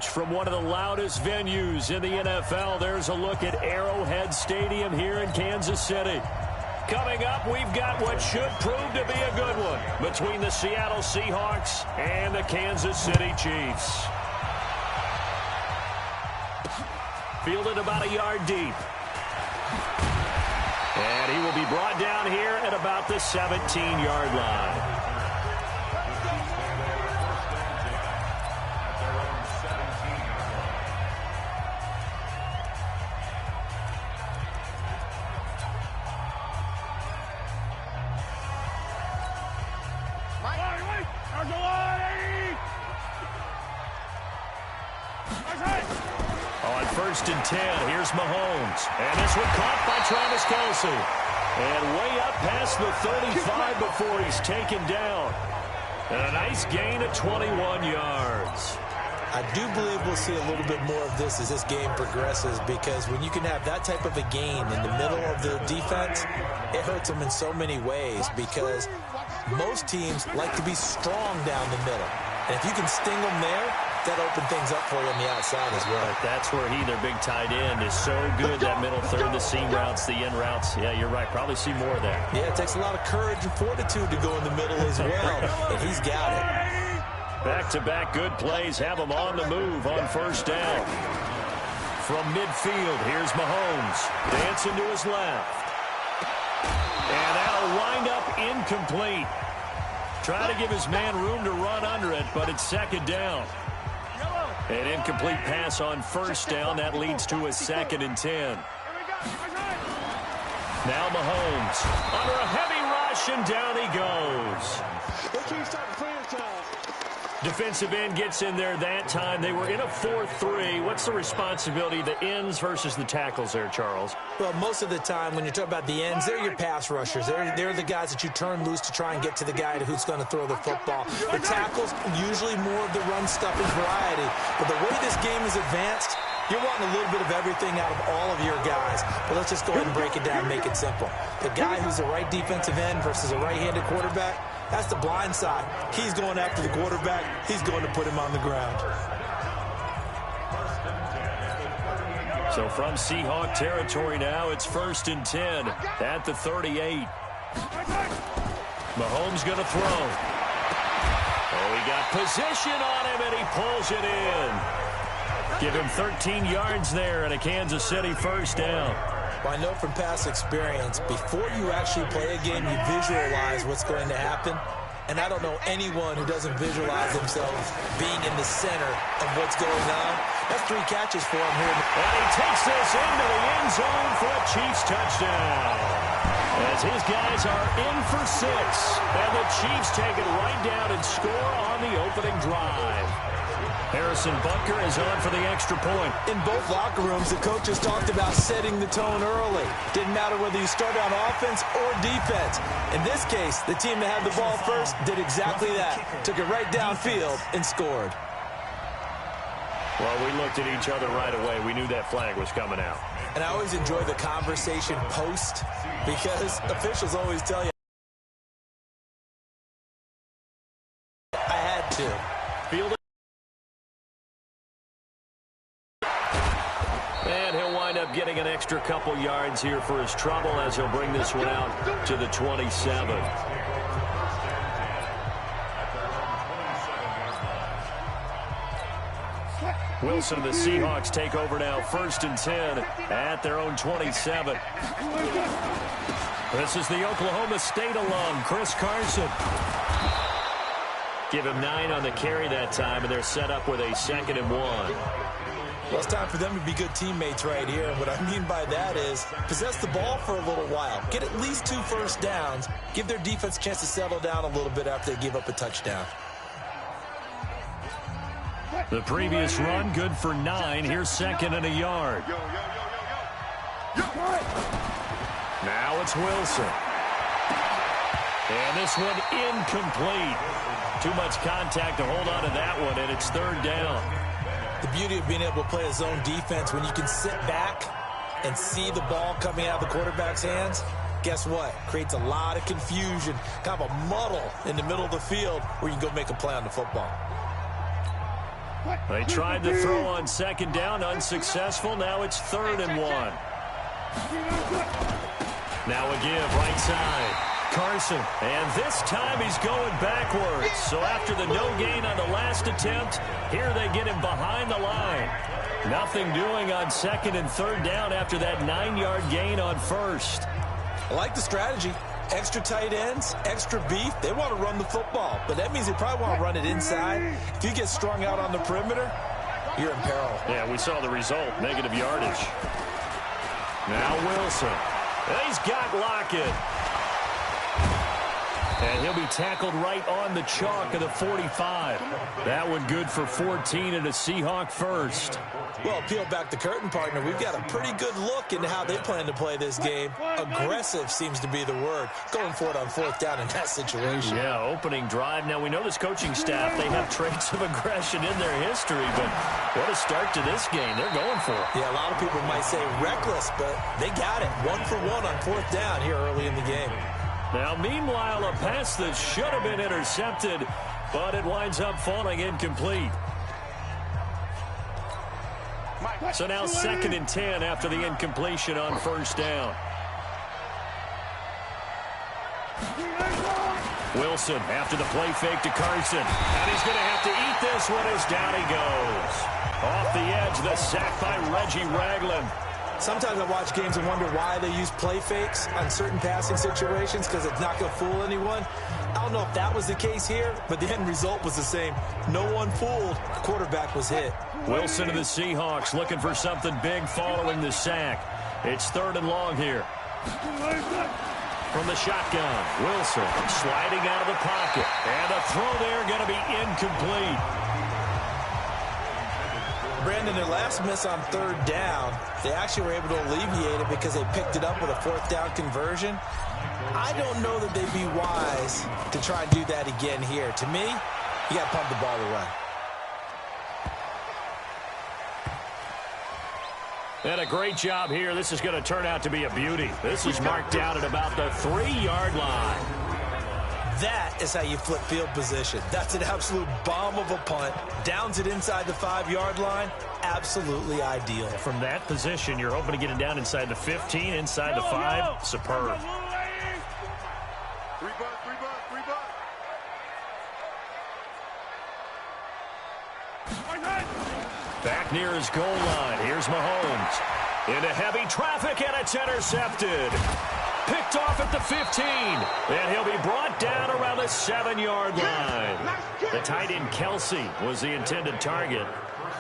coverage from one of the loudest venues in the NFL. There's a look at Arrowhead Stadium here in Kansas City. Coming up, we've got what should prove to be a good one between the Seattle Seahawks and the Kansas City Chiefs. Fielded about a yard deep. And he will be brought down here at about the 17-yard line. On 1st and 10, here's Mahomes. And this one caught by Travis Kelce. And way up past the 35 before he's taken down. And a nice gain of 21 yards. I do believe we'll see a little bit more of this as this game progresses, because when you can have that type of a gain in the middle of the defense, it hurts them in so many ways, because most teams like to be strong down the middle. And if you can sting them there, that open things up for you on the outside as well. But that's where their big tight end, is so good, that middle third, the seam routes, the in routes. Yeah, you're right. Probably see more of that. Yeah, it takes a lot of courage and fortitude to go in the middle as well, and he's got it. Back-to-back good plays have him on the move on 1st down. From midfield, here's Mahomes. Dancing to his left. And that'll wind up incomplete. Try to give his man room to run under it, but it's 2nd down. An incomplete pass on 1st down. That leads to a 2nd and 10. Now Mahomes under a heavy rush, and down he goes. Defensive end gets in there that time. They were in a 4-3. What's the responsibility of the ends versus the tackles there, Charles? Well, most of the time when you're talking about the ends, they're your pass rushers. They're the guys that you turn loose to try and get to the guy who's going to throw the football. The tackles, usually more of the run-stuffing variety. But the way this game is advanced, you're wanting a little bit of everything out of all of your guys. But let's just go ahead and break it down and make it simple. The guy who's the right defensive end versus a right-handed quarterback, that's the blind side. He's going after the quarterback. He's going to put him on the ground. So from Seahawk territory now, it's 1st and 10 at the 38. Mahomes going to throw. Oh, he got position on him, and he pulls it in. Give him 13 yards there and a Kansas City 1st down. Well, I know from past experience, before you actually play a game, you visualize what's going to happen. And I don't know anyone who doesn't visualize themselves being in the center of what's going on. That's 3 catches for him here. And he takes this into the end zone for a Chiefs touchdown. As his guys are in for 6. And the Chiefs take it right down and score on the opening drive. Harrison Butker is on for the extra point. In both locker rooms, the coaches talked about setting the tone early. Didn't matter whether you started on offense or defense. In this case, the team that had the ball first did exactly that. Took it right downfield and scored. Well, we looked at each other right away. We knew that flag was coming out. And I always enjoy the conversation post, because officials always tell you, I had to. Field. And he'll wind up getting an extra couple yards here for his trouble, as he'll bring this one out to the 27. Wilson, the Seahawks take over now, 1st and 10 at their own 27. This is the Oklahoma State alum, Chris Carson. Give him 9 on the carry that time, and they're set up with a 2nd and 1. Well, it's time for them to be good teammates right here. And what I mean by that is possess the ball for a little while. Get at least 2 first downs. Give their defense a chance to settle down a little bit after they give up a touchdown. The previous run, good for 9. Here's 2nd and a yard. Now it's Wilson. And this one incomplete. Too much contact to hold on to that one, and it's 3rd down. The beauty of being able to play a zone defense, when you can sit back and see the ball coming out of the quarterback's hands, guess what? Creates a lot of confusion, kind of a muddle in the middle of the field where you can go make a play on the football. They tried to throw on second down, unsuccessful. Now it's 3rd and 1. Now a give, right side. Carson, and this time he's going backwards. So after the no gain on the last attempt, here they get him behind the line. Nothing doing on 2nd and 3rd down after that 9-yard gain on 1st. I like the strategy. Extra tight ends, extra beef. They want to run the football, but that means they probably want to run it inside. If you get strung out on the perimeter, you're in peril. Yeah, we saw the result, negative yardage. Now Wilson. He's got Lockett. And he'll be tackled right on the chalk of the 45. That one good for 14 and a Seahawk first. Well, peel back the curtain, partner. We've got a pretty good look into how they plan to play this game. Aggressive seems to be the word. Going for it on 4th down in that situation. Yeah, opening drive. Now, we know this coaching staff, they have traits of aggression in their history, but what a start to this game. They're going for it. Yeah, a lot of people might say reckless, but they got it. 1 for 1 on 4th down here early in the game. Now, meanwhile, a pass that should have been intercepted, but it winds up falling incomplete. So now 2nd and 10 after the incompletion on 1st down. Wilson after the play fake to Carson. And he's going to have to eat this one as down he goes. Off the edge, the sack by Reggie Ragland. Sometimes I watch games and wonder why they use play fakes on certain passing situations, because it's not going to fool anyone. I don't know if that was the case here, but the end result was the same. No one fooled. The quarterback was hit. Wilson and the Seahawks looking for something big following the sack. It's 3rd and long here. From the shotgun, Wilson sliding out of the pocket. And a throw there going to be incomplete. Brandon, their last miss on 3rd down, they actually were able to alleviate it because they picked it up with a 4th down conversion. I don't know that they'd be wise to try and do that again here. To me, you got to pump the ball away. And a great job here. This is going to turn out to be a beauty. This is marked down at about the 3-yard line. That is how you flip field position. That's an absolute bomb of a punt. Downs it inside the 5-yard line. Absolutely ideal. From that position, you're hoping to get it down inside the 15, inside the 5. Superb. Back near his goal line. Here's Mahomes. Into heavy traffic, and it's intercepted. Picked off at the 15. And he'll be brought down around the 7-yard line. The tight end Kelsey was the intended target.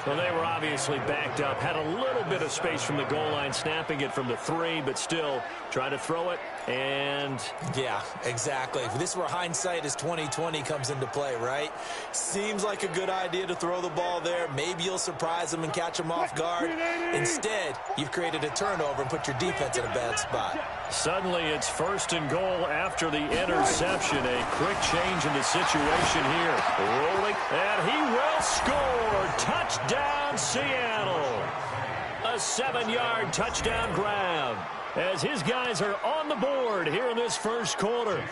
Well, they were obviously backed up. Had a little bit of space from the goal line, snapping it from the 3, but still trying to throw it. And yeah, exactly. This is where hindsight is 20/20 comes into play, right? Seems like a good idea to throw the ball there. Maybe you'll surprise them and catch them off guard. Instead, you've created a turnover and put your defense in a bad spot. Suddenly, it's 1st and goal after the interception. A quick change in the situation here. Rolling, and he will score. Touchdown, Seattle. A 7-yard touchdown grab as his guys are on the board here in this 1st quarter.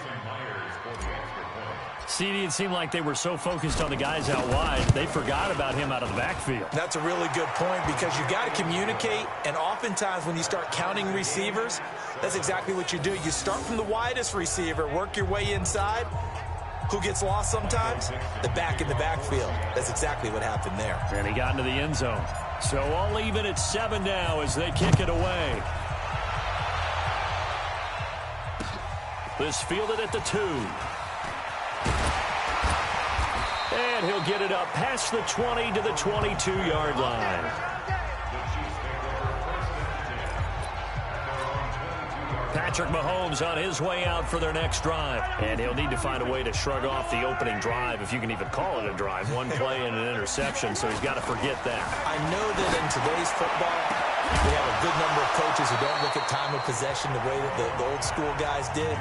CD, it seemed like they were so focused on the guys out wide, they forgot about him out of the backfield. That's a really good point, because you got to communicate, and oftentimes when you start counting receivers, that's exactly what you do. You start from the widest receiver, work your way inside. Who gets lost sometimes? The back in the backfield. That's exactly what happened there. And he got into the end zone. So all even at 7 now as they kick it away. This fielded at the 2. And he'll get it up past the 20 to the 22-yard line. Patrick Mahomes on his way out for their next drive. And he'll need to find a way to shrug off the opening drive, if you can even call it a drive. One play and an interception, so he's got to forget that. I know that in today's football, we have a good number of coaches who don't look at time of possession the way that the old school guys did.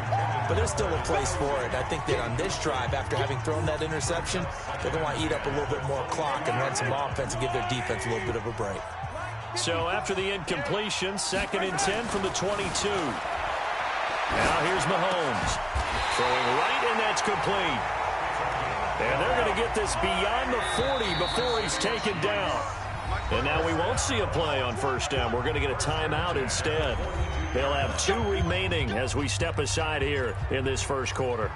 But there's still a place for it. I think that on this drive, after having thrown that interception, they're going to want to eat up a little bit more clock and run some offense and give their defense a little bit of a break. So after the incompletion, 2nd and 10 from the 22. Now here's Mahomes. Throwing right, and that's complete. And they're going to get this beyond the 40 before he's taken down. And now we won't see a play on first down. We're going to get a timeout instead. They'll have 2 remaining as we step aside here in this first quarter.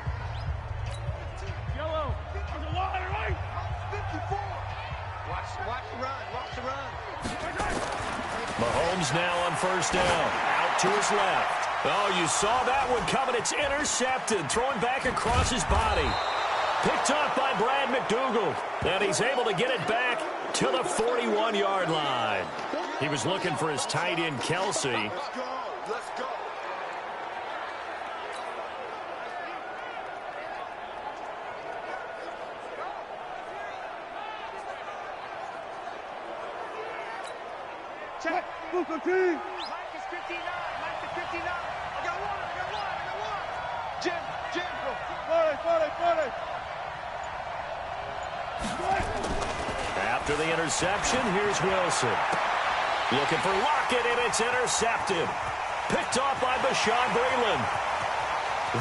Mahomes now on first down. Out to his left. Oh, you saw that one coming. It's intercepted. Throwing back across his body. Picked up by Brad McDougal. And he's able to get it back to the 41-yard line. He was looking for his tight end, Kelsey. Let's go. Let's go. Check. Mike is 59. Mike is 59. I got one. Jim. Forty. After the interception, here's Wilson. Looking for Lockett, and it's intercepted. Picked off by Bashaud Breeland.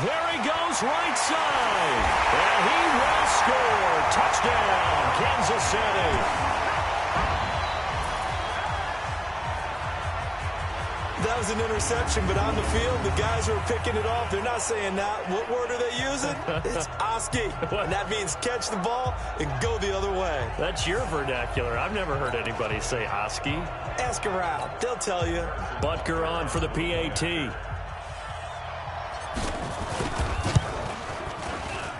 There he goes, right side. And he will score. Touchdown, Kansas City. That was an interception, but on the field, the guys who are picking it off, they're not saying that. What word are they using? It's Oski. And that means catch the ball and go the other way. That's your vernacular. I've never heard anybody say Oski. Ask around. They'll tell you. Butker on for the PAT.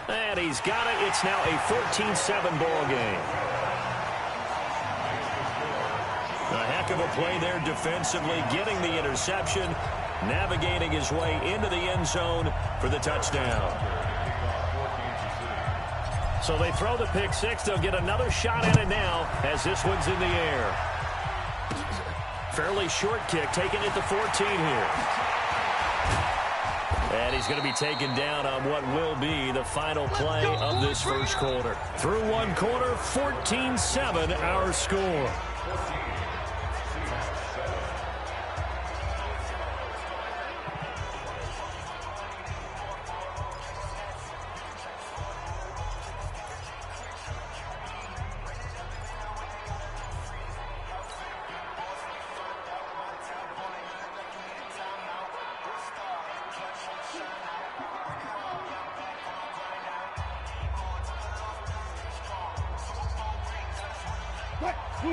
And he's got it. It's now a 14-7 ball game. A heck of a play there defensively, getting the interception, navigating his way into the end zone for the touchdown. So they throw the pick six. They'll get another shot at it now as this one's in the air. Fairly short kick, taken at the 14 here. And he's going to be taken down on what will be the final play of this first quarter. Through one quarter, 14-7 our score.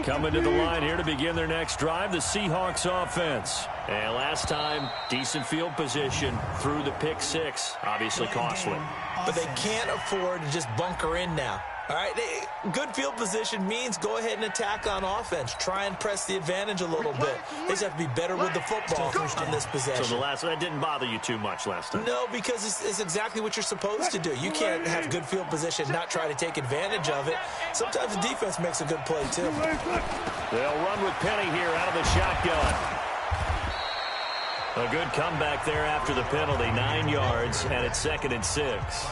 Coming to the line here to begin their next drive, the Seahawks offense. And last time, decent field position through the pick six. Obviously costly. But they can't afford to just bunker in now. All right, good field position means go ahead and attack on offense. Try and press the advantage a little bit. They just have to be better with the football on this possession. So that didn't bother you too much last time? No, because it's exactly what you're supposed to do. You can't have good field position, not try to take advantage of it. Sometimes the defense makes a good play, too. They'll run with Penny here out of the shotgun. A good comeback there after the penalty, 9 yards, and it's 2nd and 6.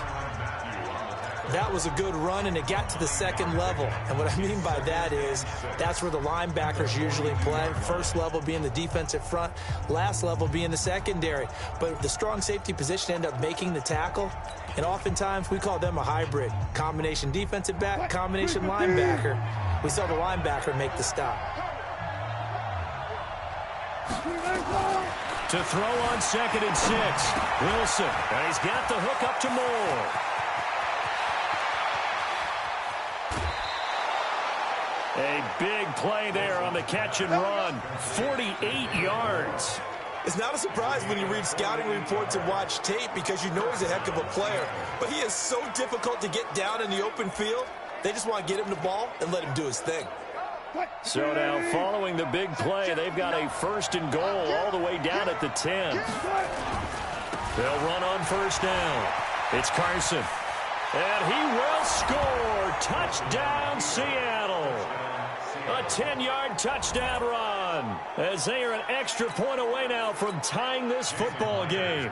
That was a good run, and it got to the second level. And what I mean by that is that's where the linebackers usually play. First level being the defensive front, last level being the secondary. But the strong safety position ended up making the tackle, and oftentimes we call them a hybrid. Combination defensive back, combination linebacker. We saw the linebacker make the stop. To throw on 2nd and 6, Wilson. And he's got the hook up to Moore. A big play there on the catch and run. 48 yards. It's not a surprise when you read scouting reports and watch tape because you know he's a heck of a player. But he is so difficult to get down in the open field. They just want to get him the ball and let him do his thing. So now following the big play, they've got a 1st and goal all the way down at the 10. They'll run on first down. It's Carson. And he will score. Touchdown, Seattle. A 10-yard touchdown run as they are an extra point away now from tying this football game.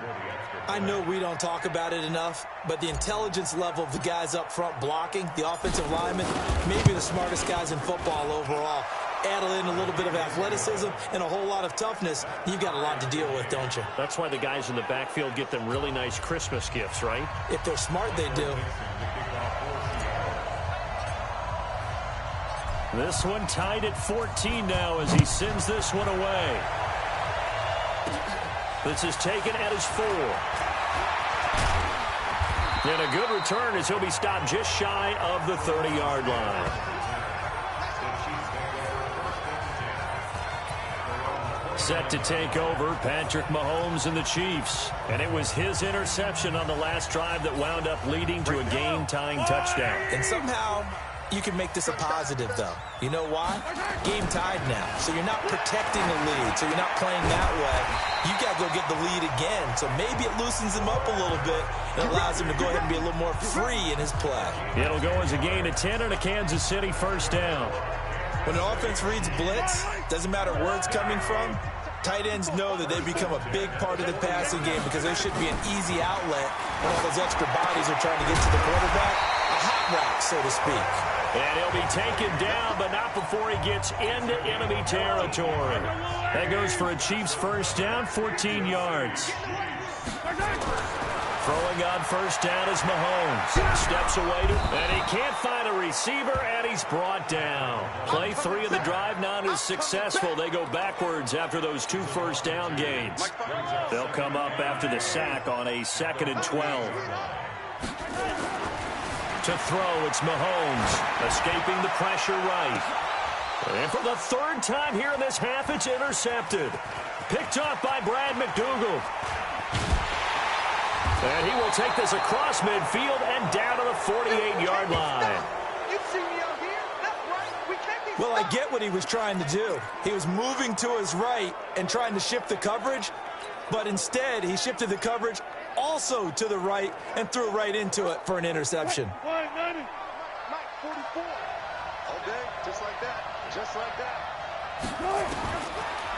I know we don't talk about it enough, but the intelligence level of the guys up front blocking, the offensive linemen, maybe the smartest guys in football overall. Add in a little bit of athleticism and a whole lot of toughness, you've got a lot to deal with, don't you? That's why the guys in the backfield get them really nice Christmas gifts, right? If they're smart, they do. This one tied at 14 now as he sends this one away. This is taken at his 4. And a good return as he'll be stopped just shy of the 30-yard line. Set to take over, Patrick Mahomes and the Chiefs. And it was his interception on the last drive that wound up leading to a game-tying touchdown. And somehow you can make this a positive, though. You know why? Game tied now. So you're not protecting the lead. So you're not playing that way. You got to go get the lead again. So maybe it loosens him up a little bit and allows him to go ahead and be a little more free in his play. It'll go as a gain of 10 and a Kansas City first down. When an offense reads blitz, doesn't matter where it's coming from, tight ends know that they become a big part of the passing game because there should be an easy outlet when all those extra bodies are trying to get to the quarterback. A hot route, so to speak. And he'll be taken down, but not before he gets into enemy territory. That goes for a Chiefs first down, 14 yards. Throwing on first down is Mahomes. Steps away and he can't find a receiver, and he's brought down. Play 3 of the drive not as successful. They go backwards after those 2 first down gains. They'll come up after the sack on a 2nd and 12. To throw, it's Mahomes, escaping the pressure right. And for the 3rd time here in this half, it's intercepted. Picked off by Brad McDougal. And he will take this across midfield and down to the 48-yard line. Well, I get what he was trying to do. He was moving to his right and trying to shift the coverage, but instead he shifted the coverage also to the right and threw right into it for an interception. Mike, 44. All day, just like that. Just like that.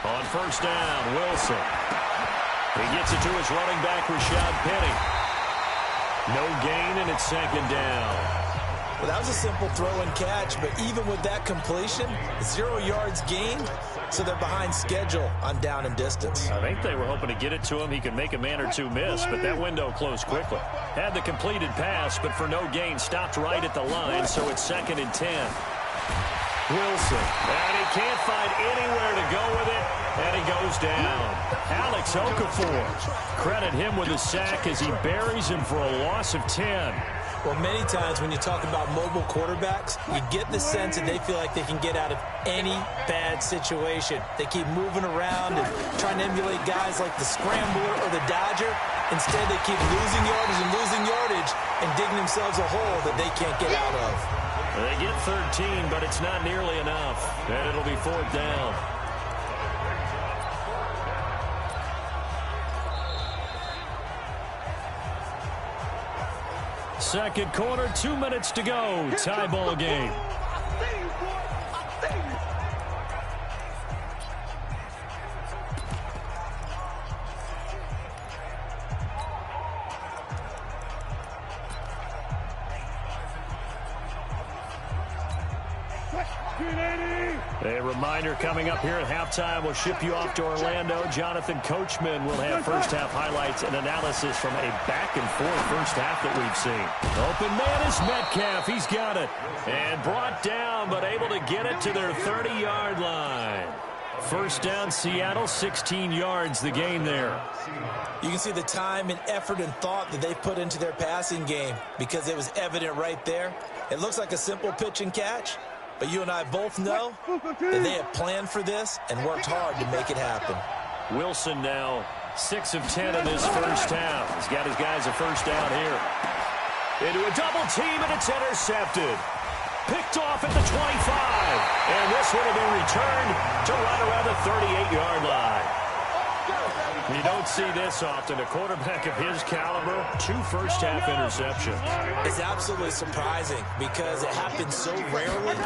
On first down, Wilson. He gets it to his running back, Rashad Penny. No gain, and it's 2nd down. Well, that was a simple throw and catch, but even with that completion, 0 yards gained, so they're behind schedule on down and distance. I think they were hoping to get it to him. He could make a man or two miss, but that window closed quickly. Had the completed pass, but for no gain, stopped right at the line, so it's 2nd and 10. Wilson, and he can't find anywhere to go with it, and he goes down. Alex Okafor, credit him with a sack as he buries him for a loss of 10. Well, many times when you talk about mobile quarterbacks, you get the sense that they feel like they can get out of any bad situation. They keep moving around and trying to emulate guys like the Scrambler or the Dodger. Instead, they keep losing yardage and digging themselves a hole that they can't get out of. They get 13, but it's not nearly enough, and it'll be 4th down. Second quarter, 2 minutes to go. Tie ball game. A reminder coming up here at halftime. We'll ship you off to Orlando. Jonathan Coachman will have first half highlights and analysis from a back-and-forth first half that we've seen. Open man is Metcalf. He's got it. And brought down, but able to get it to their 30-yard line. First down, Seattle, 16 yards the gain there. You can see the time and effort and thought that they put into their passing game because it was evident right there. It looks like a simple pitch and catch, but you and I both know that they have planned for this and worked hard to make it happen. Wilson now 6 of 10 in this first half. He's got his guys a first down here. Into a double team, and it's intercepted. Picked off at the 25. And this one will be returned to right around the 38-yard line. You don't see this often. A quarterback of his caliber, 2 first-half interceptions. It's absolutely surprising because it happens so rarely.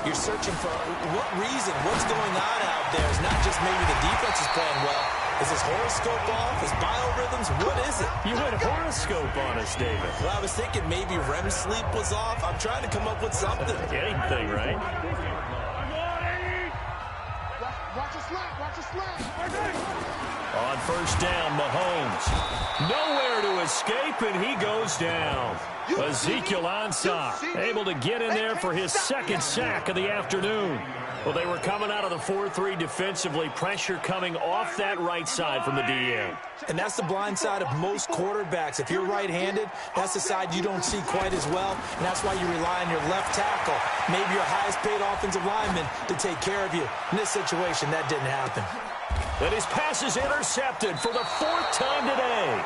You're searching for what reason, what's going on out there. It's not just maybe the defense is playing well. Is his horoscope off? His biorhythms? What is it? You went horoscope on us, David. Well, I was thinking maybe REM sleep was off. I'm trying to come up with something. Anything, right? Watch the slap. Watch the slap. On first down, Mahomes. Nowhere to escape, and he goes down. Ezekiel Ansah able to get in there for his second sack of the afternoon. Well, they were coming out of the 4-3 defensively. Pressure coming off that right side from the DN. And that's the blind side of most quarterbacks. If you're right-handed, that's the side you don't see quite as well. And that's why you rely on your left tackle, maybe your highest-paid offensive lineman, to take care of you. In this situation, that didn't happen. And his pass is intercepted for the fourth time today.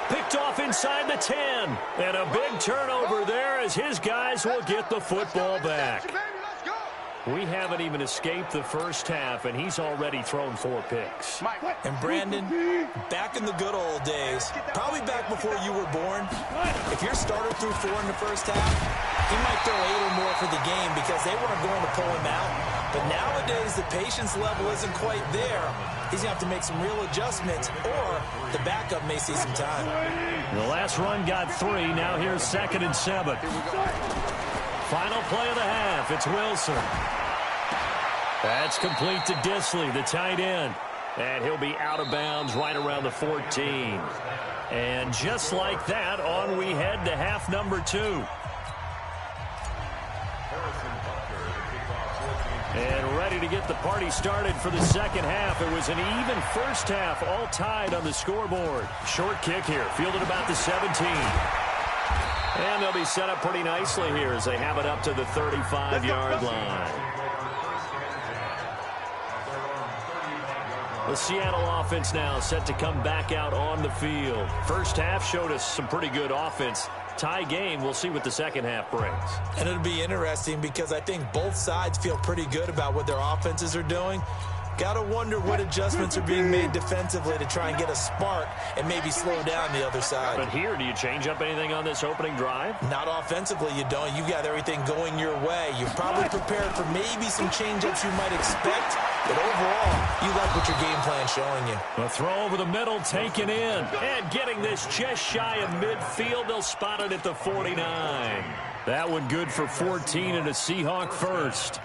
Picked off inside the 10. And a big turnover there as his guys will get the football back. We haven't even escaped the first half, and he's already thrown 4 picks. And Brandon, back in the good old days, probably back before you were born, if your starter threw 4 in the first half, he might throw 8 or more for the game because they weren't going to pull him out. But nowadays, the patience level isn't quite there. He's going to have to make some real adjustments, or the backup may see some time. The last run got 3. Now here's 2nd and 7. Final play of the half. It's Wilson. That's complete to Disley, the tight end. And he'll be out of bounds right around the 14. And just like that, on we head to half number 2. And ready to get the party started for the second half. It was an even first half, all tied on the scoreboard. Short kick here, fielded about the 17. And they'll be set up pretty nicely here as they have it up to the 35-yard line. The Seattle offense now set to come back out on the field. First half showed us some pretty good offense. Tie game, we'll see what the second half brings. And it'll be interesting because I think both sides feel pretty good about what their offenses are doing. Got to wonder what adjustments are being made defensively to try and get a spark and maybe slow down the other side. But here, do you change up anything on this opening drive? Not offensively, you don't. You've got everything going your way. You're probably prepared for maybe some change-ups you might expect, but overall, you like what your game plan's showing you. A throw over the middle, taken in. And getting this just shy of midfield, they'll spot it at the 49. That one good for 14 and a Seahawk first.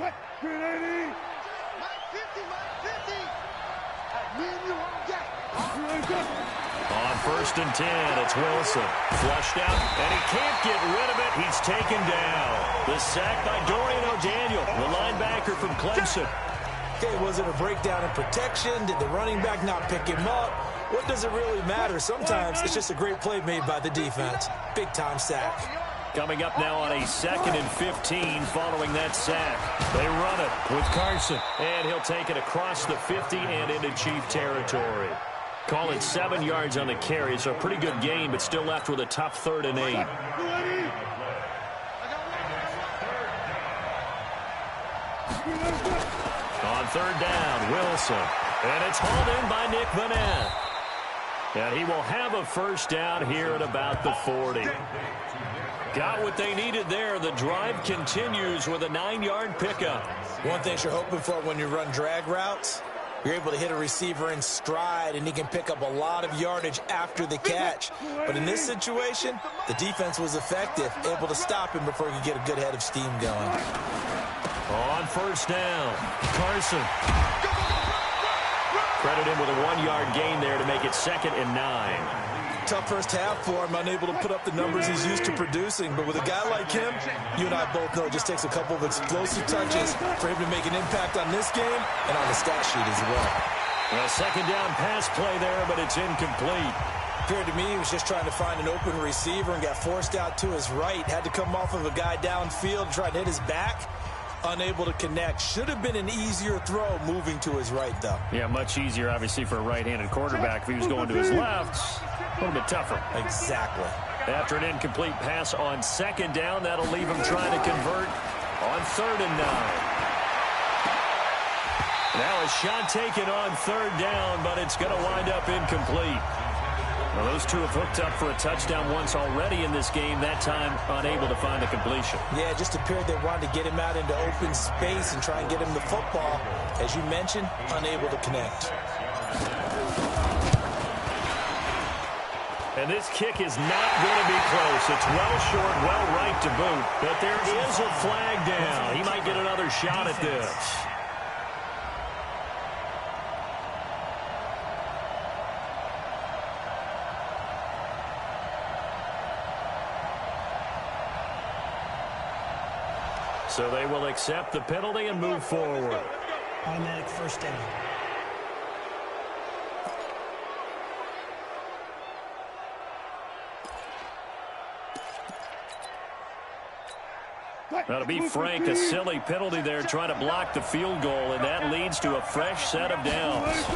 On first and 10, it's Wilson. Flushed out, and he can't get rid of it. He's taken down. The sack by Dorian O'Daniel, the linebacker from Clemson. Okay, was it a breakdown in protection? Did the running back not pick him up? What does it really matter? Sometimes it's just a great play made by the defense. Big-time sack. Coming up now on a 2nd and 15 following that sack. They run it with Carson, and he'll take it across the 50 and into Chief territory. Call it 7 yards on the carry, so a pretty good game, but still left with a tough 3rd and 8. On 3rd down, Wilson. And it's hauled in by Nick Vanette. And he will have a first down here at about the 40. Got what they needed there. The drive continues with a 9-yard pickup. One thing you're hoping for when you run drag routes, you're able to hit a receiver in stride, and he can pick up a lot of yardage after the catch. But in this situation, the defense was effective, able to stop him before he could get a good head of steam going. On first down, Carson. Credit him with a 1-yard gain there to make it 2nd and 9. Tough first half for him, unable to put up the numbers he's used to producing. But with a guy like him, you and I both know it just takes a couple of explosive touches for him to make an impact on this game and on the stat sheet as well. A 2nd down pass play there, but it's incomplete. Appeared to me he was just trying to find an open receiver and got forced out to his right. Had to come off of a guy downfield, try to hit his back. Unable to connect. Should have been an easier throw moving to his right, though. Yeah, much easier, obviously, for a right-handed quarterback. If he was going to his left, a little bit tougher. Exactly. After an incomplete pass on 2nd down, that'll leave him trying to convert on 3rd and 9. Now a shot taken on 3rd down, but it's going to wind up incomplete. Well, those two have hooked up for a touchdown once already in this game, that time unable to find a completion. Yeah, it just appeared they wanted to get him out into open space and try and get him the football. As you mentioned, unable to connect. And this kick is not going to be close. It's well short, well right to boot. But there is a flag down. He might get another shot at this. So they will accept the penalty and move forward. Automatic first down. Now, to be frank, a silly penalty there trying to block the field goal, and that leads to a fresh set of downs.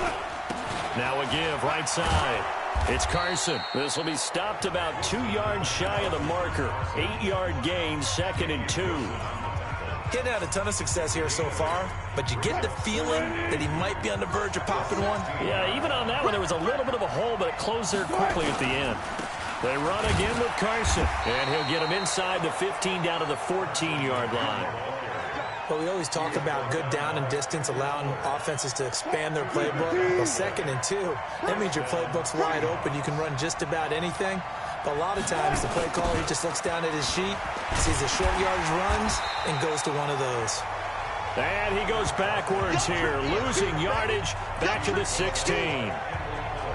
Now a give right side. It's Carson. This will be stopped about 2 yards shy of the marker. 8-yard gain, 2nd and 2. Getting had a ton of success here so far, but you get the feeling that he might be on the verge of popping one. Yeah, even on that one, there was a little bit of a hole, but it closed there quickly at the end. They run again with Carson, and he'll get him inside the 15 down to the 14-yard line. But we always talk about good down and distance, allowing offenses to expand their playbook. Well, 2nd and 2, that means your playbook's wide open. You can run just about anything. But a lot of times, the play caller, he just looks down at his sheet, sees the short yardage runs, and goes to one of those. And he goes backwards here, losing yardage back to the 16.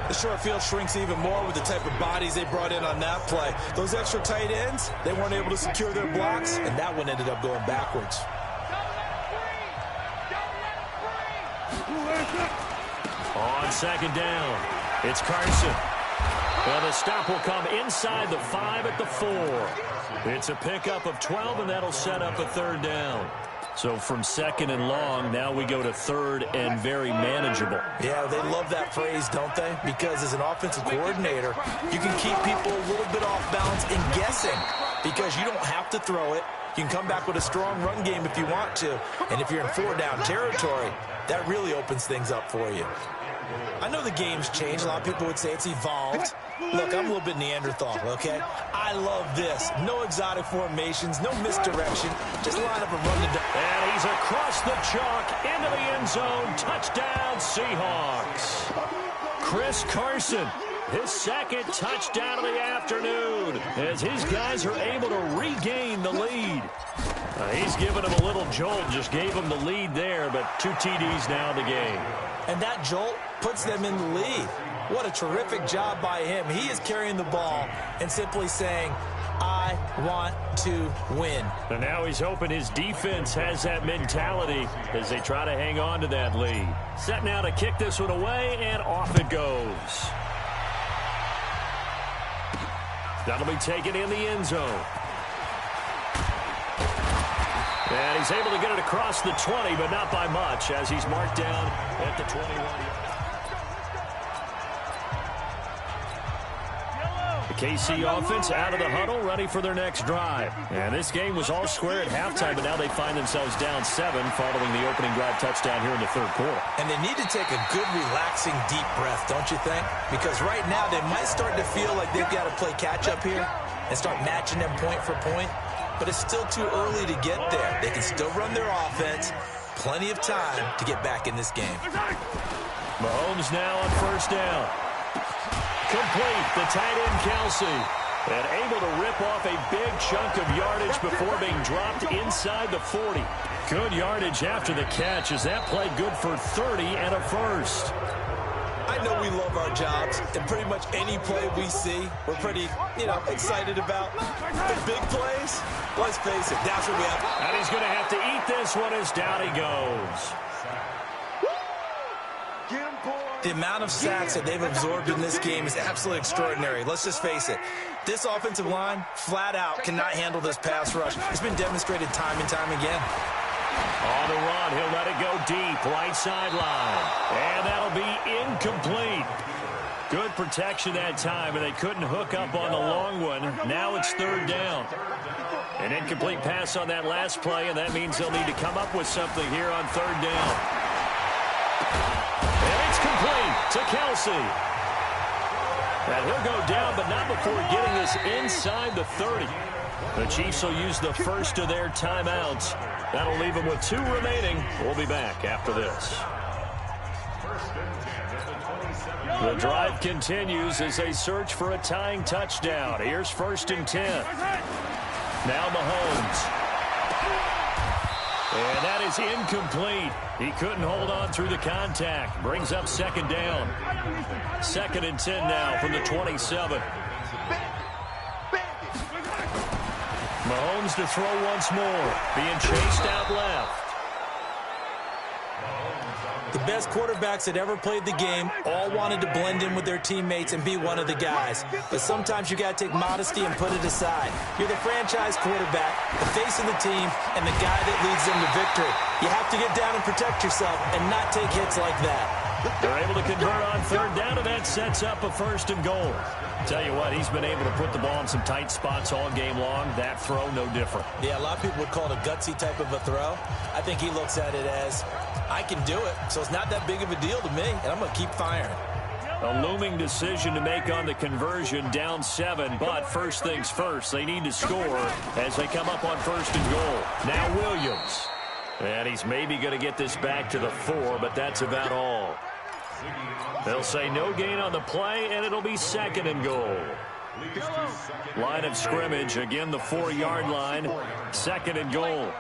The short field shrinks even more with the type of bodies they brought in on that play. Those extra tight ends, they weren't able to secure their blocks, and that one ended up going backwards. On 2nd down, it's Carson. Well, the stop will come inside the 5 at the 4. It's a pickup of 12, and that'll set up a 3rd down. So from 2nd and long, now we go to 3rd and very manageable. Yeah, they love that phrase, don't they? Because as an offensive coordinator, you can keep people a little bit off balance and guessing because you don't have to throw it. You can come back with a strong run game if you want to. And if you're in 4-down territory, that really opens things up for you. I know the game's changed. A lot of people would say it's evolved. Look, I'm a little bit Neanderthal, okay? I love this. No exotic formations, no misdirection. Just line up and run the... And he's across the chalk into the end zone. Touchdown, Seahawks. Chris Carson, his 2nd touchdown of the afternoon as his guys are able to regain the lead. He's given him a little jolt, just gave him the lead there, but 2 TDs now in the game. And that jolt puts them in the lead. What a terrific job by him. He is carrying the ball and simply saying, I want to win. And now he's hoping his defense has that mentality as they try to hang on to that lead. Set now to kick this one away, and off it goes. That'll be taken in the end zone. And he's able to get it across the 20, but not by much as he's marked down at the 21. The KC offense out of the huddle, ready for their next drive. And this game was all square at halftime, but now they find themselves down 7 following the opening drive touchdown here in the 3rd quarter. And they need to take a good, relaxing, deep breath, don't you think? Because right now they might start to feel like they've got to play catch-up here and start matching them point for point. But it's still too early to get there. They can still run their offense. Plenty of time to get back in this game. Mahomes now on 1st down. Complete, the tight end Kelsey. And able to rip off a big chunk of yardage before being dropped inside the 40. Good yardage after the catch as that play good for 30 and a 1st. I know we love our jobs, and pretty much any play we see, we're pretty, excited about. The big plays, let's face it, that's what we have. And he's going to have to eat this one as down he goes. The amount of sacks that they've absorbed in this game is absolutely extraordinary. Let's just face it. This offensive line, flat out, cannot handle this pass rush. It's been demonstrated time and time again. On the run, he'll let it go deep, right sideline. And that'll be incomplete. Good protection that time, and they couldn't hook up on the long one. Now it's 3rd down. An incomplete pass on that last play, and that means they'll need to come up with something here on 3rd down. And it's complete to Kelsey. And he'll go down, but not before getting this inside the 30. The Chiefs will use the first of their timeouts. That'll leave them with 2 remaining. We'll be back after this. The drive continues as they search for a tying touchdown. Here's 1st and 10. Now Mahomes. And that is incomplete. He couldn't hold on through the contact. Brings up 2nd down. 2nd and 10 now from the 27. Mahomes to throw once more. Being chased out left. The best quarterbacks that ever played the game all wanted to blend in with their teammates and be one of the guys. But sometimes you got to take modesty and put it aside. You're the franchise quarterback, the face of the team, and the guy that leads them to victory. You have to get down and protect yourself and not take hits like that. They're able to convert on third down, and that sets up a first and goal. Tell you what, he's been able to put the ball in some tight spots all game long. That throw, no different. Yeah, a lot of people would call it a gutsy type of a throw. I think he looks at it as, I can do it, so it's not that big of a deal to me, and I'm going to keep firing. A looming decision to make on the conversion, down 7, but first things first, they need to score as they come up on first and goal. Now Williams. And he's maybe going to get this back to the 4, but that's about all. They'll say no gain on the play, and it'll be second and goal. Line of scrimmage, again the 4-yard line, second and goal.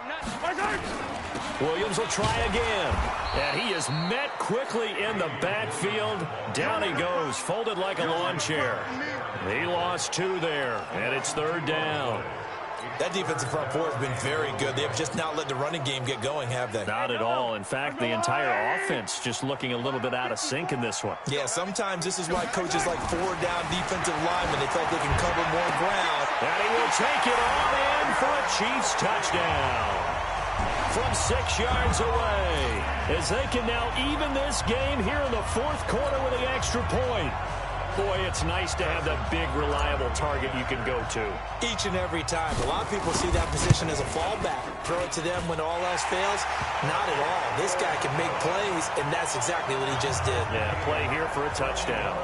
Williams will try again, and he is met quickly in the backfield. Down he goes, folded like a lawn chair. He lost 2 there, and it's third down. That defensive front four has been very good. They have just not let the running game get going, have they? Not at all. In fact, the entire offense just looking a little bit out of sync in this one. Yeah, sometimes this is why coaches like 4-down defensive linemen, they felt they can cover more ground. And he will take it on in for a Chiefs touchdown. From 6 yards away, as they can now even this game here in the fourth quarter with an extra point. Boy, it's nice to have that big, reliable target you can go to. Each and every time. A lot of people see that position as a fallback. Throw it to them when all else fails. Not at all. This guy can make plays, and that's exactly what he just did. Yeah, play here for a touchdown.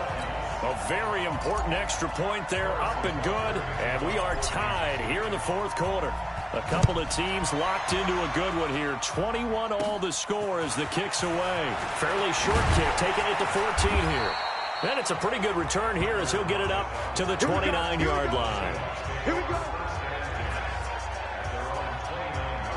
A very important extra point there, up and good. And we are tied here in the fourth quarter. A couple of teams locked into a good one here. 21 all the score as the kick's away. Fairly short kick, taking it to 14 here. And it's a pretty good return here as he'll get it up to the 29-yard line. Here we go.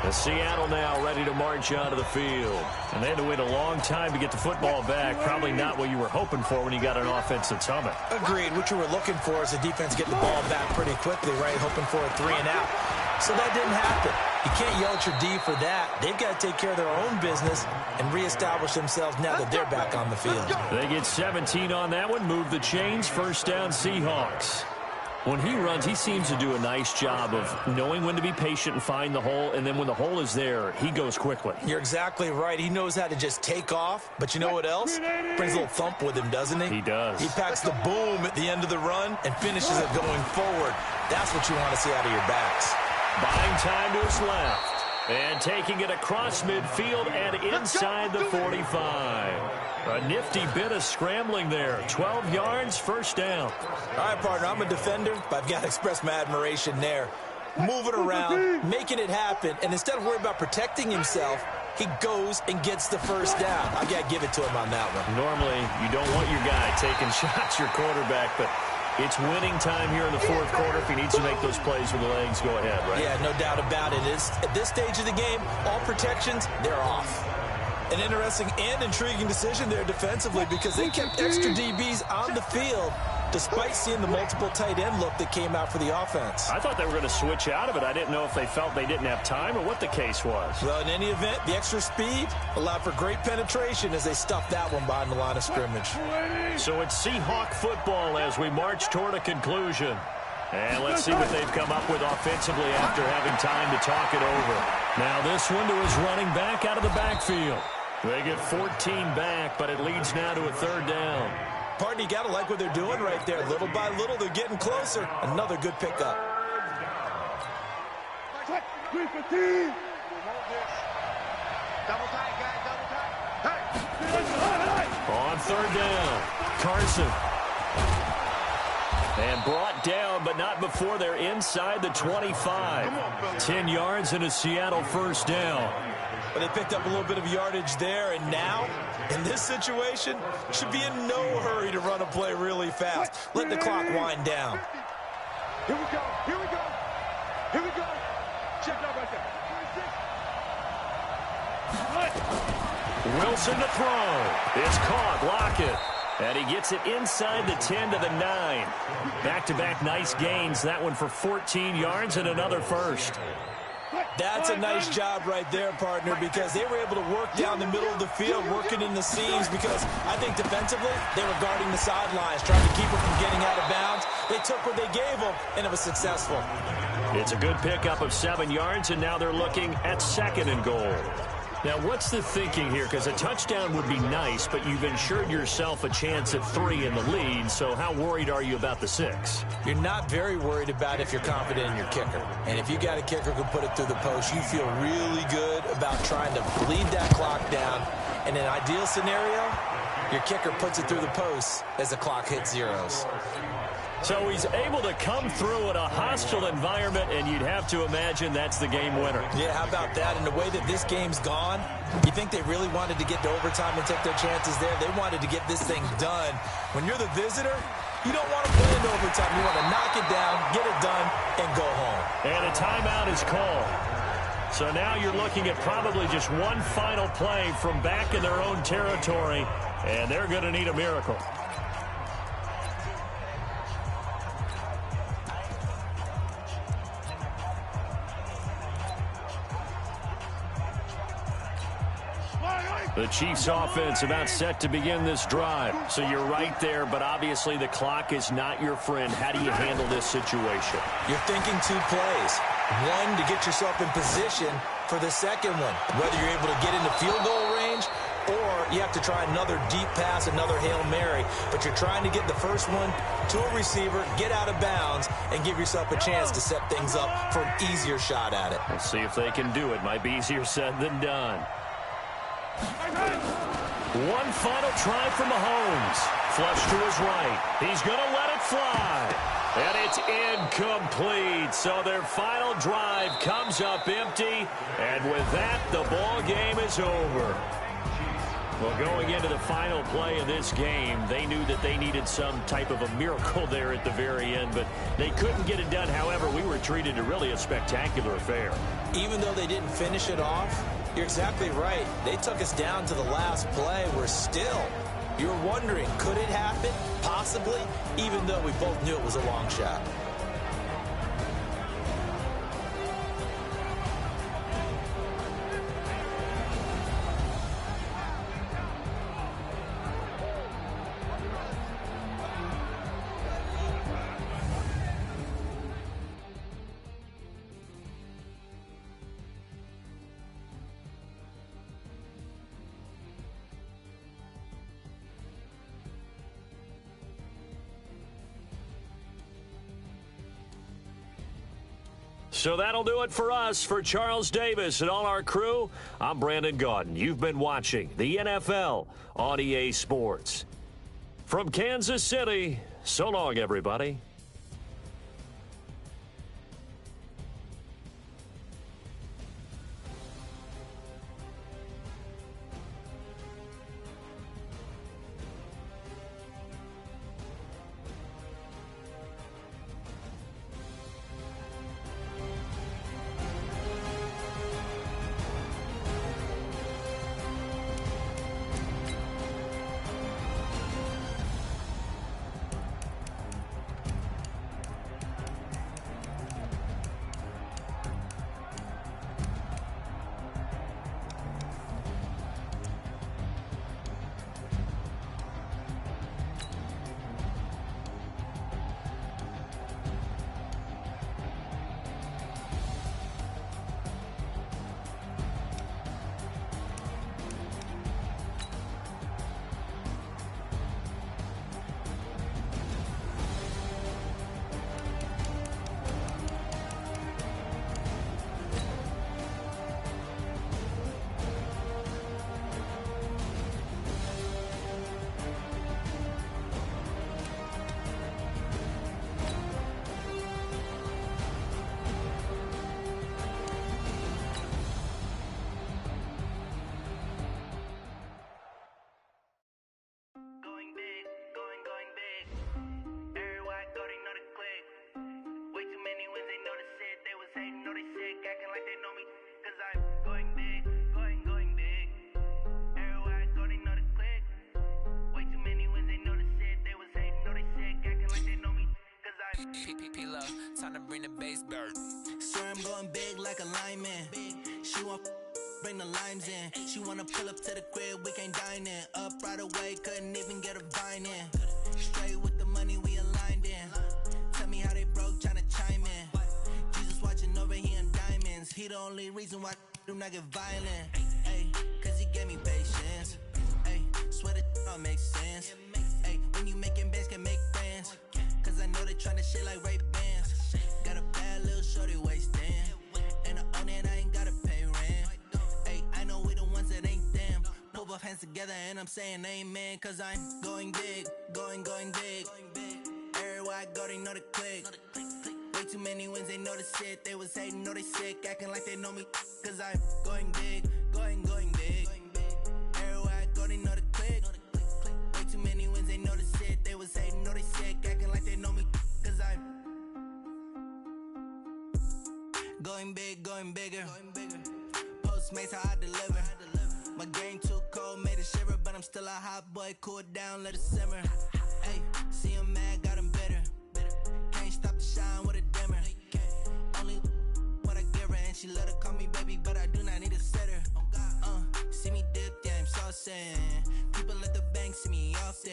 The Seattle now ready to march onto the field. And they had to wait a long time to get the football back. Probably not what you were hoping for when you got an offense that's humming. Agreed. What you were looking for is the defense getting the ball back pretty quickly, right? Hoping for a 3-and-out. So that didn't happen. You can't yell at your D for that. They've got to take care of their own business and reestablish themselves now that they're back on the field. They get 17 on that one. Move the chains. First down, Seahawks. When he runs, he seems to do a nice job of knowing when to be patient and find the hole, and then when the hole is there, he goes quickly. You're exactly right. He knows how to just take off, but you know what else? Brings a little thump with him, doesn't he? He does. He packs the boom at the end of the run and finishes it going forward. That's what you want to see out of your backs. Buying time to his left. And taking it across midfield and inside the 45. A nifty bit of scrambling there. 12 yards, first down. All right, partner, I'm a defender, but I've got to express my admiration there. Moving around, making it happen, and instead of worrying about protecting himself, he goes and gets the first down. I got to give it to him on that one. Normally, you don't want your guy taking shots, your quarterback, but it's winning time here in the fourth quarter. If he needs to make those plays with the legs, go ahead, right? Yeah, no doubt about it. At this stage of the game, all protections, they're off. An interesting and intriguing decision there defensively because they kept extra DBs on the field despite seeing the multiple tight end look that came out for the offense. I thought they were going to switch out of it. I didn't know if they felt they didn't have time or what the case was. Well, in any event, the extra speed allowed for great penetration as they stuffed that one behind the line of scrimmage. So it's Seahawk football as we march toward a conclusion. And let's see what they've come up with offensively after having time to talk it over. Now this one to his running back out of the backfield. They get 14 back, but it leads now to a third down. Partner, you got to like what they're doing right there. Little by little, they're getting closer. Another good pickup. Double tight, guys, double tight. Hey! On third down, Carson. And brought down, but not before they're inside the 25. 10 yards and a Seattle first down. But they picked up a little bit of yardage there, and now, in this situation, should be in no hurry to run a play really fast. Let the clock wind down. Here we go, here we go, here we go. Check it out right there. Wilson to throw. It's caught. Lockett. And he gets it inside the 10 to the 9. Back-to-back nice gains. That one for 14 yards and another first. That's a nice job right there, partner, because they were able to work down the middle of the field, working in the seams, because I think defensively they were guarding the sidelines, trying to keep them from getting out of bounds. They took what they gave them, and it was successful. It's a good pickup of 7 yards, and now they're looking at 2nd and goal. Now, what's the thinking here? Because a touchdown would be nice, but you've ensured yourself a chance at 3 in the lead, so how worried are you about the 6? You're not very worried about if you're confident in your kicker. And if you got a kicker who can put it through the post, you feel really good about trying to bleed that clock down. In an ideal scenario, your kicker puts it through the post as the clock hits zeros. So he's able to come through in a hostile environment, and you'd have to imagine that's the game winner. Yeah, how about that? And the way that this game's gone, you think they really wanted to get to overtime and take their chances there? They wanted to get this thing done. When you're the visitor, you don't want to play into overtime. You want to knock it down, get it done, and go home. And a timeout is called. So now you're looking at probably just one final play from back in their own territory, and they're going to need a miracle. The Chiefs offense about set to begin this drive. So you're right there, but obviously the clock is not your friend. How do you handle this situation? You're thinking 2 plays. One, to get yourself in position for the second one, whether you're able to get into field goal range or you have to try another deep pass, another Hail Mary. But you're trying to get the first one to a receiver, get out of bounds, and give yourself a chance to set things up for an easier shot at it. We'll see if they can do it. Might be easier said than done. One final try from Mahomes. Flush to his right. He's going to let it fly. And it's incomplete. So their final drive comes up empty. And with that, the ball game is over. Well, going into the final play of this game, they knew that they needed some type of a miracle there at the very end, but they couldn't get it done. However, we were treated to really a spectacular affair. Even though they didn't finish it off, you're exactly right. They took us down to the last play. We're still, you're wondering, could it happen? Possibly, even though we both knew it was a long shot. So that'll do it for us. For Charles Davis and all our crew, I'm Brandon Gaudin. You've been watching the NFL on EA Sports. From Kansas City, so long, everybody. Time to bring the bass bird. Swear I'm going big like a lineman. She want bring the limes in. She wanna pull up to the crib, we can't dine in. Up right away, couldn't even get a vine in. Straight with the money we aligned in. Tell me how they broke, tryna chime in. Jesus watching over here in diamonds. He the only reason why do not get violent. Ay, cause he gave me patience. Ay, swear that all makes sense. Ay, when you making bands can make friends. Cause I know they tryna shit like Ray-Bans. Got a bad little shorty wasting. And I own it, I ain't gotta pay rent. Ay, I know we the ones that ain't them. Put both hands together and I'm saying amen. Cause I'm going big, going big. Everywhere I go, they know the click. Way too many wins, they know the shit. They was hating, know they sick, acting like they know me. Cause I'm going big, going big. Everywhere I go, they know the click. Way too many wins, they know the shit. They was hating, know they sick, acting like they know me. Cause I'm going big, going bigger. Postmates how I deliver. My game too cold, made it shiver. But I'm still a hot boy, cool it down, let it simmer. Hey, see him mad, got him bitter. Can't stop the shine with a dimmer. Only what I give her, and she let her call me baby, but I do not need a sitter. See me dip, yeah, I'm saucing. People at the bank see me often.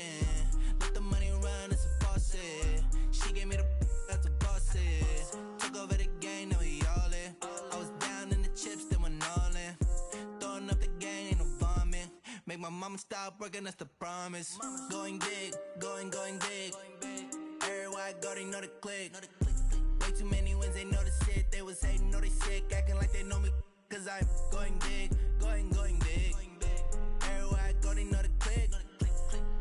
Let the money run, it's a faucet. She gave me the that's a boss it. Took over the game, now we all in. I was down in the chips, then went all in. Throwing up the game, ain't no vomit. Make my mama stop working, that's the promise. Going big, going big. Everywhere I go, they know the click. Way too many wins, they know the shit. They was hating, know they sick, acting like they know me. Cause I'm going big, going big. Everywhere I go, they know the click.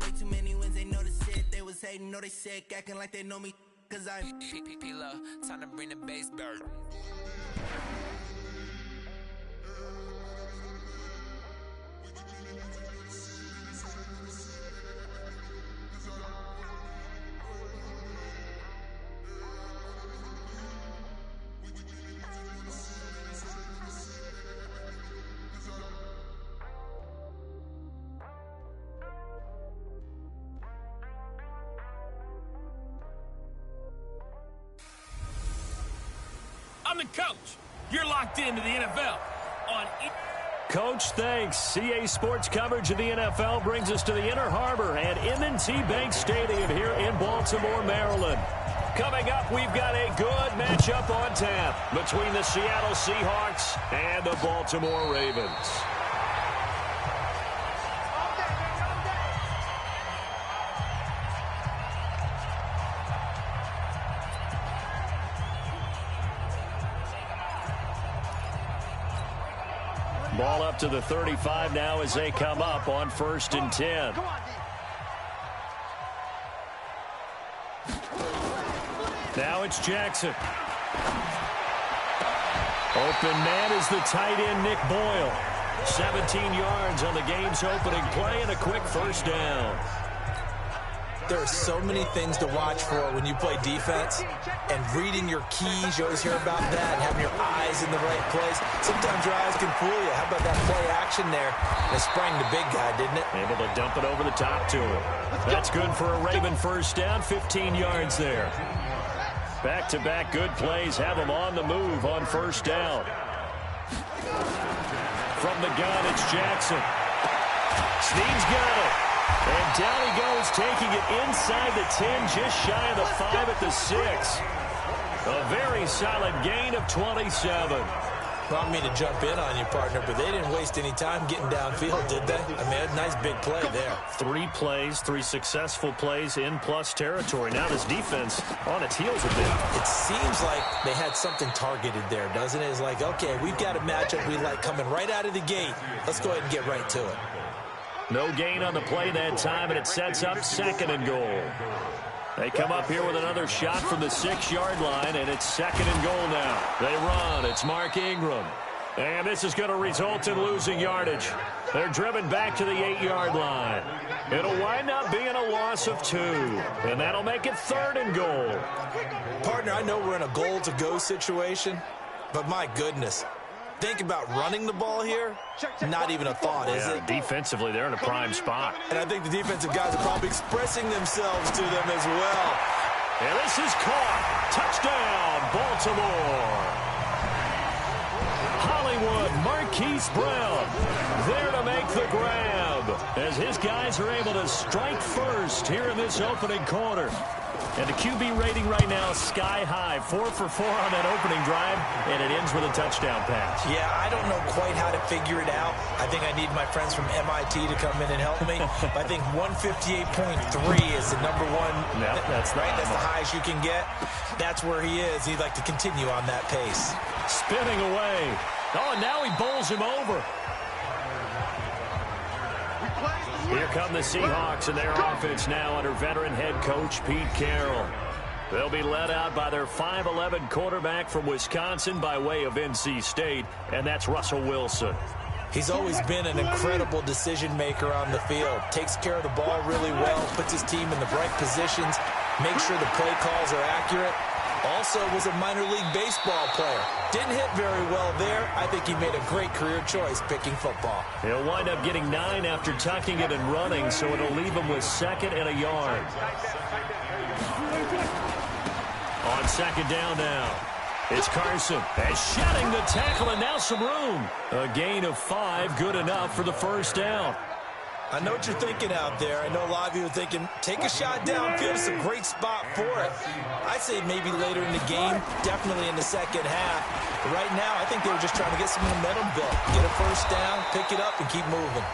Way too many wins, they know the shit. They was hating, know they sick, acting like they know me. Cause I'm time to bring the bass bird. I'm the coach. You're locked into the NFL on Coach, thanks. CA Sports coverage of the NFL brings us to the Inner Harbor at M&T Bank Stadium here in Baltimore, Maryland. Coming up, we've got a good matchup on tap between the Seattle Seahawks and the Baltimore Ravens. Ball up to the 35 now as they come up on 1st and 10. Now it's Jackson. Open man is the tight end, Nick Boyle. 17 yards on the game's opening play and a quick first down. There are so many things to watch for when you play defense, and reading your keys, you always hear about that, and having your eyes in the right place. Sometimes your eyes can fool you. How about that play action there? They sprang the big guy, didn't it? Able to dump it over the top to him. That's good for a Raven first down, 15 yards there. Back-to-back good plays have him on the move on first down. From the gun, it's Jackson. Snead's got it. And down he goes, taking it inside the 10, just shy of the 5 at the 6. A very solid gain of 27. Not me to jump in on you, partner, but they didn't waste any time getting downfield, did they? I mean, a nice big play there. 3 plays, 3 successful plays in plus territory. Now this defense on its heels a bit. It seems like they had something targeted there, doesn't it? It's like, okay, we've got a matchup we like coming right out of the gate. Let's go ahead and get right to it. No gain on the play that time, and it sets up 2nd and goal. They come up here with another shot from the 6-yard line, and it's 2nd and goal now. They run. It's Mark Ingram. And this is going to result in losing yardage. They're driven back to the 8-yard line. It'll wind up being a loss of 2, and that'll make it 3rd and goal. Partner, I know we're in a goal-to-go situation, but my goodness. Think about running the ball here. Not even a thought, is it? Defensively, they're in a prime spot. And I think the defensive guys are probably expressing themselves to them as well. And this is caught. Touchdown, Baltimore. Hollywood Marquise Brown there to make the grab as his guys are able to strike first here in this opening quarter. And the QB rating right now is sky high. 4 for 4 on that opening drive, and it ends with a touchdown pass. Yeah, I don't know quite how to figure it out. I think I need my friends from MIT to come in and help me. But I think 158.3 is the number one. No, that's right. That's the highest you can get. That's where he is. He'd like to continue on that pace. Spinning away. Oh, and now he bowls him over. Here come the Seahawks and their offense now under veteran head coach Pete Carroll. They'll be led out by their 5'11 quarterback from Wisconsin by way of NC State, and that's Russell Wilson. He's always been an incredible decision maker on the field. Takes care of the ball really well, puts his team in the right positions, makes sure the play calls are accurate. Also was a minor league baseball player. Didn't hit very well there. I think he made a great career choice picking football. He'll wind up getting 9 after tucking it and running, so it'll leave him with 2nd and a yard. On 2nd down now. It's Carson. And shedding the tackle, and now some room. A gain of 5, good enough for the first down. I know what you're thinking out there. I know a lot of you are thinking, take a shot downfield. It's a great spot for it. I'd say maybe later in the game, definitely in the second half. But right now, I think they were just trying to get some momentum built. Get a first down, pick it up, and keep moving.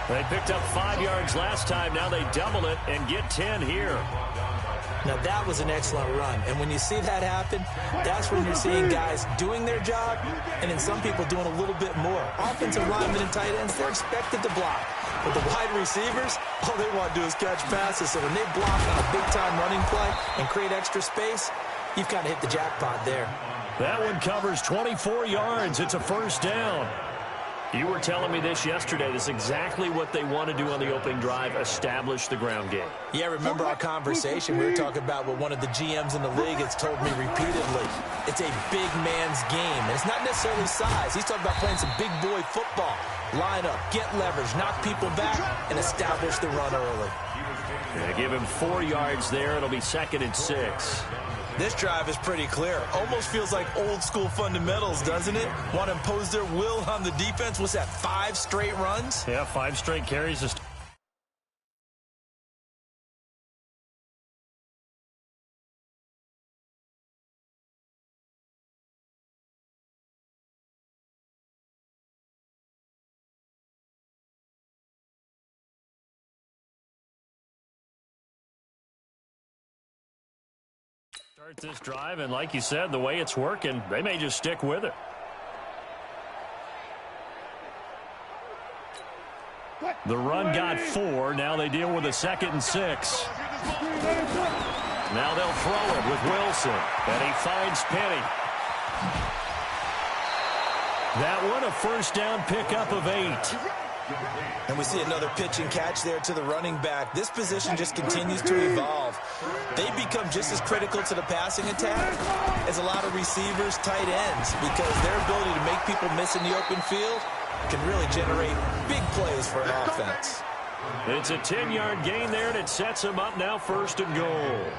They picked up 5 yards last time. Now they double it and get 10 here. Now, that was an excellent run. And when you see that happen, that's when you're seeing guys doing their job and then some people doing a little bit more. Offensive linemen and tight ends, they're expected to block. But the wide receivers, all they want to do is catch passes. So when they block on a big-time running play and create extra space, you've kind of hit the jackpot there. That one covers 24 yards. It's a first down. You were telling me this yesterday. This is exactly what they want to do on the opening drive, establish the ground game. Yeah, remember our conversation? We were talking about what one of the GMs in the league has told me repeatedly. It's a big man's game. And it's not necessarily size. He's talking about playing some big boy football. Line up, get leverage, knock people back, and establish the run early. Yeah, give him 4 yards there. It'll be 2nd and 6. This drive is pretty clear. Almost feels like old school fundamentals, doesn't it? Want to impose their will on the defense. What's that, 5 straight runs? Yeah, 5 straight carries. Start this drive, and like you said, the way it's working, they may just stick with it. The run got 4. Now they deal with a 2nd and 6. Now they'll throw it with Wilson, and he finds Penny. That one, a first down pickup of 8. And we see another pitch and catch there to the running back. This position just continues to evolve. They become just as critical to the passing attack as a lot of receivers, tight ends, because their ability to make people miss in the open field can really generate big plays for an offense. It's a 10-yard gain there, and it sets them up now 1st and goal.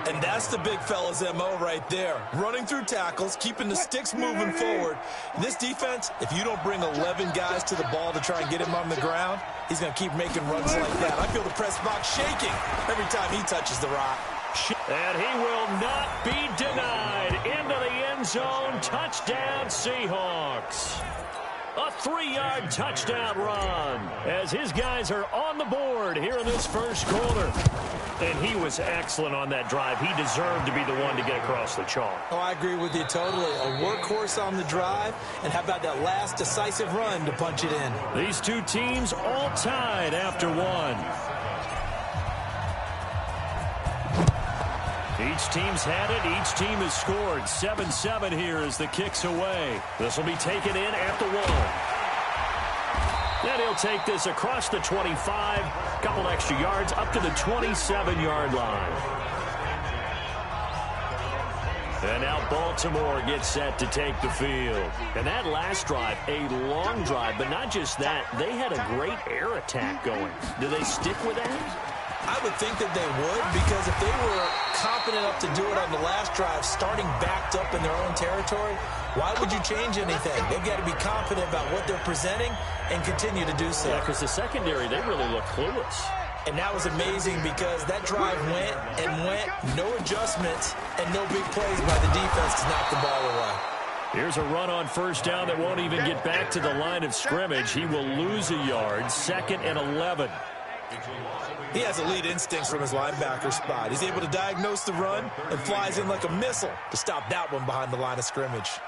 And that's the big fella's MO right there. Running through tackles, keeping the sticks moving forward. In this defense, if you don't bring 11 guys to the ball to try and get him on the ground, he's going to keep making runs like that. I feel the press box shaking every time he touches the rock. And he will not be denied. Into the end zone. Touchdown, Seahawks. A 3-yard touchdown run as his guys are on the board here in this first quarter. And he was excellent on that drive. He deserved to be the one to get across the chalk. Oh, I agree with you totally. A workhorse on the drive. And how about that last decisive run to punch it in? These two teams all tied after 1. Each team's had it. Each team has scored. 7-7 here as the kick's away. This will be taken in at the 1. And he'll take this across the 25. Couple extra yards up to the 27-yard line. And now Baltimore gets set to take the field. And that last drive, a long drive, but not just that. They had a great air attack going. Do they stick with that? I would think that they would, because if they were confident enough to do it on the last drive, starting backed up in their own territory, why would you change anything? They've got to be confident about what they're presenting and continue to do so. Yeah, because the secondary, they really look clueless. And that was amazing because that drive went and went, no adjustments, and no big plays by the defense to knock the ball away. Here's a run on first down that won't even get back to the line of scrimmage. He will lose a yard, 2nd and 11. He has elite instincts from his linebacker spot. He's able to diagnose the run and flies in like a missile to stop that one behind the line of scrimmage.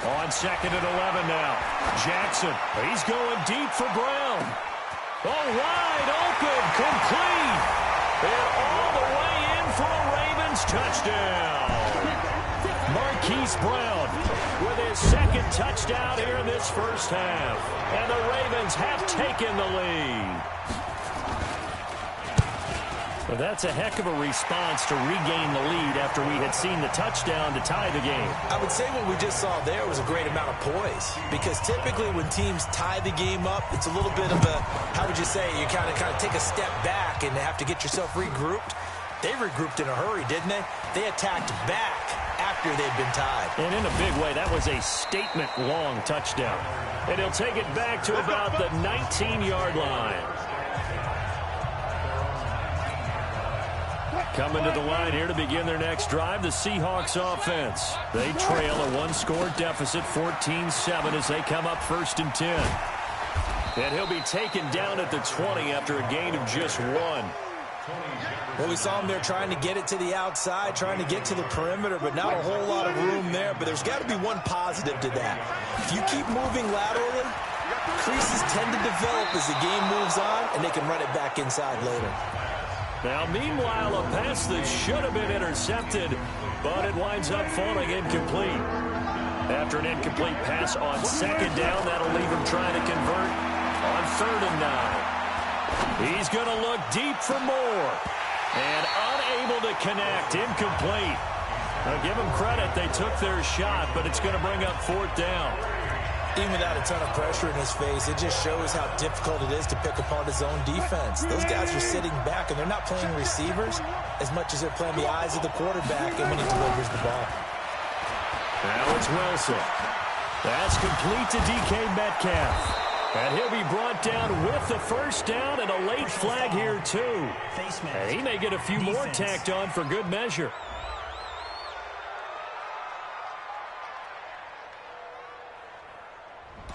On 2nd and 11 now. Jackson, he's going deep for Brown. Oh, wide open, complete. And all the way in for a Ravens touchdown. Marquise Brown with his 2nd touchdown here in this first half. And the Ravens have taken the lead. Well, that's a heck of a response to regain the lead after we had seen the touchdown to tie the game. I would say what we just saw there was a great amount of poise, because typically when teams tie the game up, it's a little bit of a, how would you say, you kind of take a step back and have to get yourself regrouped. They regrouped in a hurry, didn't they? They attacked back after they'd been tied. And in a big way, that was a statement-long touchdown. And he'll take it back to about the 19-yard line. Coming to the line here to begin their next drive, the Seahawks offense. They trail a one-score deficit, 14-7, as they come up 1st and 10. And he'll be taken down at the 20 after a gain of just 1. Well, we saw him there trying to get it to the outside, trying to get to the perimeter, but not a whole lot of room there. But there's got to be one positive to that. If you keep moving laterally, creases tend to develop as the game moves on, and they can run it back inside later. Now, meanwhile, a pass that should have been intercepted, but it winds up falling incomplete. After an incomplete pass on 2nd down, that'll leave him trying to convert on 3rd and 9. He's going to look deep for more, and unable to connect, incomplete. Now, give them credit, they took their shot, but it's going to bring up 4th down. Even without a ton of pressure in his face, it just shows how difficult it is to pick apart his own defense. Those guys are sitting back, and they're not playing receivers as much as they're playing the eyes of the quarterback and when he delivers the ball. Now it's Wilson. That's complete to DK Metcalf. And he'll be brought down with the 1st down and a late flag here, too. And he may get a few more tacked on for good measure.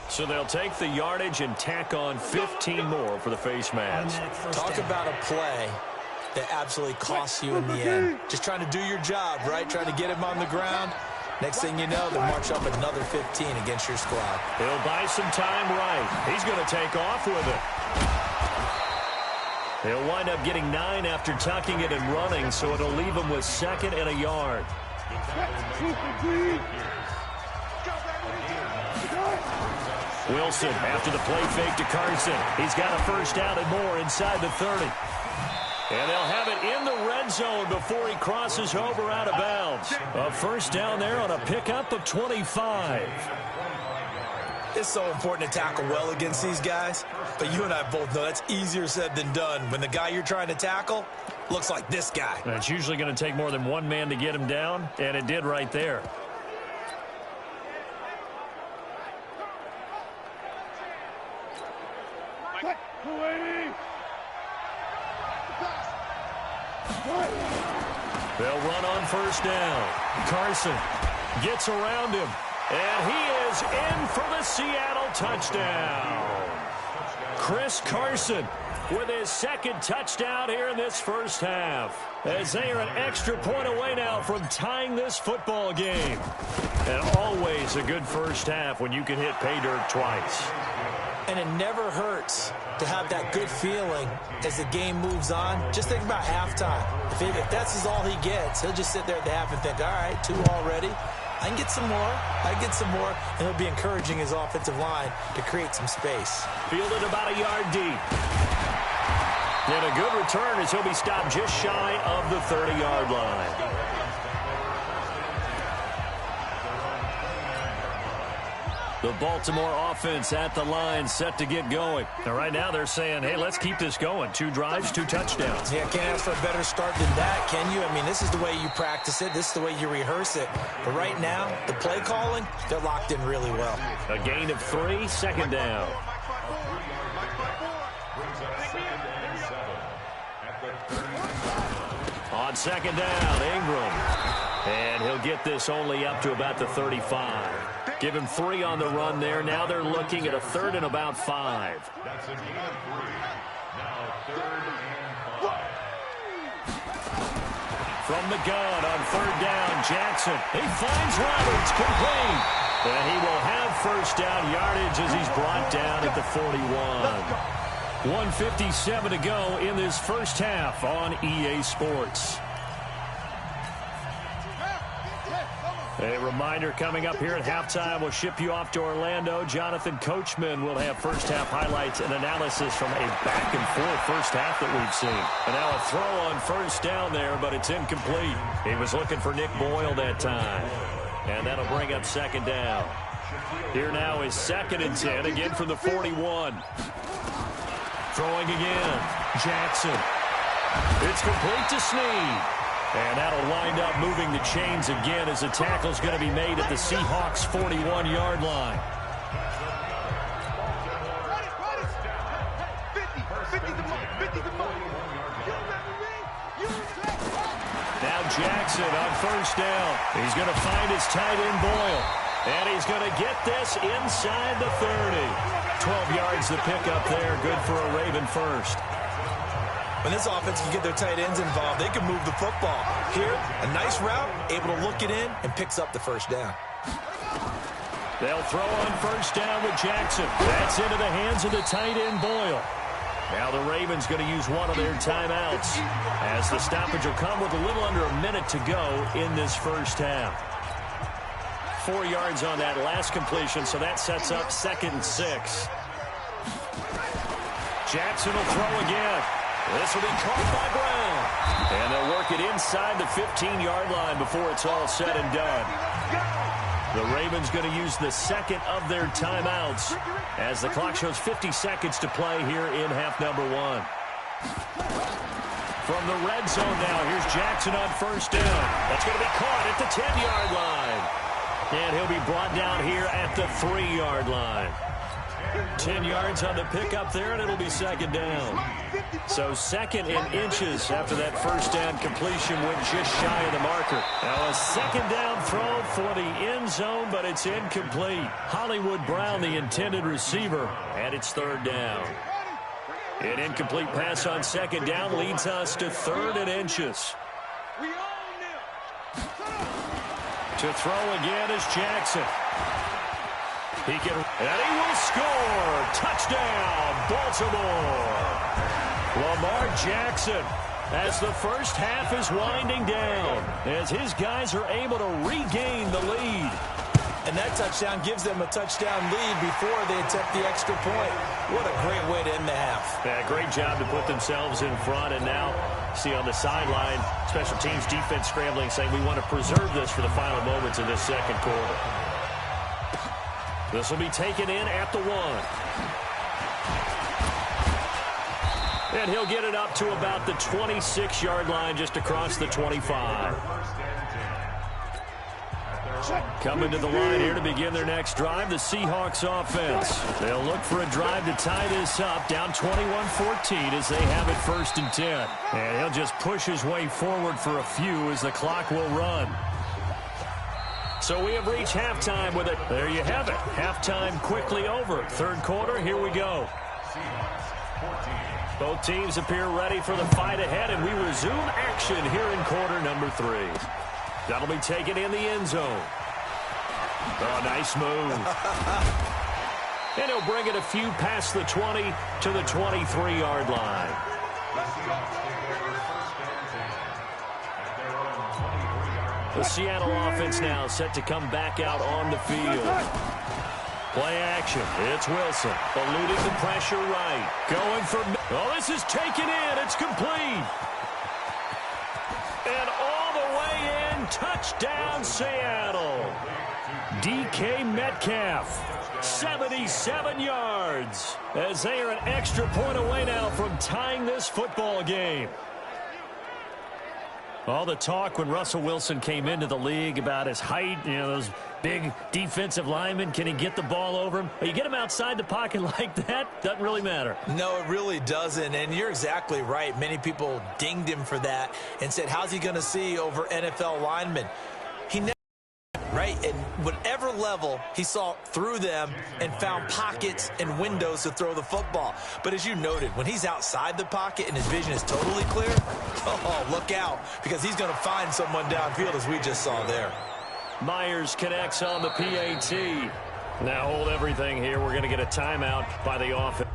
So they'll take the yardage and tack on 15 more for the face mask. Talk about a play that absolutely costs you in the end. Just trying to do your job, right? Trying to get him on the ground. Next thing you know, they'll march up another 15 against your squad. He'll buy some time right. He's going to take off with it. He'll wind up getting 9 after tucking it and running, so it'll leave him with 2nd and a yard. Wilson after the play fake to Carson. He's got a 1st down and more inside the 30. And they'll have it in the red zone before he crosses over out of bounds. A 1st down there on a pickup of 25. It's so important to tackle well against these guys, but you and I both know that's easier said than done when the guy you're trying to tackle looks like this guy. And it's usually going to take more than one man to get him down, and it did right there. They'll run on 1st down. Carson gets around him, and he is in for the Seattle touchdown. Chris Carson with his 2nd touchdown here in this first half, as they are an extra point away now from tying this football game. And always a good first half when you can hit pay dirt twice. And it never hurts to have that good feeling as the game moves on. Just think about halftime. If that's all he gets, he'll just sit there at the half and think, all right, 2 already. I can get some more. I can get some more. And he'll be encouraging his offensive line to create some space. Fielded about a yard deep. And a good return as he'll be stopped just shy of the 30-yard line. The Baltimore offense at the line, set to get going. Now, right now they're saying, hey, let's keep this going. 2 drives, 2 touchdowns. Yeah, can't ask for a better start than that, can you? I mean, this is the way you practice it. This is the way you rehearse it. But right now, the play calling, they're locked in really well. A gain of 3, second down. On second down, Ingram. And he'll get this only up to about the 35. Give him 3 on the run there. Now they're looking at a 3rd and about 5. That's a gain of 3. Now 3rd and 5. From the gun on 3rd down, Jackson. He finds Roberts, complete. And he will have first down yardage as he's brought down at the 41. 1:57 to go in this first half on EA Sports. A reminder coming up here at halftime, we'll ship you off to Orlando. Jonathan Coachman will have first half highlights and analysis from a back-and-forth first half that we've seen. And now a throw on first down there, but it's incomplete. He was looking for Nick Boyle that time. And that'll bring up second down. Here now is 2nd and 10, again from the 41. Throwing again, Jackson. It's complete to Snead. And that'll wind up moving the chains again as the tackle's going to be made at the Seahawks' 41-yard line. Now Jackson on first down. He's going to find his tight end Boyle. And he's going to get this inside the 30. 12 yards to pick up there. Good for a Raven first. When this offense can get their tight ends involved, they can move the football. Here, a nice route, able to look it in, and picks up the first down. They'll throw on first down with Jackson. That's into the hands of the tight end Boyle. Now the Ravens going to use one of their timeouts as the stoppage will come with a little under a minute to go in this first half. 4 yards on that last completion, so that sets up 2nd and 6. Jackson will throw again. This will be caught by Brown. And they'll work it inside the 15-yard line before it's all said and done. The Ravens going to use the 2nd of their timeouts as the clock shows 50 seconds to play here in half number 1. From the red zone now, here's Jackson on first down. That's going to be caught at the 10-yard line. And he'll be brought down here at the 3-yard line. 10 yards on the pickup there, and it'll be second down. So 2nd and inches after that first down completion went just shy of the marker. Now a second down throw for the end zone, but it's incomplete. Hollywood Brown, the intended receiver, and it's 3rd down. An incomplete pass on second down leads us to 3rd and inches. To throw again is Jackson. He can, and he will score. Touchdown, Baltimore. Lamar Jackson, as the first half is winding down, as his guys are able to regain the lead. And that touchdown gives them a touchdown lead before they attempt the extra point. What a great way to end the half. Yeah, great job to put themselves in front. And now, see on the sideline, special teams defense scrambling, saying we want to preserve this for the final moments of this second quarter. This will be taken in at the 1. And he'll get it up to about the 26-yard line just across the 25. Coming to the line here to begin their next drive, the Seahawks offense. They'll look for a drive to tie this up, down 21-14 as they have it 1st and 10. And he'll just push his way forward for a few as the clock will run. So we have reached halftime with it. There you have it. Halftime quickly over. 3rd quarter, here we go. Both teams appear ready for the fight ahead, and we resume action here in quarter number 3. That'll be taken in the end zone. Oh, nice move. And he'll bring it a few past the 20 to the 23-yard line. The Seattle offense now set to come back out on the field. Play action. It's Wilson. Eluding the pressure right. Going for... Oh, this is taken in. It's complete. And all the way in. Touchdown, Seattle. DK Metcalf, 77 yards, as they are an extra point away now from tying this football game. All the talk when Russell Wilson came into the league about his height, those big defensive linemen, can he get the ball over him? You get him outside the pocket like that, doesn't really matter. No, it really doesn't, and you're exactly right. Many people dinged him for that and said, how's he going to see over NFL linemen? He never, right? At whatever level, he saw through them and found pockets and windows to throw the football. But as you noted, when he's outside the pocket and his vision is totally clear, oh, look out, because he's going to find someone downfield, as we just saw there. Myers connects on the PAT. Now hold everything here. We're going to get a timeout by the offense.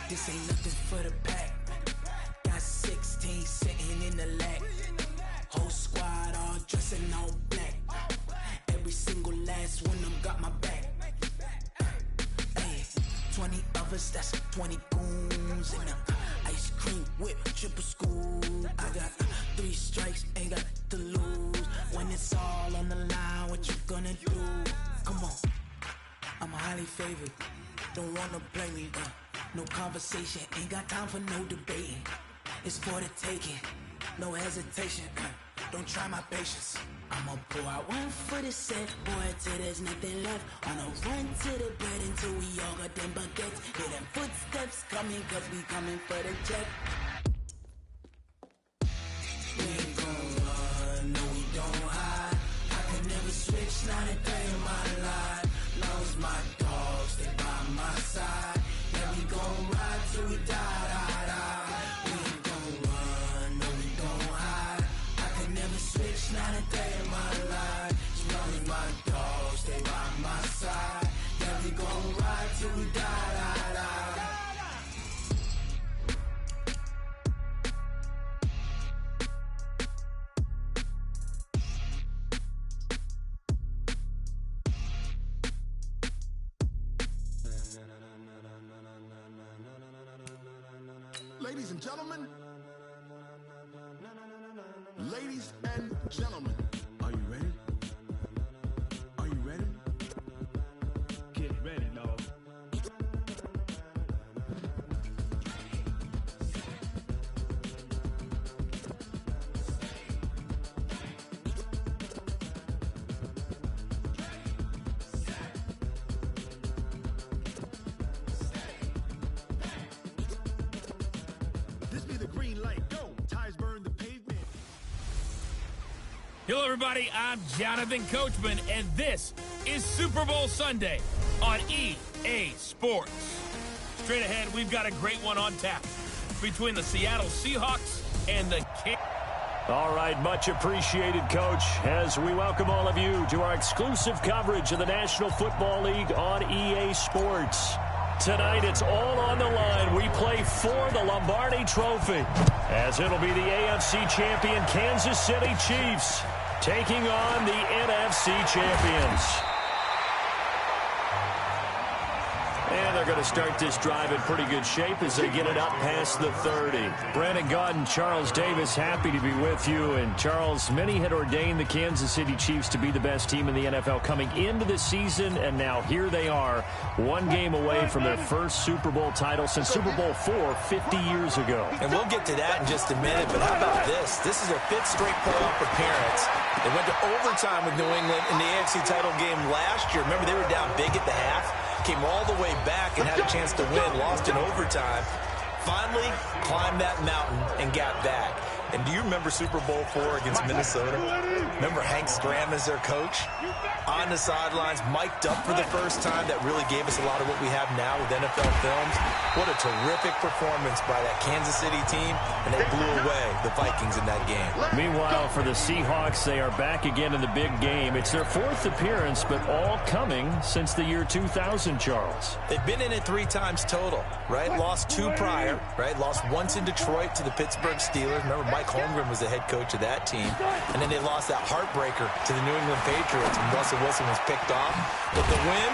This ain't nothing for the pack. Got 16 sitting in the lag. Whole squad all dressing all black. Every single last one of them got my back. Hey, 20 of us, that's 20 goons. And ice cream whip, triple scoop. I got 3 strikes, ain't got to lose. When it's all on the line, what you gonna do? Come on, I'm highly favored. Don't wanna play me, no conversation, ain't got time for no debating. It's for the taking, no hesitation. Don't try my patience. I'ma pour out one for the set, boy, till there's nothing left. On a run to the bread until we all got them baguettes. Hear them footsteps coming, cause we coming for the check. We ain't gon' run, no we don't hide. I can never switch, not a day in my life. Long as my dogs stay by my side. Yeah, we gon' ride till we die. We ain't gon' run, no we don't hide. I can never switch, not a day in my life. As long as my dogs stay by my side. Yeah, we gon' ride till we die. Ladies and gentlemen, ladies and gentlemen, are you ready? Are you ready? Get ready, dog. Hello, everybody. I'm Jonathan Coachman, and this is Super Bowl Sunday on EA Sports. Straight ahead, we've got a great one on tap between the Seattle Seahawks and the Kings. All right, much appreciated, Coach, as we welcome all of you to our exclusive coverage of the National Football League on EA Sports. Tonight, it's all on the line. We play for the Lombardi Trophy, as it'll be the AFC champion Kansas City Chiefs taking on the NFC champions. And they're going to start this drive in pretty good shape as they get it up past the 30. Brandon Gaunt and Charles Davis, happy to be with you. And Charles, many had ordained the Kansas City Chiefs to be the best team in the NFL coming into the season, and now here they are, one game away from their first Super Bowl title since Super Bowl IV 50 years ago. And we'll get to that in just a minute, but how about this? This is a 5th straight playoff appearance. They went to overtime with New England in the AFC title game last year. Remember, they were down big at the half, came all the way back and had a chance to win, lost in overtime. finally climbed that mountain and got back. And do you remember Super Bowl IV against Minnesota? Remember Hank Stram as their coach? On the sidelines, mic'd up for the first time. That really gave us a lot of what we have now with NFL films. What a terrific performance by that Kansas City team, and they blew away the Vikings in that game. Meanwhile, for the Seahawks, they are back again in the big game. It's their 4th appearance, but all coming since the year 2000, Charles. They've been in it 3 times total, right? Lost 2 prior, right? Lost once in Detroit to the Pittsburgh Steelers. Remember, Mike Holmgren was the head coach of that team. And then they lost that heartbreaker to the New England Patriots when Russell Wilson was picked off. But the win,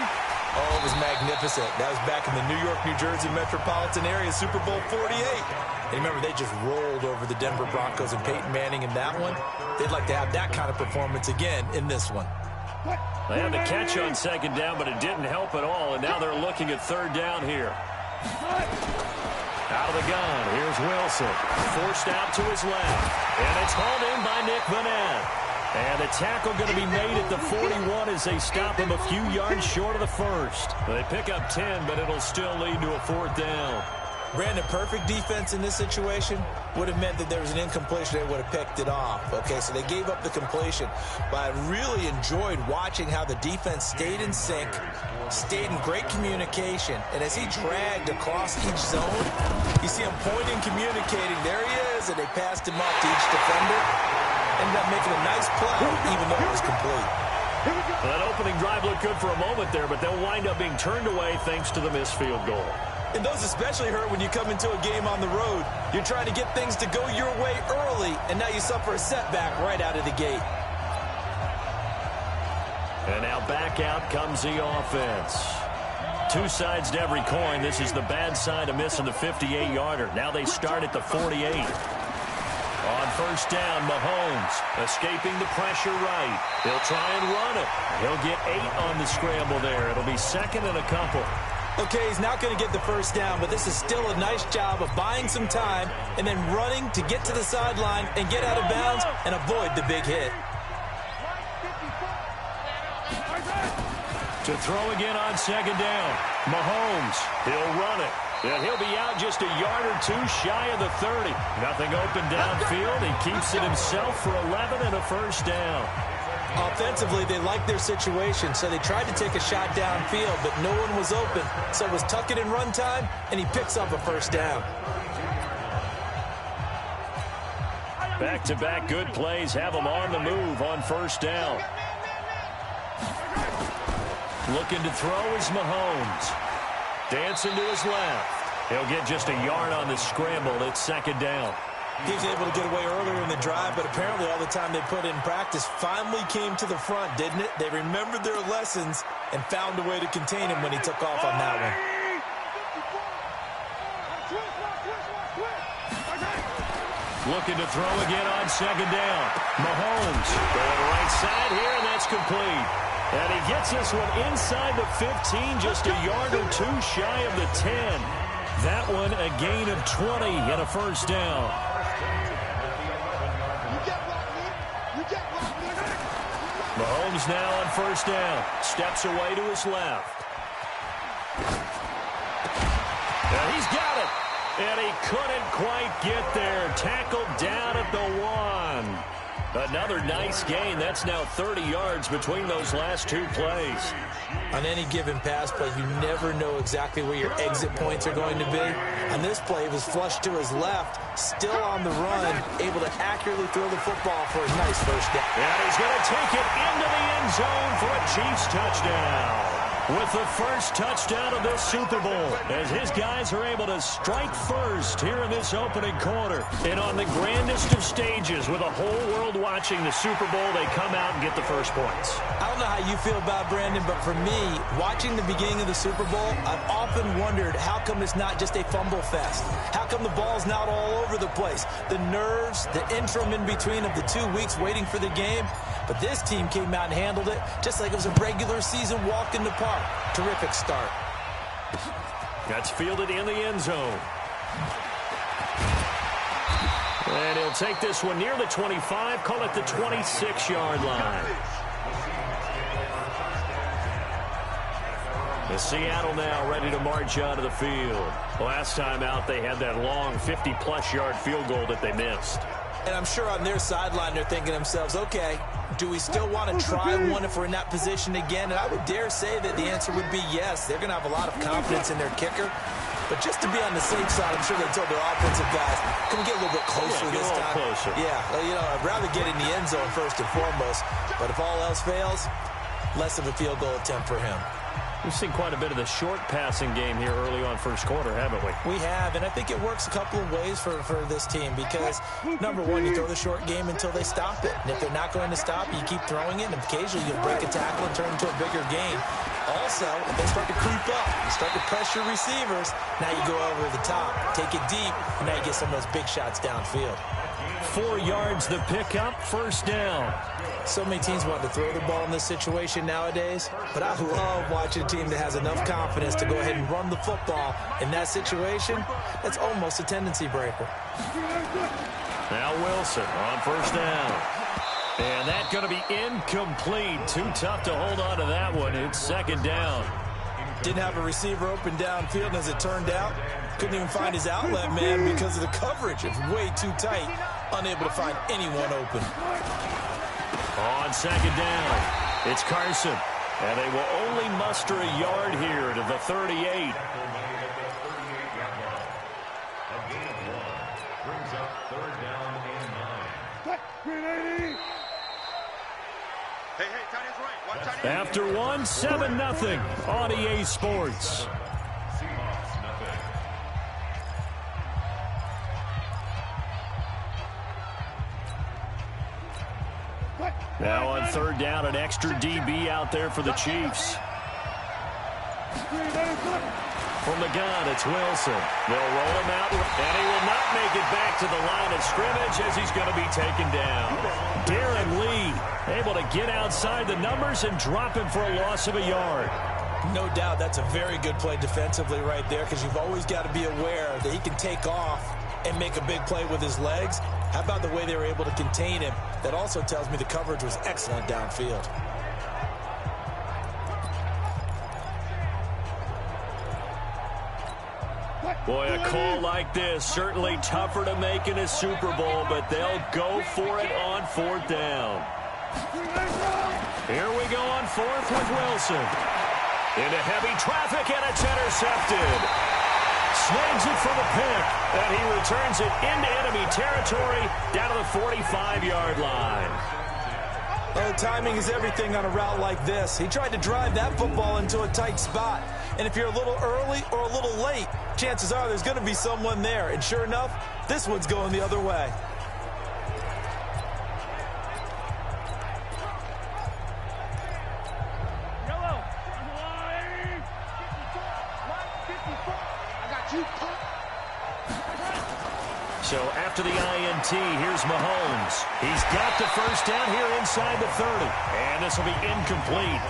oh, it was magnificent. That was back in the New York, New Jersey metropolitan area, Super Bowl 48. And remember, they just rolled over the Denver Broncos and Peyton Manning in that one. They'd like to have that kind of performance again in this one. They had the catch on 2nd down, but it didn't help at all, and now they're looking at 3rd down here. Out of the gun, here's Wilson. Forced out to his left, and it's hauled in by Nick Vanette. And the tackle going to be made at the 41 as they stop him a few yards short of the first. They pick up 10, but it'll still lead to a 4th down. Brandon, perfect defense in this situation would have meant that there was an incompletion. They would have picked it off. Okay, so they gave up the completion. But I really enjoyed watching how the defense stayed in sync, stayed in great communication. And as he dragged across each zone, you see him pointing, communicating. There he is, and they passed him up to each defender. Ended up making a nice play, even though it was complete. Well, that opening drive looked good for a moment there, but they'll wind up being turned away thanks to the missed field goal. And those especially hurt when you come into a game on the road. You're trying to get things to go your way early, and now you suffer a setback right out of the gate. And now back out comes the offense. 2 sides to every coin. This is the bad side of missing the 58-yarder. Now they start at the 48. On 1st down, Mahomes escaping the pressure right. He'll try and run it. He'll get 8 on the scramble there. It'll be 2nd and a couple. Okay, he's not going to get the 1st down, but this is still a nice job of buying some time and then running to get to the sideline and get out of bounds and avoid the big hit. To throw again on 2nd down. Mahomes, he'll run it. And he'll be out just a yard or 2 shy of the 30. Nothing open downfield. He keeps it himself for 11 and a 1st down. Offensively, they liked their situation, so they tried to take a shot downfield, but no one was open. So it was tuck it and run time, and he picks up a 1st down. Back-to-back good plays have him on the move on 1st down. Looking to throw is Mahomes. Dancing to his left. He'll get just a yard on the scramble. It's 2nd down. He was able to get away earlier in the drive, but apparently all the time they put in practice finally came to the front, didn't it? They remembered their lessons and found a way to contain him when he took off on that one. Looking to throw again on 2nd down. Mahomes going right side here, and that's complete. And he gets this one inside the 15, just a yard or 2 shy of the 10. That one a gain of 20 and a 1st down. Mahomes now on 1st down. Steps away to his left. And he's got it. And he couldn't quite get there. Tackled down at the 1. Another nice gain. That's now 30 yards between those last 2 plays. On any given pass play, you never know exactly where your exit points are going to be. On this play, it was flushed to his left, still on the run, able to accurately throw the football for a nice 1st down. And he's going to take it into the end zone for a Chiefs touchdown. With the first touchdown of this Super Bowl, as his guys are able to strike first here in this opening quarter. And on the grandest of stages, with a whole world watching the Super Bowl, they come out and get the first points. I don't know how you feel about it, Brandon, but for me, watching the beginning of the Super Bowl, I've often wondered how come it's not just a fumble fest? How come the ball's not all over the place? The nerves, the interim in between of the 2 weeks waiting for the game. But this team came out and handled it just like it was a regular season walk in the park. Terrific start. That's fielded in the end zone. And he'll take this one near the 25, call it the 26-yard line. The Seattle now ready to march onto the field. Last time out, they had that long 50-plus yard field goal that they missed. And I'm sure on their sideline they're thinking to themselves, okay, do we still want to try one if we're in that position again? And I would dare say that the answer would be yes. They're going to have a lot of confidence in their kicker. But just to be on the safe side, I'm sure they told their offensive guys, can we get a little bit closer this time? Closer. Yeah, you know, I'd rather get in the end zone first and foremost. But if all else fails, less of a field goal attempt for him. We've seen quite a bit of the short passing game here early on first quarter, haven't we? We have, and I think it works a couple of ways for this team because, number one, you throw the short game until they stop it. And if they're not going to stop it, you keep throwing it, and occasionally you'll break a tackle and turn it into a bigger game. Also, if they start to creep up, you start to pressure receivers, now you go over the top, take it deep, and now you get some of those big shots downfield. 4 yards the pickup, first down. So many teams want to throw the ball in this situation nowadays, but I love watching a team that has enough confidence to go ahead and run the football in that situation. That's almost a tendency breaker. Now Wilson on first down. And that's going to be incomplete. Too tough to hold on to that one. It's second down. Didn't have a receiver open downfield, and as it turned out, couldn't even find his outlet man because of the coverage. It's way too tight, unable to find anyone open. On second down, it's Carson. And they will only muster a yard here to the 38. A gain of 1 brings up third down and 9. Hey, tight end's right. One tight end. After 1, 7-0 on EA Sports. Seahawks nothing. Now on third down, an extra DB out there for the Chiefs. From the gun, it's Wilson. They'll roll him out, and he will not make it back to the line of scrimmage as he's going to be taken down. Darren Lee able to get outside the numbers and drop him for a loss of a yard. No doubt that's a very good play defensively right there because you've always got to be aware that he can take off and make a big play with his legs. How about the way they were able to contain him? That also tells me the coverage was excellent downfield. Boy, a call like this, certainly tougher to make in a Super Bowl, but they'll go for it on fourth down. Here we go on fourth with Wilson. Into heavy traffic, and it's intercepted. Snags it for the pick, and he returns it into enemy territory down to the 45-yard line. Oh, timing is everything on a route like this. He tried to drive that football into a tight spot. And if you're a little early or a little late, chances are there's going to be someone there. And sure enough, this one's going the other way. Yellow. Line. 54. I got you. So after the INT, here's Mahomes. He's got the first down here inside the 30. And this will be incomplete.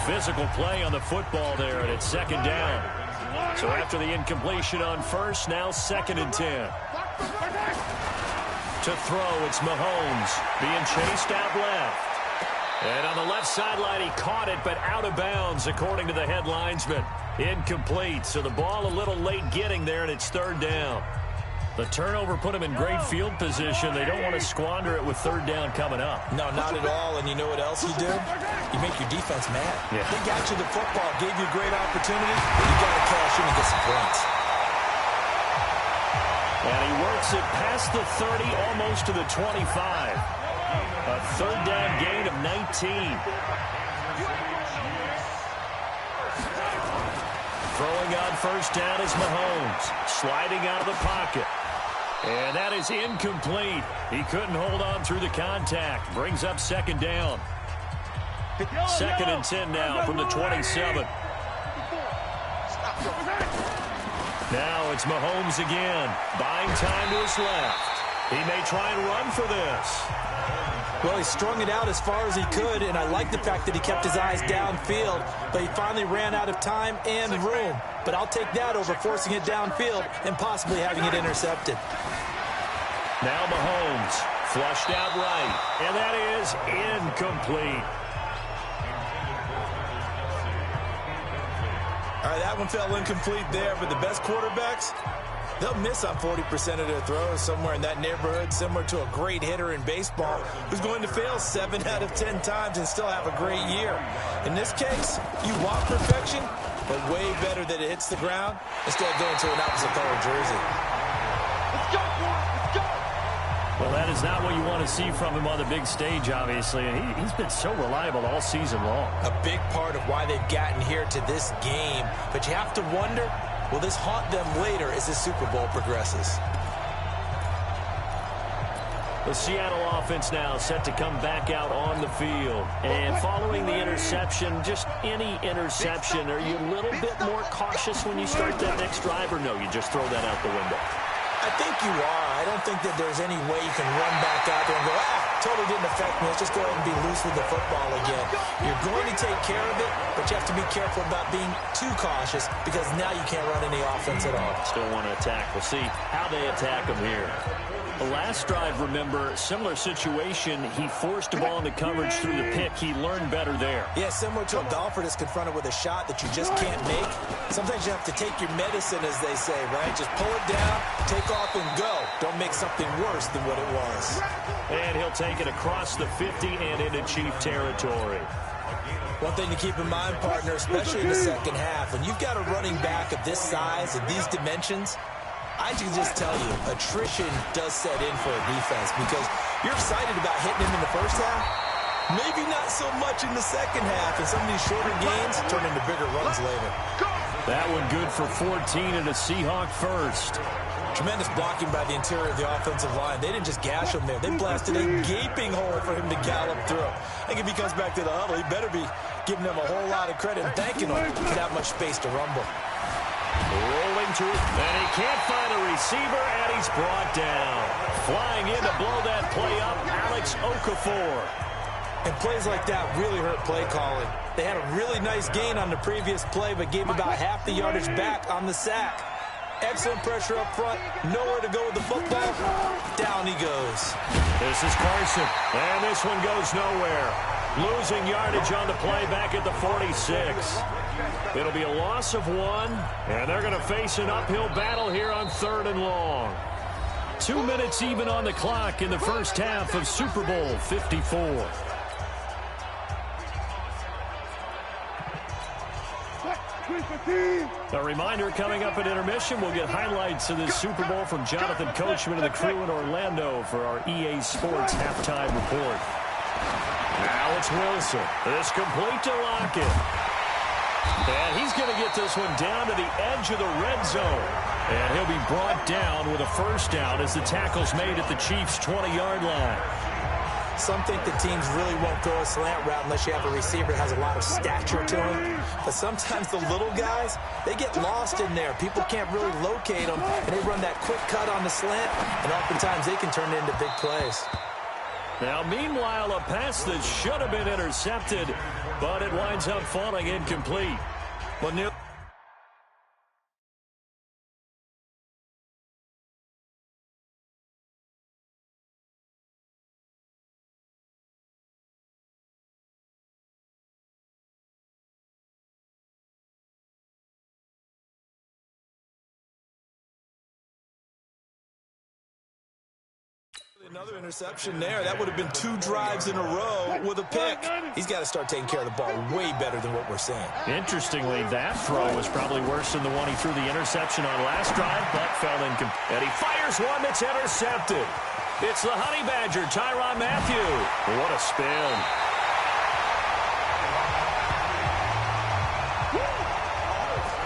Physical play on the football there, and it's second down. So after the incompletion on first, now second and 10. To throw, it's Mahomes being chased out left. And on the left sideline, he caught it, but out of bounds, according to the head linesman. Incomplete, so the ball a little late getting there, and it's third down. The turnover put him in great field position. They don't want to squander it with third down coming up. No, not at all. And you know what else you do? You make your defense mad. Yeah. They got you the football, gave you a great opportunity, but you got to cash in and get some points. And he works it past the 30, almost to the 25. A third down gain of 19. Throwing on first down is Mahomes. Sliding out of the pocket. And that is incomplete. He couldn't hold on through the contact. Brings up second down. Second and 10 now from the 27. Now it's Mahomes again. Buying time to his left. He may try and run for this. Well, he strung it out as far as he could, and I like the fact that he kept his eyes downfield, but he finally ran out of time and room. But I'll take that over forcing it downfield and possibly having it intercepted. Now Mahomes, flushed out right, and that is incomplete. All right, that one fell incomplete there, but the best quarterbacks, they'll miss on 40% of their throws, somewhere in that neighborhood, similar to a great hitter in baseball who's going to fail 7 out of 10 times and still have a great year. In this case, you want perfection, but way better that it hits the ground instead of going to an opposite color jersey. Let's go, boys. Let's go. Well, that is not what you want to see from him on the big stage, obviously. And he's been so reliable all season long. A big part of why they've gotten here to this game. But you have to wonder, will this haunt them later as the Super Bowl progresses? The Seattle offense now set to come back out on the field. And following the interception, just any interception, are you a little bit more cautious when you start that next drive, or no, you just throw that out the window? I think you are. I don't think that there's any way you can run back out there and go, totally didn't affect me. Let's just go ahead and be loose with the football again. You're going to take care of it, but you have to be careful about being too cautious because now you can't run any offense at all. Still want to attack. We'll see how they attack them here. The last drive, remember, similar situation. He forced a ball into coverage through the pick. He learned better there. Yeah, similar to a golfer that's confronted with a shot that you just can't make. Sometimes you have to take your medicine, as they say, right? Just pull it down, take off, and go. Don't make something worse than what it was. And he'll take it across the 50 and into Chief territory. One thing to keep in mind, partner, especially in the second half, when you've got a running back of this size and these dimensions, I can just tell you, attrition does set in for a defense because you're excited about hitting him in the first half. Maybe not so much in the second half, and some of these shorter gains turn into bigger runs later. That one good for 14 and a Seahawk first. Tremendous blocking by the interior of the offensive line. They didn't just gash him there. They blasted a gaping hole for him to gallop through. I think if he comes back to the huddle, he better be giving them a whole lot of credit and thanking them for that much space to rumble. Rolling to it, and he can't find a receiver, and he's brought down. Flying in to blow that play up, Alex Okafor. And plays like that really hurt play calling. They had a really nice gain on the previous play, but gave about half the yardage back on the sack. Excellent pressure up front, nowhere to go with the football. Down he goes. This is Carson, and this one goes nowhere. Losing yardage on the play back at the 46. It'll be a loss of 1, and they're going to face an uphill battle here on 3rd and long. 2 minutes even on the clock in the first half of Super Bowl 54. A reminder, coming up at intermission, we'll get highlights of this Super Bowl from Jonathan Coachman and the crew in Orlando for our EA Sports halftime report. Now it's Wilson. It's complete to Lockett. And he's going to get this one down to the edge of the red zone. And he'll be brought down with a first down as the tackle's made at the Chiefs' 20-yard line. Some think the teams really won't throw a slant route unless you have a receiver that has a lot of stature to him. But sometimes the little guys, they get lost in there. People can't really locate them, and they run that quick cut on the slant, and oftentimes they can turn it into big plays. Now, meanwhile, a pass that should have been intercepted, but it winds up falling incomplete. Well, near Another interception there. That would have been 2 drives in a row with a pick. He's got to start taking care of the ball way better than what we're seeing. Interestingly, that throw was probably worse than the one he threw the interception on last drive, but fell incomplete. And he fires one that's intercepted. It's the Honey Badger, Tyrann Mathieu. What a spin.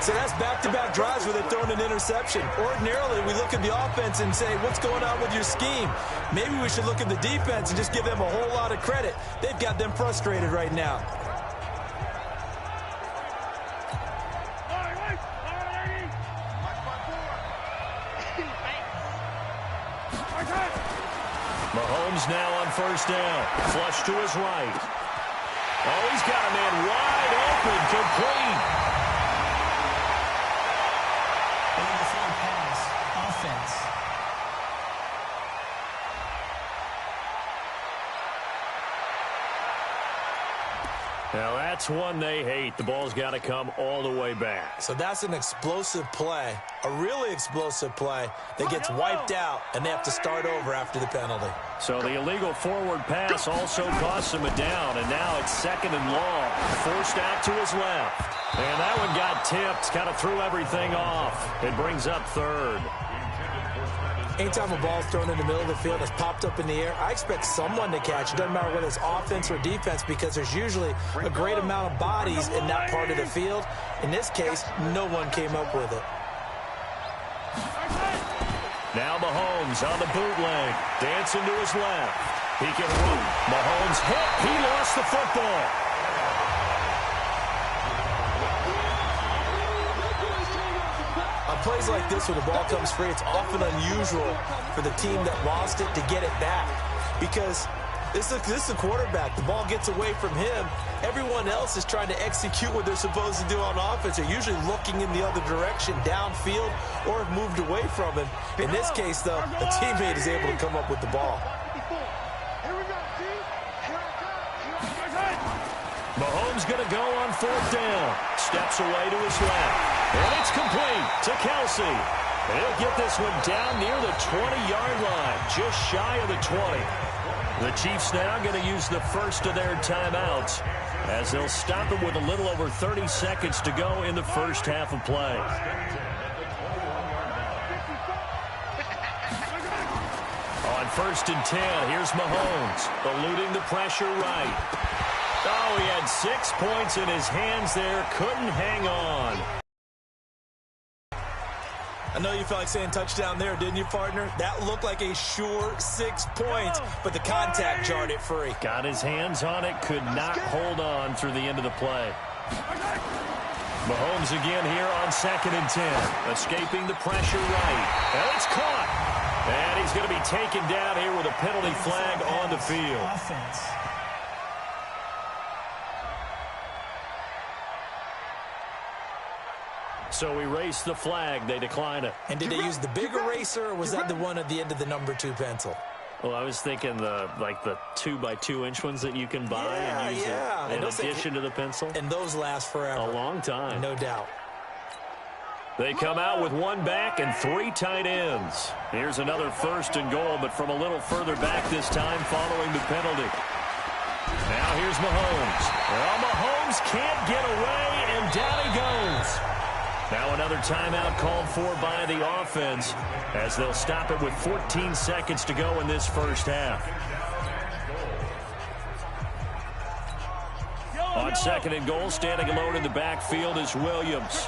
So that's back-to-back drives where they're throwing an interception. Ordinarily, we look at the offense and say, what's going on with your scheme? Maybe we should look at the defense and just give them a whole lot of credit. They've got them frustrated right now. Mahomes now on first down. Flush to his right. Oh, he's got a man wide open, complete. Now That's one they hate. The ball's got to come all the way back. So that's an explosive play, a really explosive play that gets wiped out, and they have to start over after the penalty. So the illegal forward pass also costs him a down, and now it's 2nd and long. Forced out to his left. And that one got tipped, kind of threw everything off. It brings up 3rd. Anytime a ball's thrown in the middle of the field, it's popped up in the air, I expect someone to catch. It doesn't matter whether it's offense or defense, because there's usually a great amount of bodies in that part of the field. In this case, no one came up with it. Now Mahomes on the bootleg, dancing to his left. He can run. Mahomes hit. He lost the football. On plays like this, where the ball comes free, it's often unusual for the team that lost it to get it back, because this is the quarterback. The ball gets away from him. Everyone else is trying to execute what they're supposed to do on offense. They're usually looking in the other direction, downfield, or have moved away from him. In this case, though, a teammate is able to come up with the ball. Mahomes going to go on 4th down. Steps away to his left. And it's complete to Kelsey. And he'll get this one down near the 20-yard line, just shy of the 20. The Chiefs now going to use the first of their timeouts, as they'll stop it with a little over 30 seconds to go in the first half of play. On 1st and 10, here's Mahomes, eluding the pressure right. Oh, he had 6 points in his hands there. Couldn't hang on. I know you felt like saying touchdown there, didn't you, partner? That looked like a sure 6 points, but the contact jarred it free. Got his hands on it, could not hold on through the end of the play. Mahomes again here on 2nd and 10. Escaping the pressure right. And it's caught. And he's going to be taken down here with a penalty flag on the field. Offense. So we race the flag. They decline it. And did they use the big eraser, or was that the one at the end of the number 2 pencil? Well, I was thinking the 2x2-inch ones that you can buy and use in addition to the pencil. And those last forever. A long time. No doubt. They come out with 1 back and 3 tight ends. Here's another 1st and goal, but from a little further back this time following the penalty. Now here's Mahomes. Well, Mahomes can't get away, and down he goes. Now another timeout called for by the offense, as they'll stop it with 14 seconds to go in this first half. On 2nd and goal, standing alone in the backfield is Williams.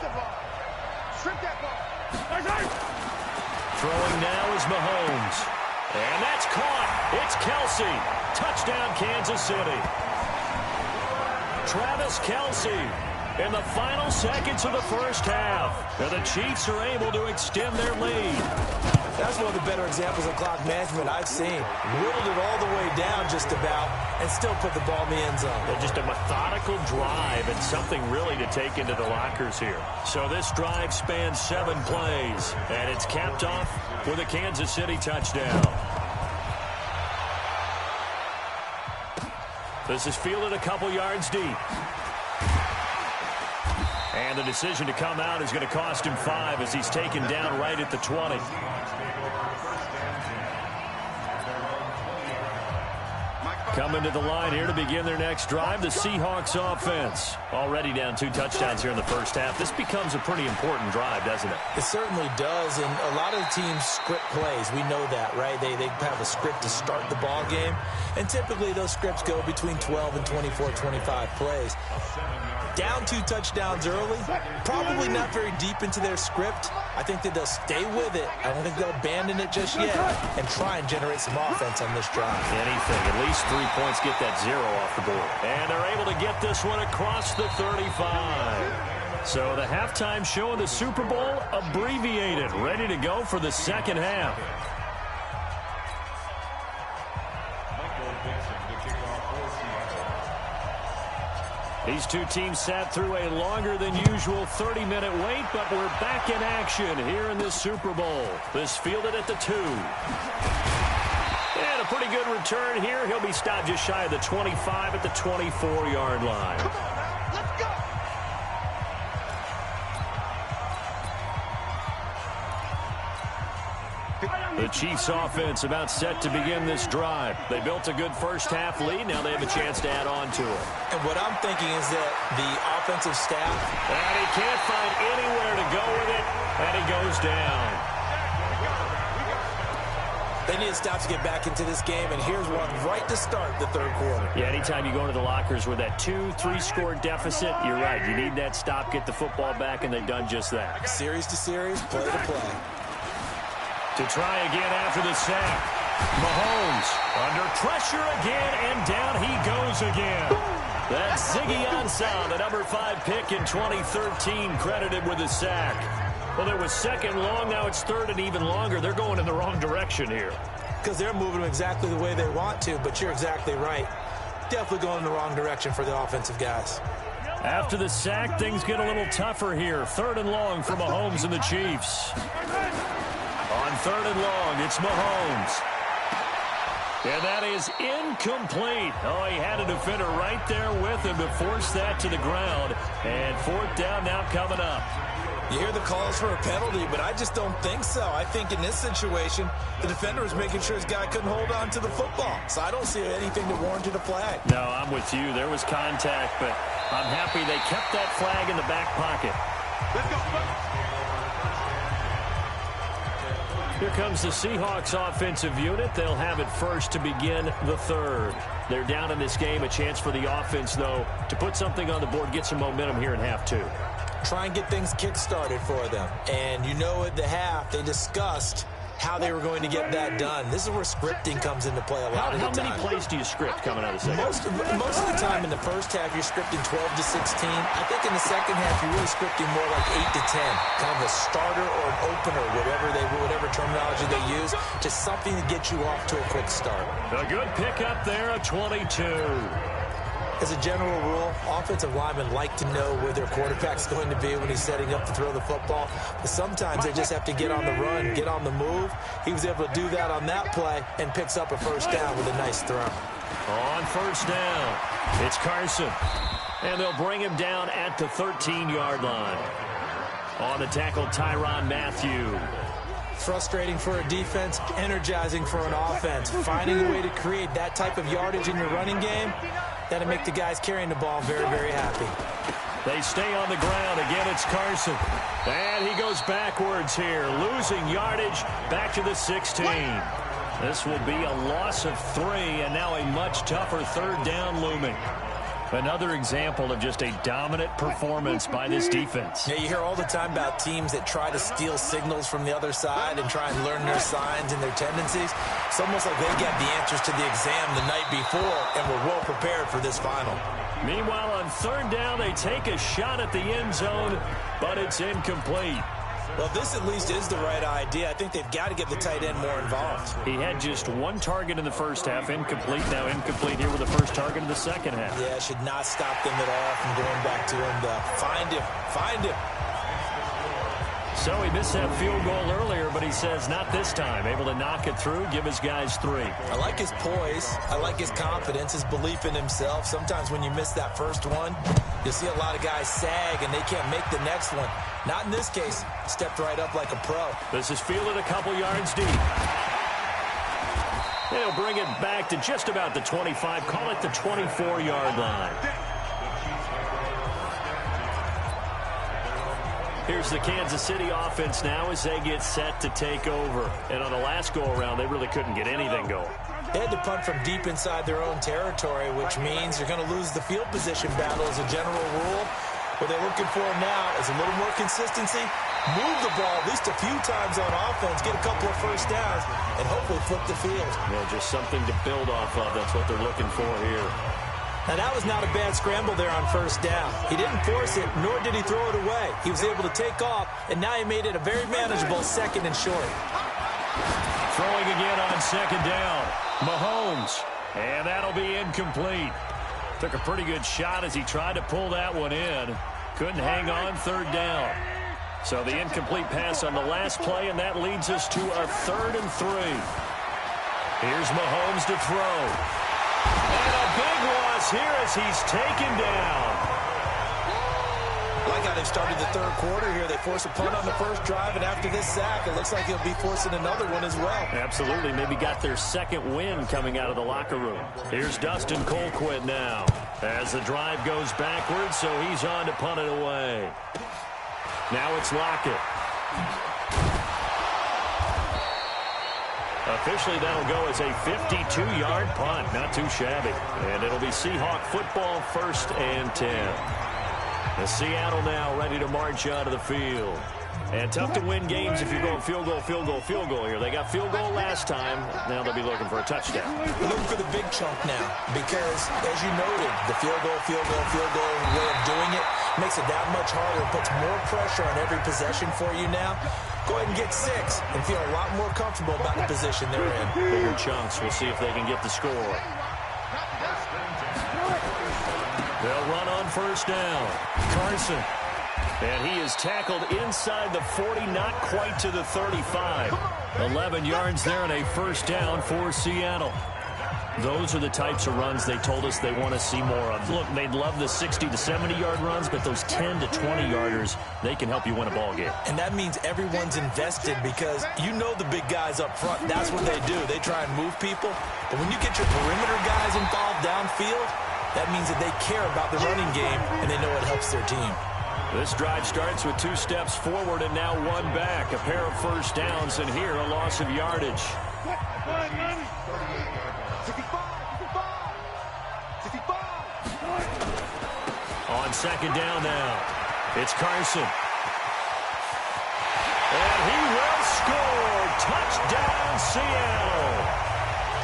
Throwing now is Mahomes. And that's caught. It's Kelsey. Touchdown, Kansas City. Travis Kelsey in the final seconds of the first half. And the Chiefs are able to extend their lead. That's one of the better examples of clock management I've seen. Whittled it all the way down just about and still put the ball in the end zone. They're just a methodical drive and something really to take into the lockers here. So this drive spans 7 plays, and it's capped off with a Kansas City touchdown. This is fielded a couple yards deep. And the decision to come out is going to cost him 5 as he's taken down right at the 20. Coming to the line here to begin their next drive, the Seahawks offense. Already down 2 touchdowns here in the first half. This becomes a pretty important drive, doesn't it? It certainly does, and a lot of the teams script plays. We know that, right? They have a script to start the ball game, and typically those scripts go between 12 and 24, 25 plays. Down 2 touchdowns early, probably not very deep into their script. I think that they'll stay with it. I don't think they'll abandon it just yet and try and generate some offense on this drive. Anything, at least 3 points, get that 0 off the board. And they're able to get this one across the 35. So the halftime show of the Super Bowl abbreviated, ready to go for the second half. These two teams sat through a longer than usual 30-minute wait, but we're back in action here in this Super Bowl. This fielded at the 2. And a pretty good return here. He'll be stopped just shy of the 25 at the 24-yard line. The Chiefs offense about set to begin this drive. They built a good first half lead. Now they have a chance to add on to it. And what I'm thinking is that the offensive staff... And he can't find anywhere to go with it, and he goes down. They need to stop to get back into this game, and here's one right to start the third quarter. Yeah, anytime you go into the lockers with that 2-3 score deficit, you're right. You need that stop, get the football back, and they've done just that. Series to series, play to play. To try again after the sack. Mahomes under pressure again, and down he goes again. That's Ziggy Ansah, the number 5 pick in 2013, credited with a sack. Well, it was second long. Now it's third and even longer. They're going in the wrong direction here. Because they're moving them exactly the way they want to, but you're exactly right. Definitely going in the wrong direction for the offensive guys. After the sack, things get a little tougher here. Third and long for Mahomes and the Chiefs. On third and long, it's Mahomes. And that is incomplete. Oh, he had a defender right there with him to force that to the ground. And fourth down now coming up. You hear the calls for a penalty, but I just don't think so. I think in this situation, the defender was making sure his guy couldn't hold on to the football. So I don't see anything that warranted a flag. No, I'm with you. There was contact, but I'm happy they kept that flag in the back pocket. Let's go. Here comes the Seahawks offensive unit. They'll have it first to begin the third. They're down in this game. A chance for the offense, though, to put something on the board, get some momentum here in half two. Try and get things kick-started for them. And you know at the half, they discussed how they were going to get that done. This is where scripting comes into play a lot of the time. How many plays do you script coming out of the second? Most of the time in the first half, you're scripting 12 to 16. I think in the second half, you're really scripting more like 8 to 10. Kind of a starter or an opener, whatever terminology they use. Just something to get you off to a quick start. A good pickup there, a 22. As a general rule, offensive linemen like to know where their quarterback's going to be when he's setting up to throw the football. But sometimes they just have to get on the run, get on the move. He was able to do that on that play and picks up a first down with a nice throw. On first down, it's Carson. And they'll bring him down at the 13-yard line. On the tackle, Tyrann Mathieu. Frustrating for a defense, energizing for an offense. Finding a way to create that type of yardage in your running game, that'll make the guys carrying the ball very, very happy. They stay on the ground. Again, it's Carson. And he goes backwards here, losing yardage back to the 16. This will be a loss of 3, and now a much tougher third down looming. Another example of just a dominant performance by this defense. Yeah, you hear all the time about teams that try to steal signals from the other side and try and learn their signs and their tendencies. It's almost like they get the answers to the exam the night before and were well prepared for this final. Meanwhile, on third down, they take a shot at the end zone, but it's incomplete. Well, this at least is the right idea. I think they've got to get the tight end more involved. He had just one target in the first half, incomplete. Now incomplete here with the first target in the second half. Yeah, should not stop them at all from going back to him to find him. So he missed that field goal earlier, but he says not this time. Able to knock it through, give his guys 3. I like his poise. I like his confidence, his belief in himself. Sometimes when you miss that first one, you'll see a lot of guys sag and they can't make the next one. Not in this case. Stepped right up like a pro. This is fielded a couple yards deep. They'll bring it back to just about the 25. Call it the 24-yard line. Here's the Kansas City offense now as they get set to take over. And on the last go-around, they really couldn't get anything going. They had to punt from deep inside their own territory, which means you're going to lose the field position battle as a general rule. What they're looking for now is a little more consistency, move the ball at least a few times on offense, get a couple of first downs, and hopefully flip the field. Yeah, just something to build off of. That's what they're looking for here. Now, that was not a bad scramble there on first down. He didn't force it, nor did he throw it away. He was able to take off, and now he made it a very manageable second and short. Throwing again on second down. Mahomes, and that'll be incomplete. Took a pretty good shot as he tried to pull that one in. Couldn't hang on third down. So the incomplete pass on the last play, and that leads us to a 3rd and 3. Here's Mahomes to throw. And a big loss here as he's taken down. Well, I got they've started the third quarter here. They force a punt on the first drive, and after this sack, it looks like they'll be forcing another one as well. Absolutely. Maybe got their second win coming out of the locker room. Here's Dustin Colquitt now as the drive goes backwards, so he's on to punt it away. Now it's Lockett. Officially, that'll go as a 52-yard punt. Not too shabby. And it'll be Seahawk football, 1st and 10. The Seattle now ready to march out of the field. And tough to win games if you're going field goal, field goal, field goal here. They got field goal last time. Now they'll be looking for a touchdown. We're looking for the big chunk now because, as you noted, the field goal way of doing it makes it that much harder. It puts more pressure on every possession for you now. Go ahead and get 6 and feel a lot more comfortable about the position they're in. Bigger chunks. We'll see if they can get the score. They'll run on 1st down. Carson. And he is tackled inside the 40, not quite to the 35. 11 yards there and a 1st down for Seattle. Those are the types of runs they told us they want to see more of. Look, they'd love the 60 to 70-yard runs, but those 10 to 20-yarders, they can help you win a ball game. And that means everyone's invested because you know the big guys up front. That's what they do. They try and move people. But when you get your perimeter guys involved downfield, that means that they care about the running game and they know it helps their team. This drive starts with 2 steps forward and now 1 back. A pair of 1st downs, and here a loss of yardage. On 2nd down now, it's Carson. And he will score. Touchdown, Seattle.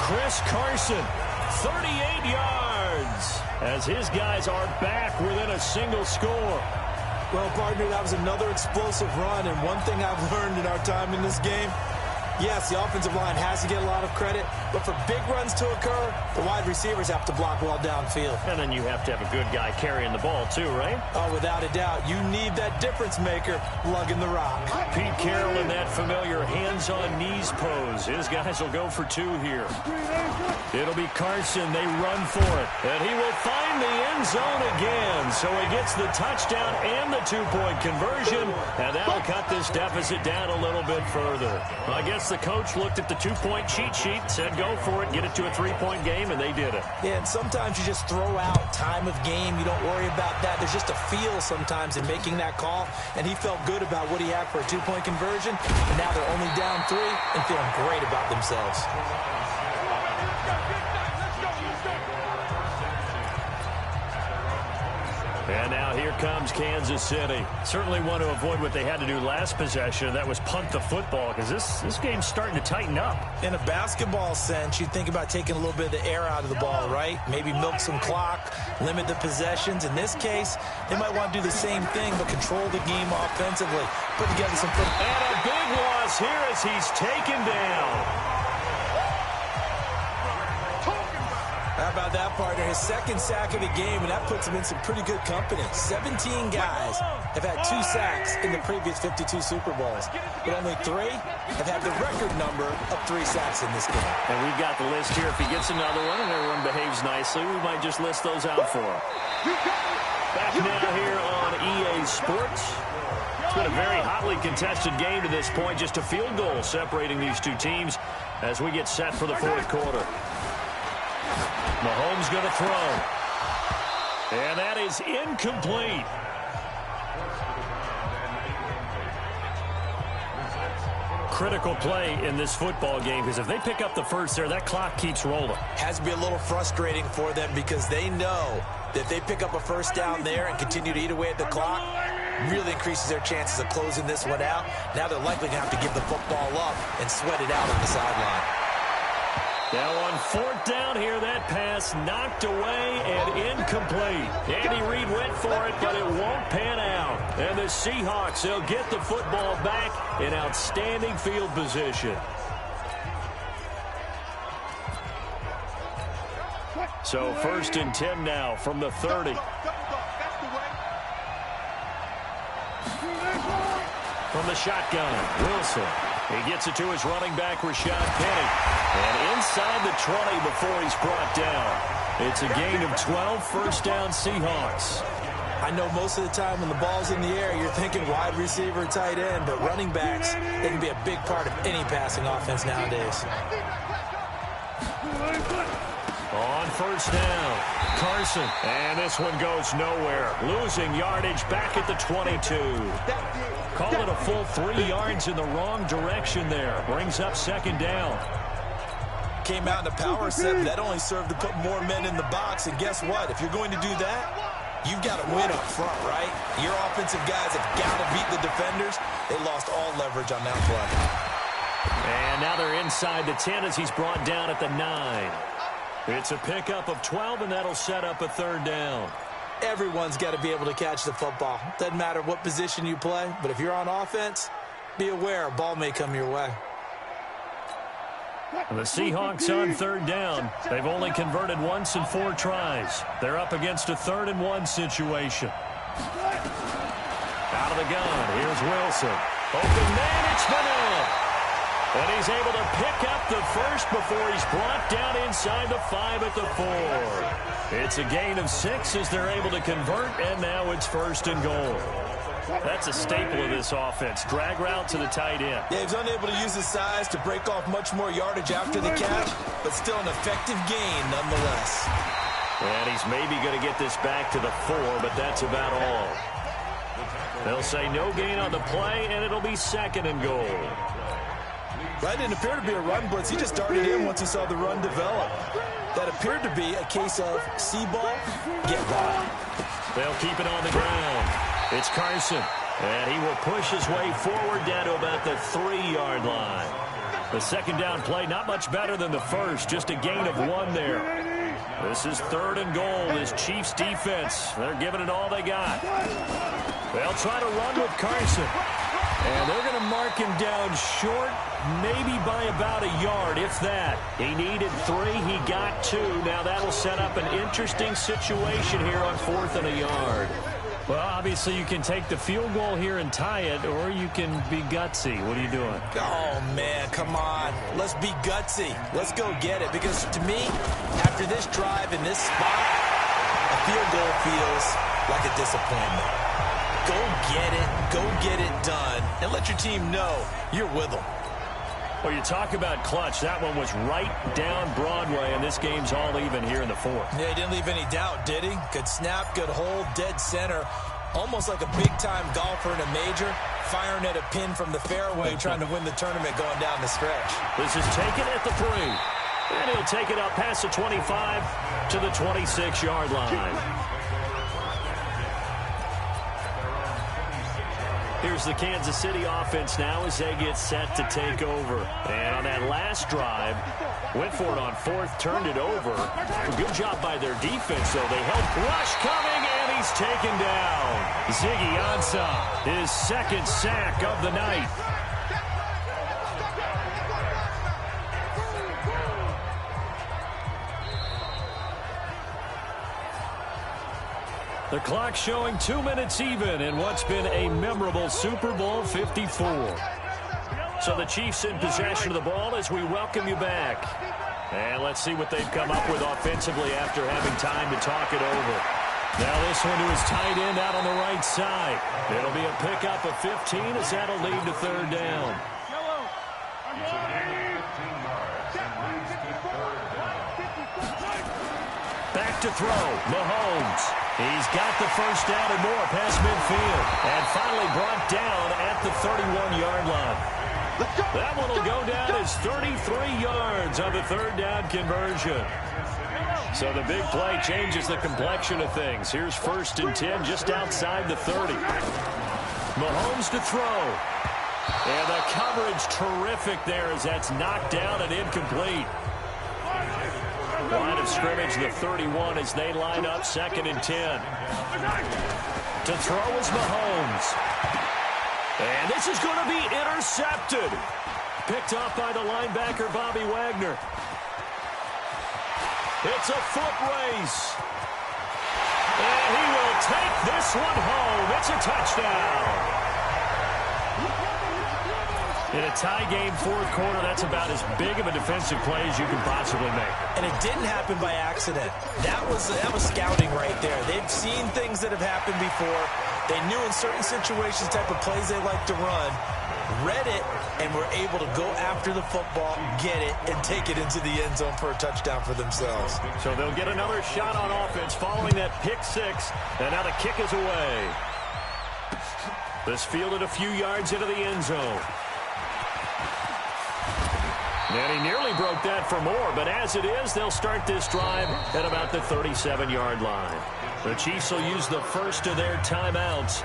Chris Carson, 38 yards, as his guys are back within a single score. Well, partner, that was another explosive run, and one thing I've learned in our time in this game, yes, the offensive line has to get a lot of credit, but for big runs to occur, the wide receivers have to block well downfield. And then you have to have a good guy carrying the ball too, right? Oh, without a doubt. You need that difference maker lugging the rock. Pete Carroll in that familiar hands-on knees pose. His guys will go for 2 here. It'll be Carson. They run for it. And he will find the end zone again. So he gets the touchdown and the 2-point conversion. And that'll cut this deficit down a little bit further. I guess the coach looked at the 2-point cheat sheet, said go for it, get it to a 3-point game, and they did it. Yeah, and sometimes you just throw out time of game. You don't worry about that. There's just a feel sometimes in making that call. And he felt good about what he had for a 2-point conversion. And now they're only down 3 and feeling great about themselves. And now here comes Kansas City. Certainly want to avoid what they had to do last possession. That was punt the football, because this game's starting to tighten up. In a basketball sense, you think about taking a little bit of the air out of the ball, right? Maybe milk some clock, limit the possessions. In this case, they might want to do the same thing, but control the game offensively. Put together some... And a big loss here as he's taken down. How about that, partner? His 2nd sack of the game, and that puts him in some pretty good company. 17 guys have had 2 sacks in the previous 52 Super Bowls, but only 3 have had the record number of 3 sacks in this game. And we've got the list here. If he gets another one and everyone behaves nicely, we might just list those out for him. Back now here on EA Sports. It's been a very hotly contested game to this point. Just a field goal separating these 2 teams as we get set for the 4th quarter. Mahomes going to throw. And that is incomplete. Critical play in this football game, because if they pick up the first there, that clock keeps rolling. Has to be a little frustrating for them because they know that if they pick up a 1st down there and continue to eat away at the clock, really increases their chances of closing this one out. Now they're likely going to have to give the football up and sweat it out on the sideline. Now on 4th down here, that pass knocked away and incomplete. Andy Reid went for it, but it won't pan out. And the Seahawks, they'll get the football back in outstanding field position. So 1st and 10 now from the 30. From the shotgun, Wilson. He gets it to his running back, Rashad Penny. And inside the 20 before he's brought down. It's a gain of 12, 1st down Seahawks. I know most of the time when the ball's in the air, you're thinking wide receiver, tight end, but running backs, they can be a big part of any passing offense nowadays. On first down, Carson. And this one goes nowhere. Losing yardage back at the 22. Call it a full 3 yards in the wrong direction there. Brings up second down. Came out in a power set. That only served to put more men in the box. And guess what? If you're going to do that, you've got to win up front, right? Your offensive guys have got to beat the defenders. They lost all leverage on that play. And now they're inside the 10 as he's brought down at the 9. It's a pickup of 12, and that'll set up a third down. Everyone's got to be able to catch the football. Doesn't matter what position you play, but if you're on offense, be aware a ball may come your way. The Seahawks on third down. They've only converted once in 4 tries. They're up against a 3rd and 1 situation. Out of the gun, here's Wilson. Open man, it's Vanilla. And he's able to pick up the first before he's brought down inside the 5 at the 4. It's a gain of 6 as they're able to convert, and now it's 1st and goal. That's a staple of this offense. Drag route to the tight end. Yeah, he's unable to use his size to break off much more yardage after the catch, but still an effective gain nonetheless. And he's maybe going to get this back to the 4, but that's about all. They'll say no gain on the play, and it'll be 2nd and goal. That didn't appear to be a run blitz. He just darted in once he saw the run develop. That appeared to be a case of see ball, get ball. They'll keep it on the ground. It's Carson, and he will push his way forward down to about the 3-yard line. The second down play, not much better than the first, just a gain of 1 there. This is 3rd and goal. This Chiefs defense, they're giving it all they got. They'll try to run with Carson. And they're going to mark him down short, maybe by about a yard, if that. He needed 3. He got 2. Now that'll set up an interesting situation here on 4th and a yard. Well, obviously you can take the field goal here and tie it, or you can be gutsy. What are you doing? Oh, man, come on. Let's be gutsy. Let's go get it. Because to me, after this drive in this spot, a field goal feels like a disappointment. Go get it done, and let your team know you're with them. Well, you talk about clutch. That one was right down Broadway, and this game's all even here in the 4th. Yeah, he didn't leave any doubt, did he? Good snap, good hold, dead center. Almost like a big-time golfer in a major, firing at a pin from the fairway, trying to win the tournament going down the stretch. This is taken at the 3. And he'll take it up past the 25 to the 26-yard line. Here's the Kansas City offense now as they get set to take over. And on that last drive, went for it on 4th, turned it over. A good job by their defense, though. They held rush coming, and he's taken down. Ziggy Ansah, his 2nd sack of the night. The clock showing 2 minutes even in what's been a memorable Super Bowl 54. So the Chiefs in possession of the ball as we welcome you back. And let's see what they've come up with offensively after having time to talk it over. Now this one to his tight end out on the right side. It'll be a pickup of 15 as that'll lead to 3rd down. Back to throw, Mahomes. He's got the first down and more past midfield. And finally brought down at the 31-yard line. That one will go down as 33 yards on the 3rd down conversion. So the big play changes the complexion of things. Here's 1st and 10 just outside the 30. Mahomes to throw. And the coverage terrific there as that's knocked down and incomplete. Line of scrimmage, the 31 as they line up 2nd and 10. To throw is Mahomes. And this is going to be intercepted. Picked off by the linebacker, Bobby Wagner. It's a foot race. And he will take this one home. It's a touchdown. In a tie game fourth quarter, that's about as big of a defensive play as you can possibly make. And it didn't happen by accident. That was scouting right there. They've seen things that have happened before. They knew in certain situations type of plays they like to run, read it, and were able to go after the football, get it, and take it into the end zone for a touchdown for themselves. So they'll get another shot on offense following that pick six, and now the kick is away. This fielded a few yards into the end zone. And he nearly broke that for more, but as it is, they'll start this drive at about the 37-yard line. The Chiefs will use the first of their timeouts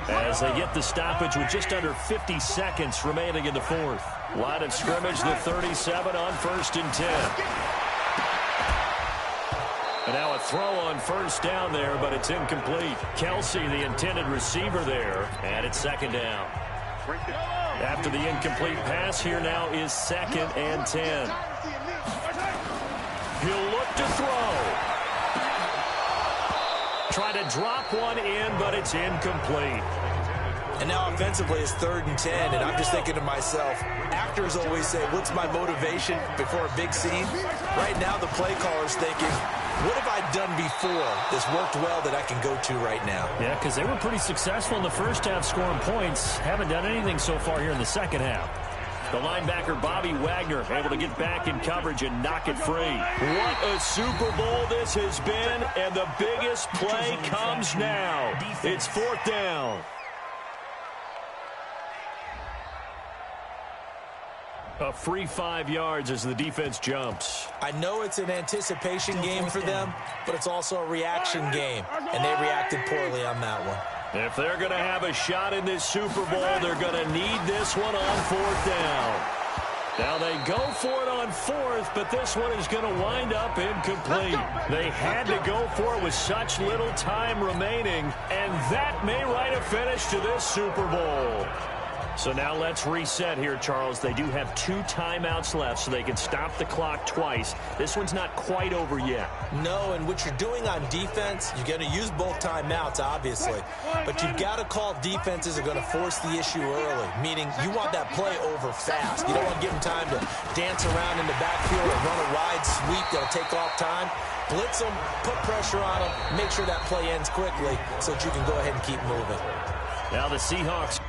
as they get the stoppage with just under 50 seconds remaining in the fourth. Line of scrimmage, the 37 on 1st and 10. And now a throw on first down there, but it's incomplete. Kelsey, the intended receiver there, and it's second down. After the incomplete pass, here now is 2nd and 10. He'll look to throw. Try to drop one in, but it's incomplete. And now offensively it's 3rd and 10, and I'm just thinking to myself, actors always say, what's my motivation before a big scene? Right now the play caller's thinking, what have I done before that's worked well that I can go to right now? Yeah, because they were pretty successful in the first half scoring points. Haven't done anything so far here in the second half. The linebacker, Bobby Wagner, able to get back in coverage and knock it free. What a Super Bowl this has been, and the biggest play comes now. It's 4th down. A free 5 yards as the defense jumps. I know it's an anticipation game for them, but it's also a reaction game, and they reacted poorly on that one. If they're going to have a shot in this Super Bowl, they're going to need this one on 4th down. Now they go for it on 4th, but this one is going to wind up incomplete. They had to go for it with such little time remaining, and that may write a finish to this Super Bowl. So now let's reset here, Charles. They do have 2 timeouts left, so they can stop the clock twice. This one's not quite over yet. No, and what you're doing on defense, you're going to use both timeouts, obviously. But you've got to call defenses are going to force the issue early, meaning you want that play over fast. You don't want to give them time to dance around in the backfield or run a wide sweep that'll take off time. Blitz them, put pressure on them, make sure that play ends quickly so that you can go ahead and keep moving. Now the Seahawks.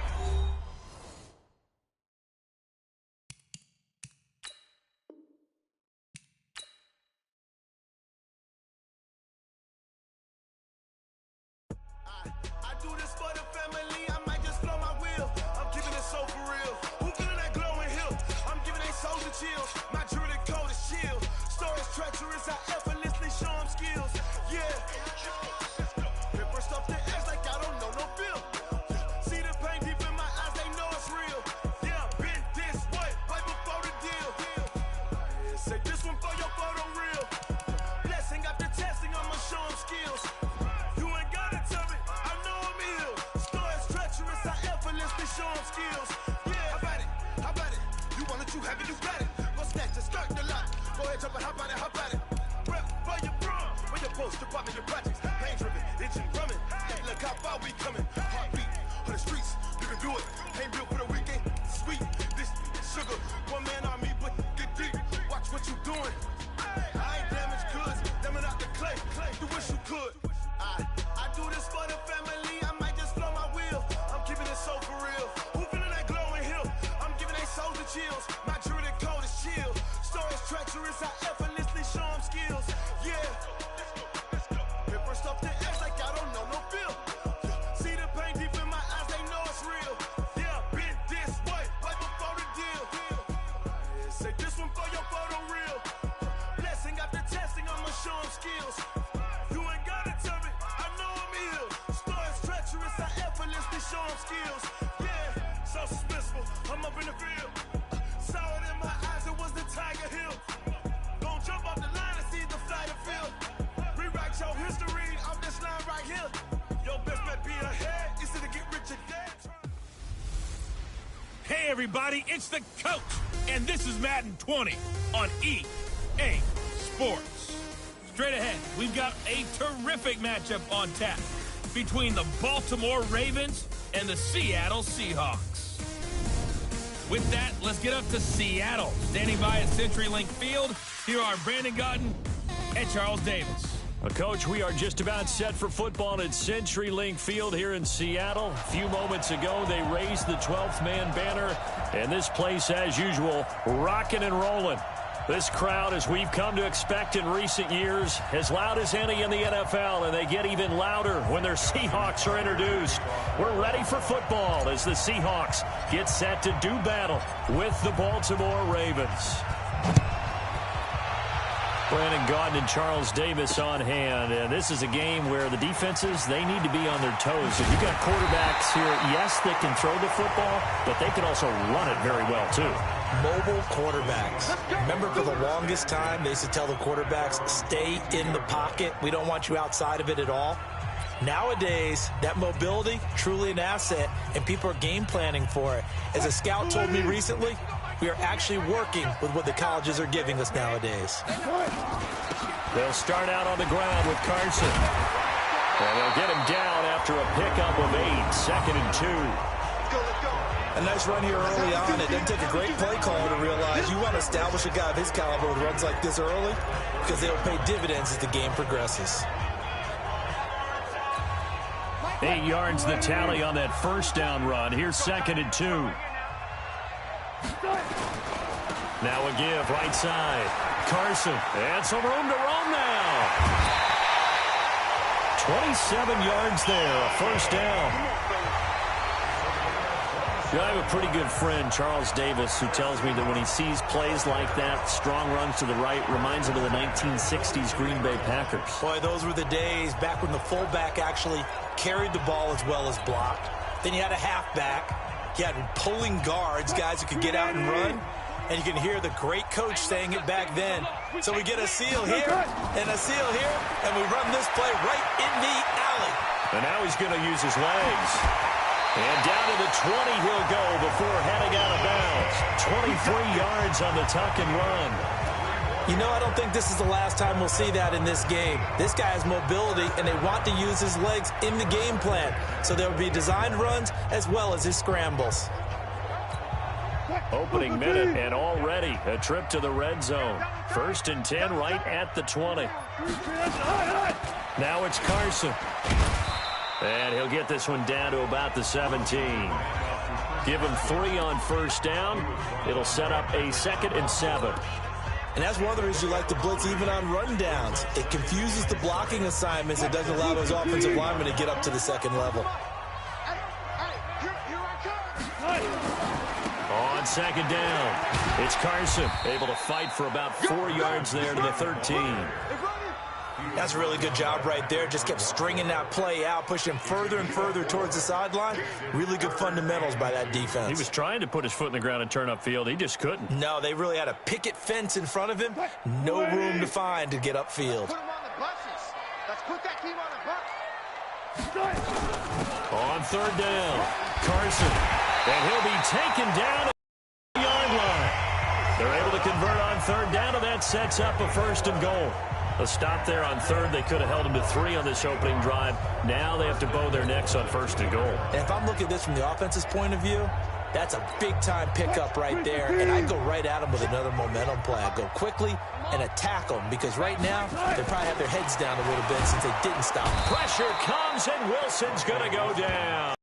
Hey everybody, it's the coach, and this is Madden 20 on EA Sports. Straight ahead, we've got a terrific matchup on tap between the Baltimore Ravens and the Seattle Seahawks. With that, let's get up to Seattle. Standing by at CenturyLink Field, here are Brandon Gaudin and Charles Davis. Coach, we are just about set for football at CenturyLink Field here in Seattle. A few moments ago, they raised the 12th man banner, and this place, as usual, rocking and rolling. This crowd, as we've come to expect in recent years, as loud as any in the NFL, and they get even louder when their Seahawks are introduced. We're ready for football as the Seahawks get set to do battle with the Baltimore Ravens. Brandon Gaudin and Charles Davis on hand. And this is a game where the defenses, they need to be on their toes. So you've got quarterbacks here, yes, they can throw the football, but they can also run it very well, too. Mobile quarterbacks. Remember, for the longest time, they used to tell the quarterbacks, stay in the pocket. We don't want you outside of it at all. Nowadays, that mobility, truly an asset, and people are game planning for it. As a scout told me recently, we are actually working with what the colleges are giving us nowadays. They'll start out on the ground with Carson. And they'll get him down after a pickup of 8, 2nd and 2. A nice run here early on. It doesn't take a great play caller to realize you want to establish a guy of his caliber with runs like this early because they'll pay dividends as the game progresses. 8 yards the tally on that first down run. Here's 2nd and 2. Now a give right side. Carson. And some room to roam now. 27 yards there. A first down. I have a pretty good friend, Charles Davis, who tells me that when he sees plays like that, strong runs to the right, reminds him of the 1960s Green Bay Packers. Boy, those were the days back when the fullback actually carried the ball as well as blocked. Then you had a halfback. You had pulling guards, guys who could get out and run. And you can hear the great coach saying it back then. So we get a seal here and a seal here, and we run this play right in the alley. And now he's going to use his legs. And down to the 20 he'll go before heading out of bounds. 23 yards on the tuck and run. You know, I don't think this is the last time we'll see that in this game. This guy has mobility, and they want to use his legs in the game plan. So there will be designed runs as well as his scrambles. Opening minute, and already a trip to the red zone. 1st and 10 right at the 20. Now it's Carson. And he'll get this one down to about the 17. Give him 3 on first down. It'll set up a 2nd and 7. And that's one of the reasons you like to blitz even on run downs. It confuses the blocking assignments. It doesn't allow those offensive linemen to get up to the second level. On 2nd down, it's Carson, able to fight for about 4 yards there to the 13. That's a really good job right there. Just kept stringing that play out, pushing further and further towards the sideline. Really good fundamentals by that defense. He was trying to put his foot in the ground and turn upfield. He just couldn't. No, they really had a picket fence in front of him. No room to find to get upfield. Put him on the buses. Let's put that team on the bus. On 3rd down, Carson. And he'll be taken down at the yard line. They're able to convert on 3rd down, and that sets up a 1st and goal. A stop there on 3rd. They could have held him to 3 on this opening drive. Now they have to bow their necks on 1st and goal. And if I'm looking at this from the offense's point of view, that's a big-time pickup right there. And I'd go right at him with another momentum play. I'd go quickly and attack them because right now they probably have their heads down a little bit since they didn't stop. Pressure comes, and Wilson's going to go down.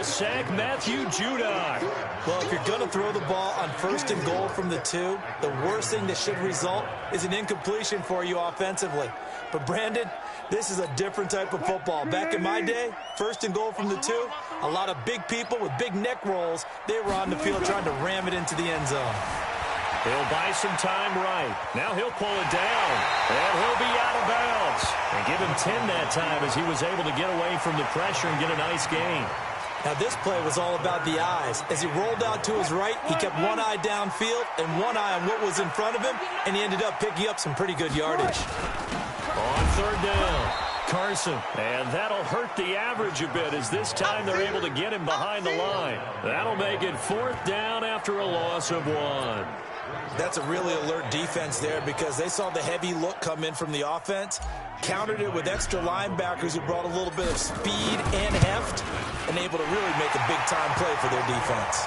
Sack Matthew Judon. Well, if you're going to throw the ball on 1st and goal from the 2, the worst thing that should result is an incompletion for you offensively. But, Brandon, this is a different type of football. Back in my day, 1st and goal from the 2, a lot of big people with big neck rolls, they were on the field trying to ram it into the end zone. He'll buy some time right. Now he'll pull it down, and he'll be out of bounds. And give him 10 that time as he was able to get away from the pressure and get a nice gain. Now, this play was all about the eyes. As he rolled out to his right, he kept one eye downfield and one eye on what was in front of him, and he ended up picking up some pretty good yardage. On 3rd down, Carson. And that'll hurt the average a bit as this time they're able to get him behind the line. That'll make it 4th down after a loss of 1. That's a really alert defense there because they saw the heavy look come in from the offense, countered it with extra linebackers who brought a little bit of speed and heft, and and able to really make a big-time play for their defense.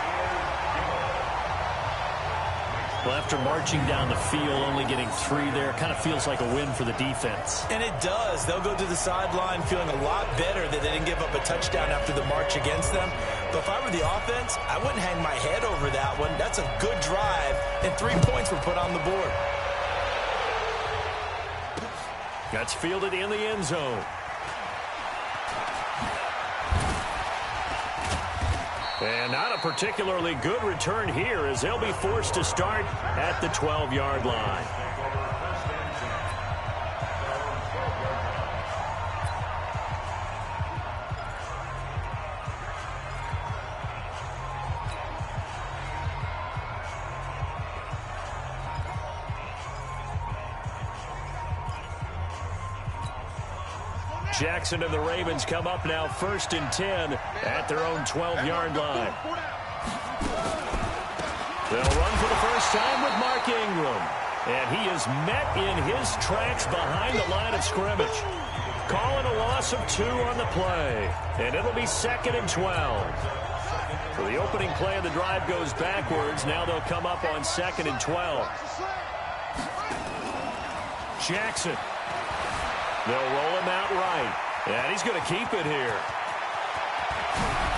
Well, after marching down the field, only getting 3 there, kind of feels like a win for the defense. And it does. They'll go to the sideline feeling a lot better that they didn't give up a touchdown after the march against them. But if I were the offense, I wouldn't hang my head over that one. That's a good drive, and 3 points were put on the board. That's fielded in the end zone. And not a particularly good return here as they'll be forced to start at the 12-yard line. Jackson and the Ravens come up now 1st and 10 at their own 12-yard line. They'll run for the first time with Mark Ingram. And he is met in his tracks behind the line of scrimmage. Calling a loss of 2 on the play. And it'll be 2nd and 12. So the opening play of the drive goes backwards. Now they'll come up on 2nd and 12. Jackson. They'll roll him out right. And he's going to keep it here.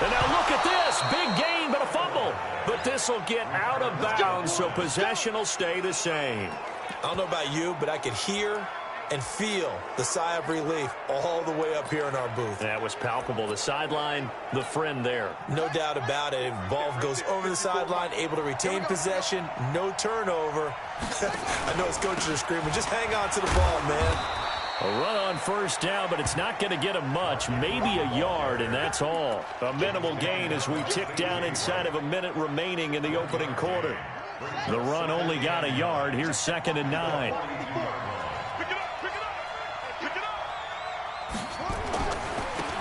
And now look at this. Big gain, but a fumble. But this will get out of bounds, so possession will stay the same. I don't know about you, but I could hear and feel the sigh of relief all the way up here in our booth. That was palpable. The sideline, the friend there. No doubt about it. Ball goes over the sideline, able to retain possession, no turnover. I know his coaches are screaming, just hang on to the ball, man. A run on first down, but it's not going to get him much, maybe a yard, and that's all. A minimal gain as we tick down inside of a minute remaining in the opening quarter. The run only got a yard. Here's 2nd and 9.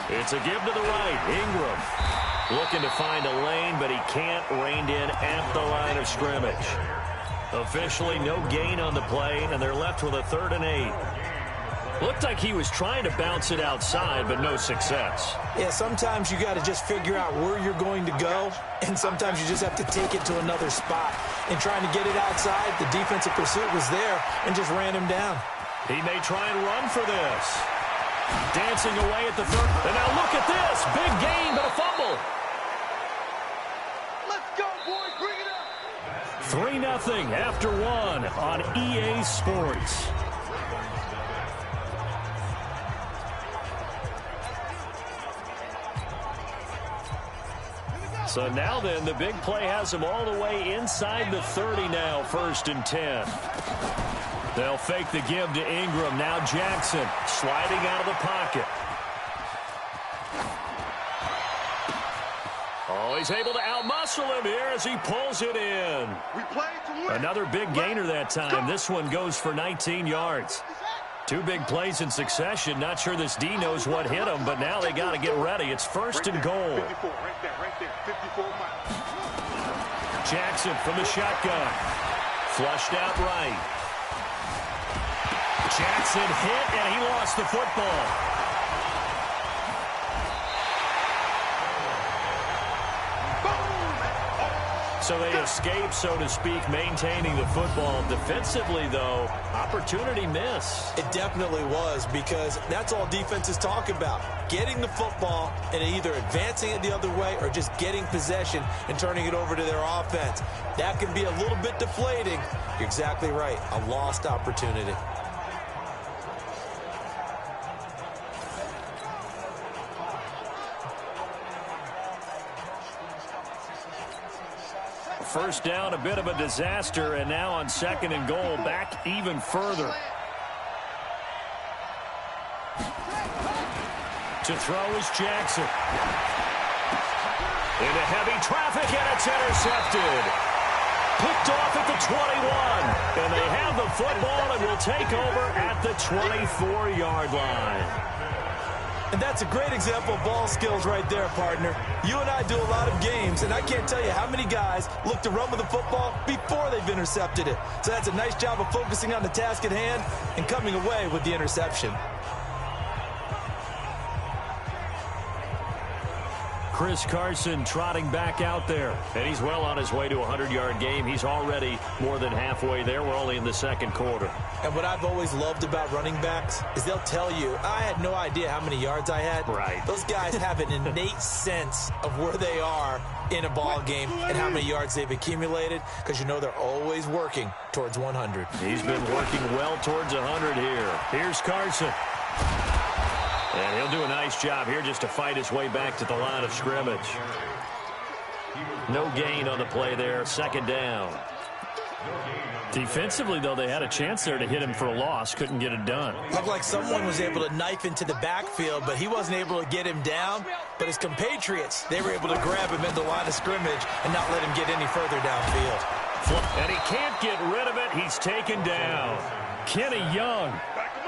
It's a give to the right. Ingram looking to find a lane, but he can't. Reined in at the line of scrimmage. Officially no gain on the play, and they're left with a 3rd and 8. Looked like he was trying to bounce it outside, but no success. Yeah, sometimes you got to just figure out where you're going to go, and sometimes you just have to take it to another spot. And trying to get it outside, the defensive pursuit was there and just ran him down. He may try and run for this. Dancing away at the 3rd. And now look at this. Big gain, but a fumble. Let's go, boys. Bring it up. 3-0 after 1 on EA Sports. So now then, the big play has them all the way inside the 30 now, 1st and 10. They'll fake the give to Ingram. Now Jackson sliding out of the pocket. Oh, he's able to outmuscle him here as he pulls it in. We played to win. Another big gainer that time. This one goes for 19 yards. 2 big plays in succession. Not sure this D knows what hit him, but now they got to get ready. It's 1st and goal. 54, right there, 54 miles. Jackson from the shotgun. Flushed out right. Jackson hit, and he lost the football. So they escape, so to speak, maintaining the football. Defensively, though, opportunity miss. It definitely was, because that's all defenses talk about. Getting the football and either advancing it the other way or just getting possession and turning it over to their offense. That can be a little bit deflating. You're exactly right. A lost opportunity. First down, a bit of a disaster, and now on 2nd and goal, back even further. To throw is Jackson. Into heavy traffic, and it's intercepted. Picked off at the 21, and they have the football and will take over at the 24-yard line. And that's a great example of ball skills right there, partner. You and I do a lot of games, and I can't tell you how many guys look to run with the football before they've intercepted it. So that's a nice job of focusing on the task at hand and coming away with the interception. Chris Carson trotting back out there. And he's well on his way to a 100-yard game. He's already more than halfway there. We're only in the second quarter. And what I've always loved about running backs is they'll tell you, I had no idea how many yards I had. Right. Those guys have an innate sense of where they are in a ball game and how many yards they've accumulated, because you know they're always working towards 100. He's been working well towards 100 here. Here's Carson. And he'll do a nice job here just to fight his way back to the line of scrimmage. No gain on the play there. Second down. Defensively, though, they had a chance there to hit him for a loss. Couldn't get it done. Looked like someone was able to knife into the backfield, but he wasn't able to get him down. But his compatriots, they were able to grab him in the line of scrimmage and not let him get any further downfield. And he can't get rid of it. He's taken down. Kenny Young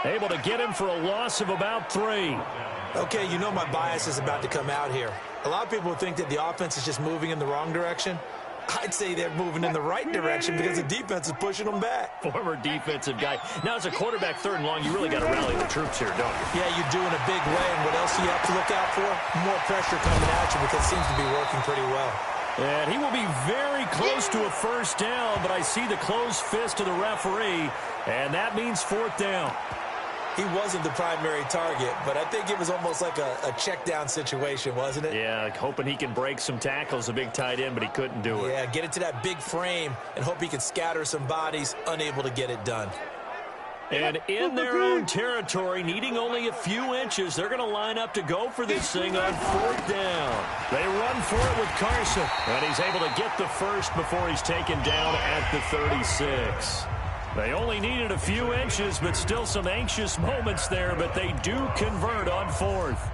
able to get him for a loss of about 3. Okay, you know my bias is about to come out here. A lot of people think that the offense is just moving in the wrong direction. I'd say they're moving in the right direction because the defense is pushing them back. Former defensive guy. Now, as a quarterback, 3rd and long, you really got to rally the troops here, don't you? Yeah, you do in a big way. And what else do you have to look out for? More pressure coming at you, because it seems to be working pretty well. And he will be very close to a first down, but I see the closed fist of the referee, and that means 4th down. He wasn't the primary target, but I think it was almost like a check down situation, wasn't it? Yeah, like hoping he can break some tackles, a big tight end, but he couldn't do it. Yeah, get it to that big frame and hope he can scatter some bodies, unable to get it done. And in their own territory, needing only a few inches, they're going to line up to go for this thing on 4th down. They run for it with Carson, and he's able to get the first before he's taken down at the 36. They only needed a few inches, but still some anxious moments there, but they do convert on 4th.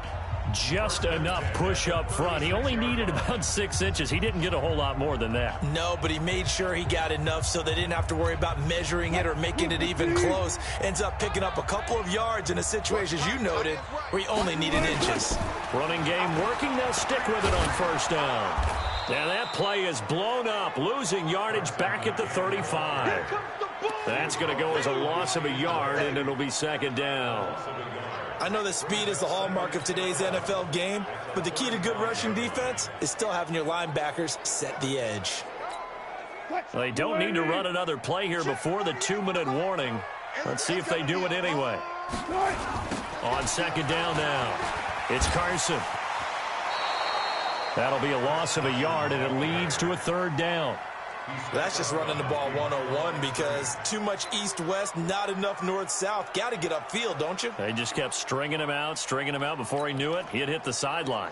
Just enough push up front. He only needed about 6 inches. He didn't get a whole lot more than that. No, but he made sure he got enough so they didn't have to worry about measuring it or making it even close. Ends up picking up a couple of yards in a situation, as you noted, where he only needed inches. Running game working. They'll stick with it on 1st down. And that play is blown up, losing yardage back at the 35. That's going to go as a loss of a yard, and it'll be 2nd down. I know that speed is the hallmark of today's NFL game, but the key to good rushing defense is still having your linebackers set the edge. They don't need to run another play here before the 2-minute warning. Let's see if they do it anyway. On 2nd down now, it's Carson. That'll be a loss of a yard, and it leads to a 3rd down. That's just running the ball 101 because too much east-west, not enough north-south. Got to get upfield, don't you? They just kept stringing him out before he knew it. He'd hit the sideline.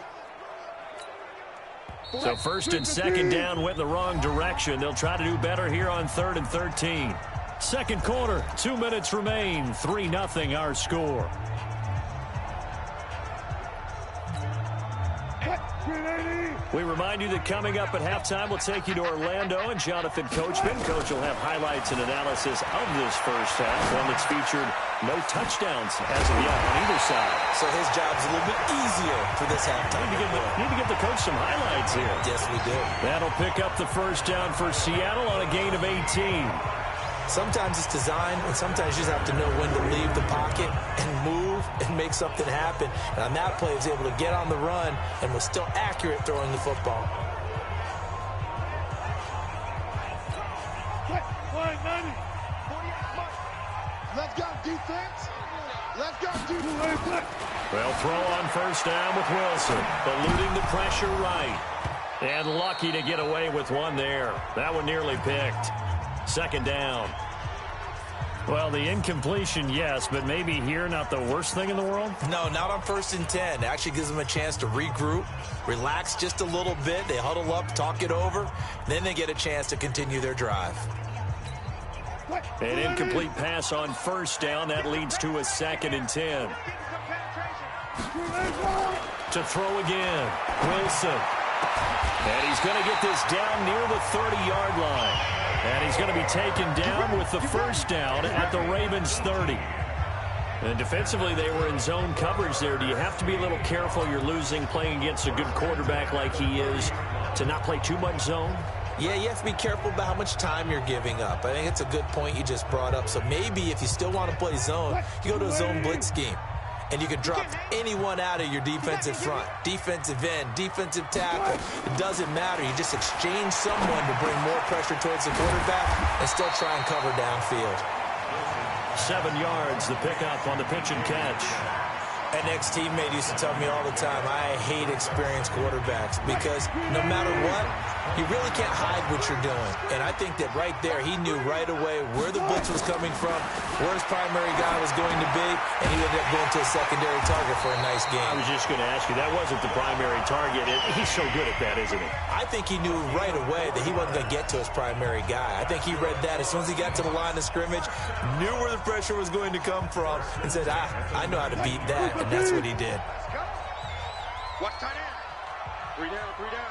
So 1st and 2nd down went the wrong direction. They'll try to do better here on 3rd and 13. Second quarter, 2 minutes remain. 3-0 our score. We remind you that coming up at halftime, we'll take you to Orlando and Jonathan Coachman. Coach will have highlights and analysis of this first half, one that's featured no touchdowns as of yet on either side. So his job's a little bit easier for this halftime. Need to give the coach some highlights here. Yes, we do. That'll pick up the first down for Seattle on a gain of 18. Sometimes it's design, and sometimes you just have to know when to leave the pocket and move and make something happen. And on that play, he was able to get on the run and was still accurate throwing the football. Let's go, defense. Let's go, defense. They'll throw on 1st down with Wilson, eluding the pressure right. And lucky to get away with one there. That one nearly picked. 2nd down. Well, the incompletion, yes, but maybe here not the worst thing in the world? No, not on 1st and 10. It actually gives them a chance to regroup, relax just a little bit. They huddle up, talk it over. Then they get a chance to continue their drive. An incomplete pass on 1st down. That leads to a 2nd and 10. To throw again. Wilson. And he's going to get this down near the 30-yard line. And he's going to be taken down with the 1st down at the Ravens 30. And defensively, they were in zone coverage there. Do you have to be a little careful? You're losing, playing against a good quarterback like he is, to not play too much zone? Yeah, you have to be careful about how much time you're giving up. I think it's a good point you just brought up. So maybe if you still want to play zone, you go to a zone blitz scheme. and you can drop anyone out of your defensive front. Defensive end, defensive tackle. It doesn't matter. You just exchange someone to bring more pressure towards the quarterback and still try and cover downfield. 7 yards, the pickup on the pitch and catch. An ex-teammate used to tell me all the time, I hate experienced quarterbacks because no matter what, you really can't hide what you're doing. And I think that right there, he knew right away where the blitz was coming from, where his primary guy was going to be, and he ended up going to a secondary target for a nice game. I was just going to ask you, that wasn't the primary target. He's so good at that, isn't he? I think he knew right away that he wasn't going to get to his primary guy. I think he read that as soon as he got to the line of scrimmage, knew where the pressure was going to come from, and said, I know how to beat that. And that's what he did. Watch tight end. 3 down, 3 down.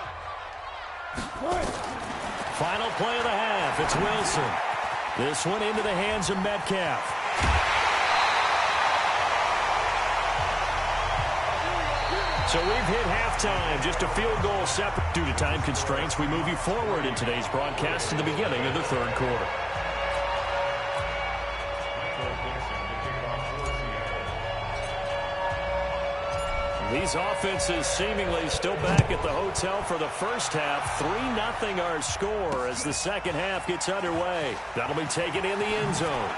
Final play of the half. It's Wilson. This one into the hands of Metcalf. So we've hit halftime. Just a field goal separate. Due to time constraints, we move you forward in today's broadcast to the beginning of the third quarter. These offenses seemingly still back at the hotel for the first half. 3-0 our score as the second half gets underway. That'll be taken in the end zone.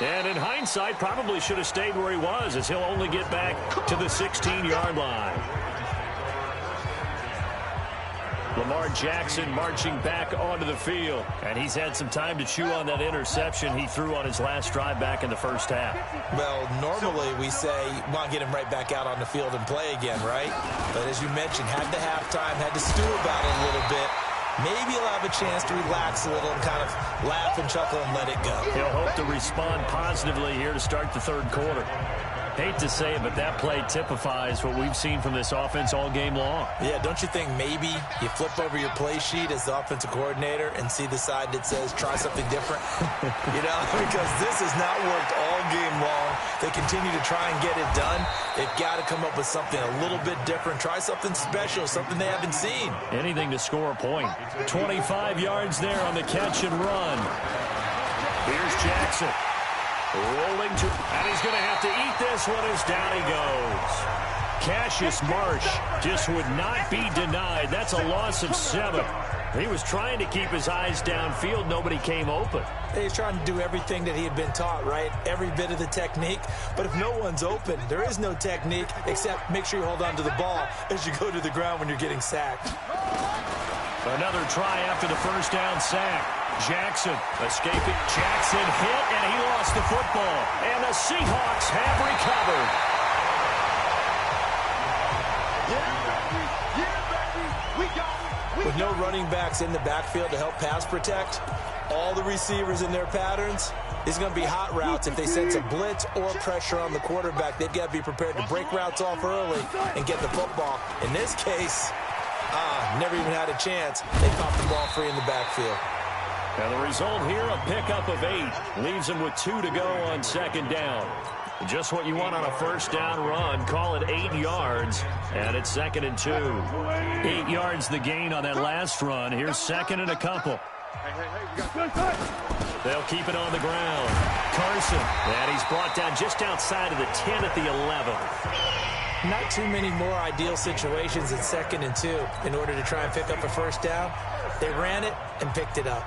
And in hindsight, probably should have stayed where he was as he'll only get back to the 16-yard line. Lamar Jackson marching back onto the field. And he's had some time to chew on that interception he threw on his last drive back in the first half. Well, normally we say, want to get him right back out on the field and play again, right? But as you mentioned, had the halftime, had to stew about it a little bit. Maybe he'll have a chance to relax a little and kind of laugh and chuckle and let it go. He'll hope to respond positively here to start the third quarter. Hate to say it, but that play typifies what we've seen from this offense all game long. Yeah, don't you think maybe you flip over your play sheet as the offensive coordinator and see the side that says try something different? You know, because this has not worked all game long. They continue to try and get it done. They've got to come up with something a little bit different. Try something special, something they haven't seen. Anything to score a point. 25 yards there on the catch and run. Here's Jackson. Rolling to, and he's going to have to eat this one as down he goes. Cassius Marsh just would not be denied. That's a loss of 7. He was trying to keep his eyes downfield. Nobody came open. He's trying to do everything that he had been taught, right? Every bit of the technique. But if no one's open, there is no technique except make sure you hold on to the ball as you go to the ground when you're getting sacked. Another try after the first down sack. Jackson escaping. Jackson hit, and he lost the football. And the Seahawks have recovered. With no running backs in the backfield to help pass protect, all the receivers in their patterns, these are going to be hot routes. If they sense a blitz or pressure on the quarterback, they've got to be prepared to break routes off early and get the football. In this case, never even had a chance. They popped the ball free in the backfield. And the result here, a pickup of 8. Leaves them with 2 to go on second down. Just what you want on a first down run. Call it 8 yards. And it's 2nd and 2. 8 yards the gain on that last run. Here's 2nd and a couple. They'll keep it on the ground. Carson. And he's brought down just outside of the 10 at the 11. Not too many more ideal situations at 2nd and 2 in order to try and pick up a first down. They ran it and picked it up.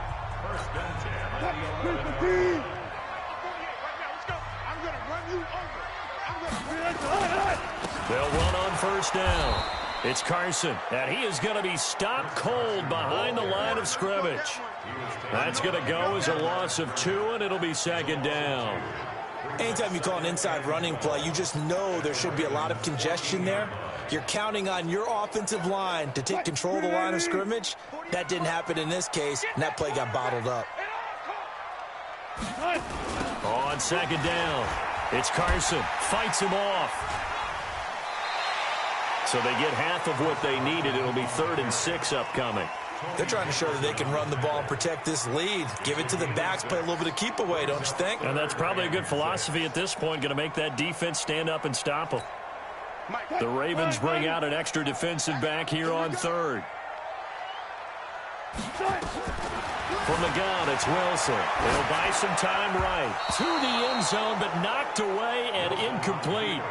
They'll run on first down. It's Carson, and he is going to be stopped cold behind the line of scrimmage. That's going to go as a loss of 2, and it'll be 2nd down. Anytime you call an inside running play, you just know there should be a lot of congestion there. You're counting on your offensive line to take control of the line of scrimmage. That didn't happen in this case, and that play got bottled up. On 2nd down, it's Carson. Fights him off. So they get half of what they needed. It'll be 3rd and 6 upcoming. They're trying to show that they can run the ball and protect this lead. Give it to the backs, play a little bit of keep away, don't you think? And that's probably a good philosophy at this point, going to make that defense stand up and stop them. The Ravens bring out an extra defensive back here on 3rd. From the gun, it's Wilson. He'll buy some time right. To the end zone, but knocked away and incomplete.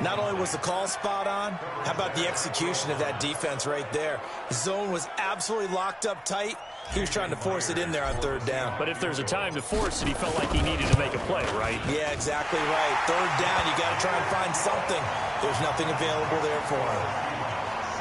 Not only was the call spot on, how about the execution of that defense right there? The zone was absolutely locked up tight. He was trying to force it in there on third down. But if there's a time to force it, he felt like he needed to make a play, right? Yeah, exactly right. Third down, you got to try and find something. There's nothing available there for him.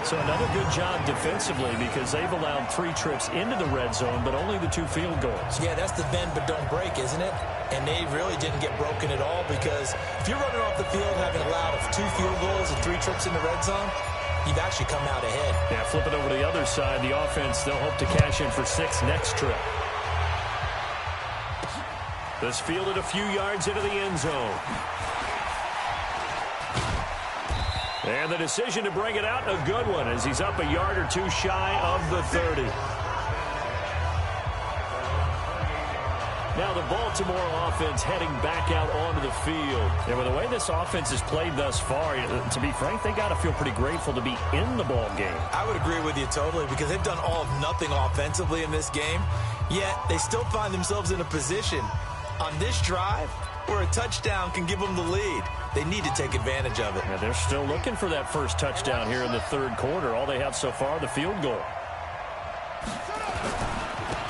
So another good job defensively because they've allowed 3 trips into the red zone, but only the 2 field goals. Yeah, that's the bend but don't break, isn't it? And they really didn't get broken at all because if you're running off the field having allowed 2 field goals and 3 trips in the red zone, you've actually come out ahead. Yeah, flip it over to the other side. The offense, they'll hope to cash in for 6 next trip. This fielded a few yards into the end zone. And the decision to bring it out, a good one, as he's up a yard or 2 shy of the 30. Now the Baltimore offense heading back out onto the field. And with the way this offense has played thus far, to be frank, they got to feel pretty grateful to be in the ball game. I would agree with you totally because they've done all of nothing offensively in this game, yet they still find themselves in a position on this drive where a touchdown can give them the lead. They need to take advantage of it. Yeah, they're still looking for that first touchdown here in the third quarter. All they have so far, the field goal.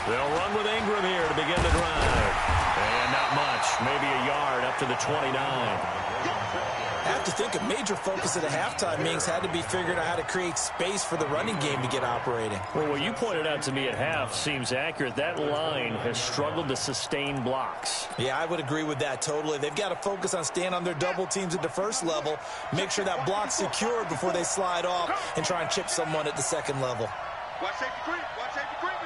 They'll run with Ingram here to begin the drive. And not much, maybe a yard up to the 29. I have to think a major focus at the halftime meetings had to be figuring out how to create space for the running game to get operating. Well, what you pointed out to me at half seems accurate. That line has struggled to sustain blocks. Yeah, I would agree with that totally. They've got to focus on staying on their double teams at the first level, make sure that block's secured before they slide off and try and chip someone at the second level. Watch safety creep. Watch safety creeping.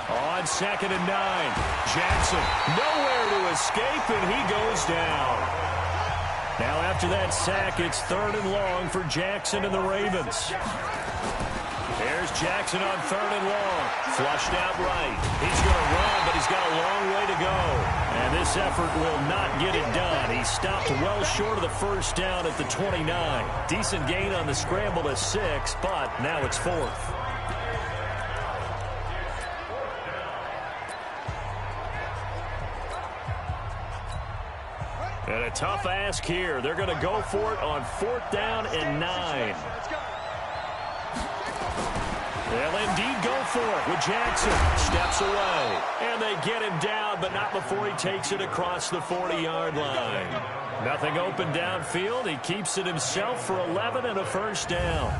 On 2nd and 9, Jackson nowhere to escape, and he goes down. Now after that sack, it's 3rd and long for Jackson and the Ravens. There's Jackson on 3rd and long. Flushed out right. He's going to run, but he's got a long way to go. And this effort will not get it done. He stopped well short of the first down at the 29. Decent gain on the scramble to 6, but now it's 4th. And a tough ask here. They're going to go for it on 4th down and 9. They'll indeed go for it with Jackson. Steps away. And they get him down, but not before he takes it across the 40-yard line. Nothing open downfield. He keeps it himself for 11 and a first down.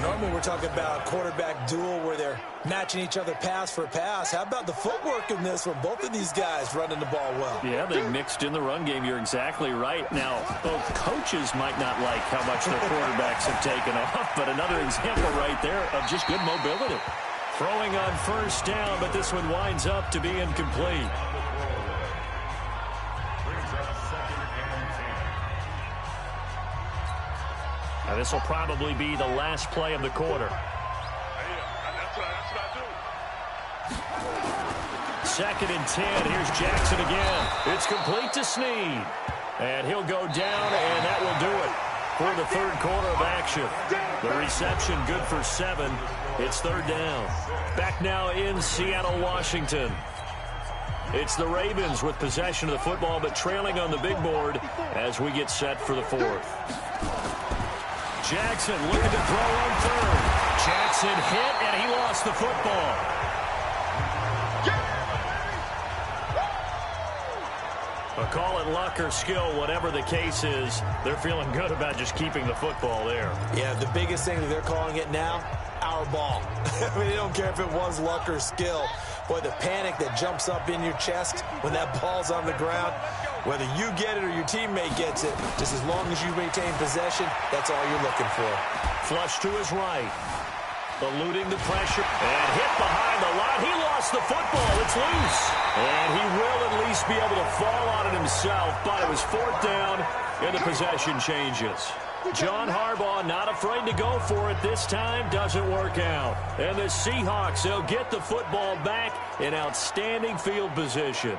Normally we're talking about quarterback duel where they're matching each other pass for pass. How about the footwork in this where both of these guys running the ball well? Yeah, they mixed in the run game. You're exactly right. Now, both coaches might not like how much their quarterbacks have taken off, but another example right there of just good mobility. Throwing on first down, but this one winds up to be incomplete. Now, this will probably be the last play of the quarter. That's what I do. 2nd and 10. Here's Jackson again. It's complete to Snead. And he'll go down, and that will do it for the third quarter of action. The reception good for 7. It's 3rd down. Back now in Seattle, Washington. It's the Ravens with possession of the football, but trailing on the big board as we get set for the 4th. Jackson looking to throw on 3rd. Jackson hit, and he lost the football. A call it luck or skill, whatever the case is, they're feeling good about just keeping the football there. Yeah, the biggest thing that they're calling it now, our ball. I mean, they don't care if it was luck or skill. Boy, the panic that jumps up in your chest when that ball's on the ground, whether you get it or your teammate gets it, just as long as you maintain possession, that's all you're looking for. Flush to his right. Eluding the pressure. And hit behind the line. He lost the football. It's loose. And he will at least be able to fall on it himself, but it was 4th down, and the possession changes. John Harbaugh not afraid to go for it this time. Doesn't work out. And the Seahawks, they'll get the football back in outstanding field position.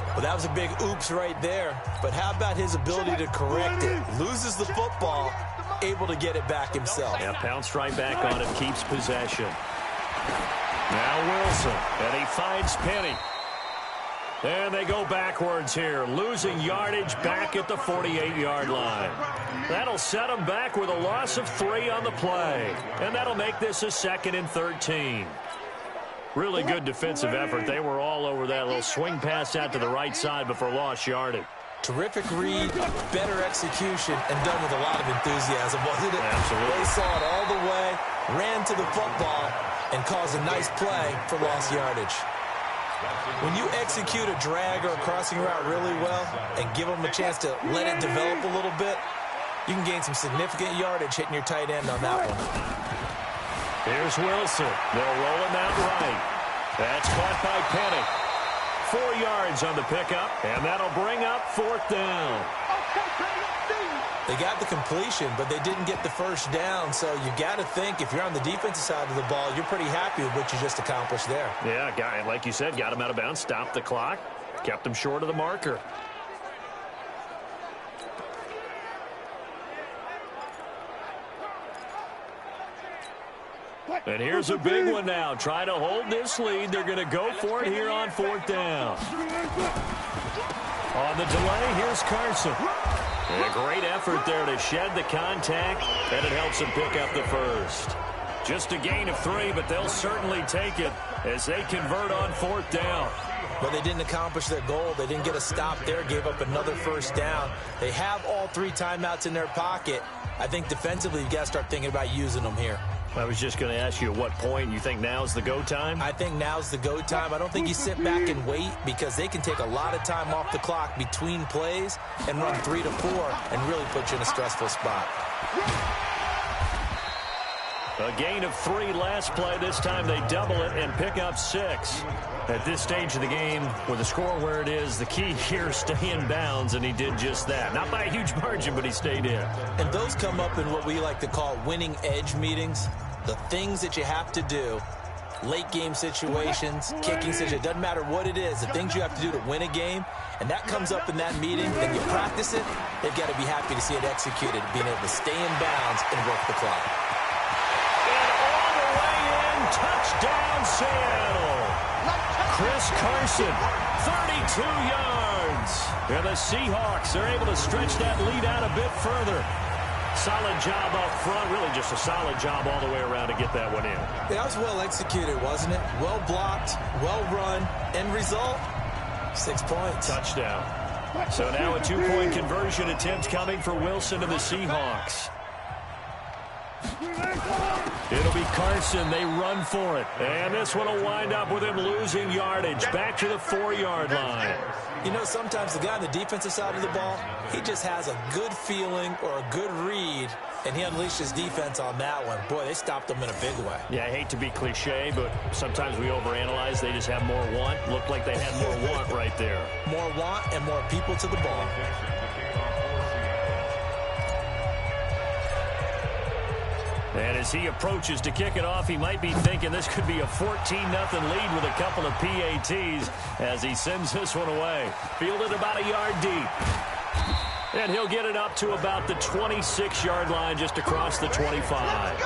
Well, that was a big oops right there. But how about his ability to correct it? Loses the football, able to get it back himself. Yeah, pounced right back on it, keeps possession. Now Wilson, and he finds Penny. And they go backwards here, losing yardage back at the 48-yard line. That'll set them back with a loss of 3 on the play. And that'll make this a 2nd and 13. Really good defensive effort. They were all over that little swing pass out to the right side before lost yardage. Terrific read, better execution, and done with a lot of enthusiasm, wasn't it? Absolutely. They saw it all the way, ran to the football, and caused a nice play for lost yardage. When you execute a drag or a crossing route really well and give them a chance to let it develop a little bit, you can gain some significant yardage hitting your tight end on that one. Here's Wilson. They'll roll him out right. That's caught by Penny. 4 yards on the pickup, and that'll bring up 4th down. They got the completion, but they didn't get the first down, so you got to think if you're on the defensive side of the ball, you're pretty happy with what you just accomplished there. Yeah, guy, like you said, got him out of bounds, stopped the clock, kept him short of the marker. And here's a big one now. Trying to hold this lead. They're going to go for it here on 4th down. On the delay, here's Carson. And a great effort there to shed the contact, and it helps him pick up the first. Just a gain of 3, but they'll certainly take it as they convert on 4th down. But they didn't accomplish their goal. They didn't get a stop there, gave up another first down. They have all 3 timeouts in their pocket. I think defensively you've got to start thinking about using them here. I was just going to ask you at what point you think now's the go time? I think now's the go time. I don't think you sit back and wait because they can take a lot of time off the clock between plays and run 3 to 4 and really put you in a stressful spot. A gain of 3 last play. This time they double it and pick up 6. At this stage of the game, with the score where it is, the key here is stay in bounds, and he did just that. Not by a huge margin, but he stayed in. And those come up in what we like to call winning edge meetings. The things that you have to do, late game situations, kicking situations, doesn't matter what it is, the things you have to do to win a game, and that comes up in that meeting, and you practice it, they've got to be happy to see it executed, being able to stay in bounds and work the clock. And all the way in, touchdown Seattle. Chris Carson, 32 yards. And the Seahawks are able to stretch that lead out a bit further. Solid job up front, really just a solid job all the way around to get that one in. That was well executed, wasn't it? Well blocked, well run, end result, 6 points. Touchdown. So now a 2-point conversion attempt coming for Wilson and the Seahawks. It'll be Carson. They run for it. And this one will wind up with him losing yardage. Back to the 4-yard line. You know, sometimes the guy on the defensive side of the ball, he just has a good feeling or a good read, and he unleashed his defense on that one. Boy, they stopped him in a big way. Yeah, I hate to be cliche, but sometimes we overanalyze. They just have more want. Looked like they had more want right there. More want and more people to the ball. And as he approaches to kick it off, he might be thinking this could be a 14-0 lead with a couple of PATs as he sends this one away. Fielded about a yard deep. And he'll get it up to about the 26-yard line just across the 25.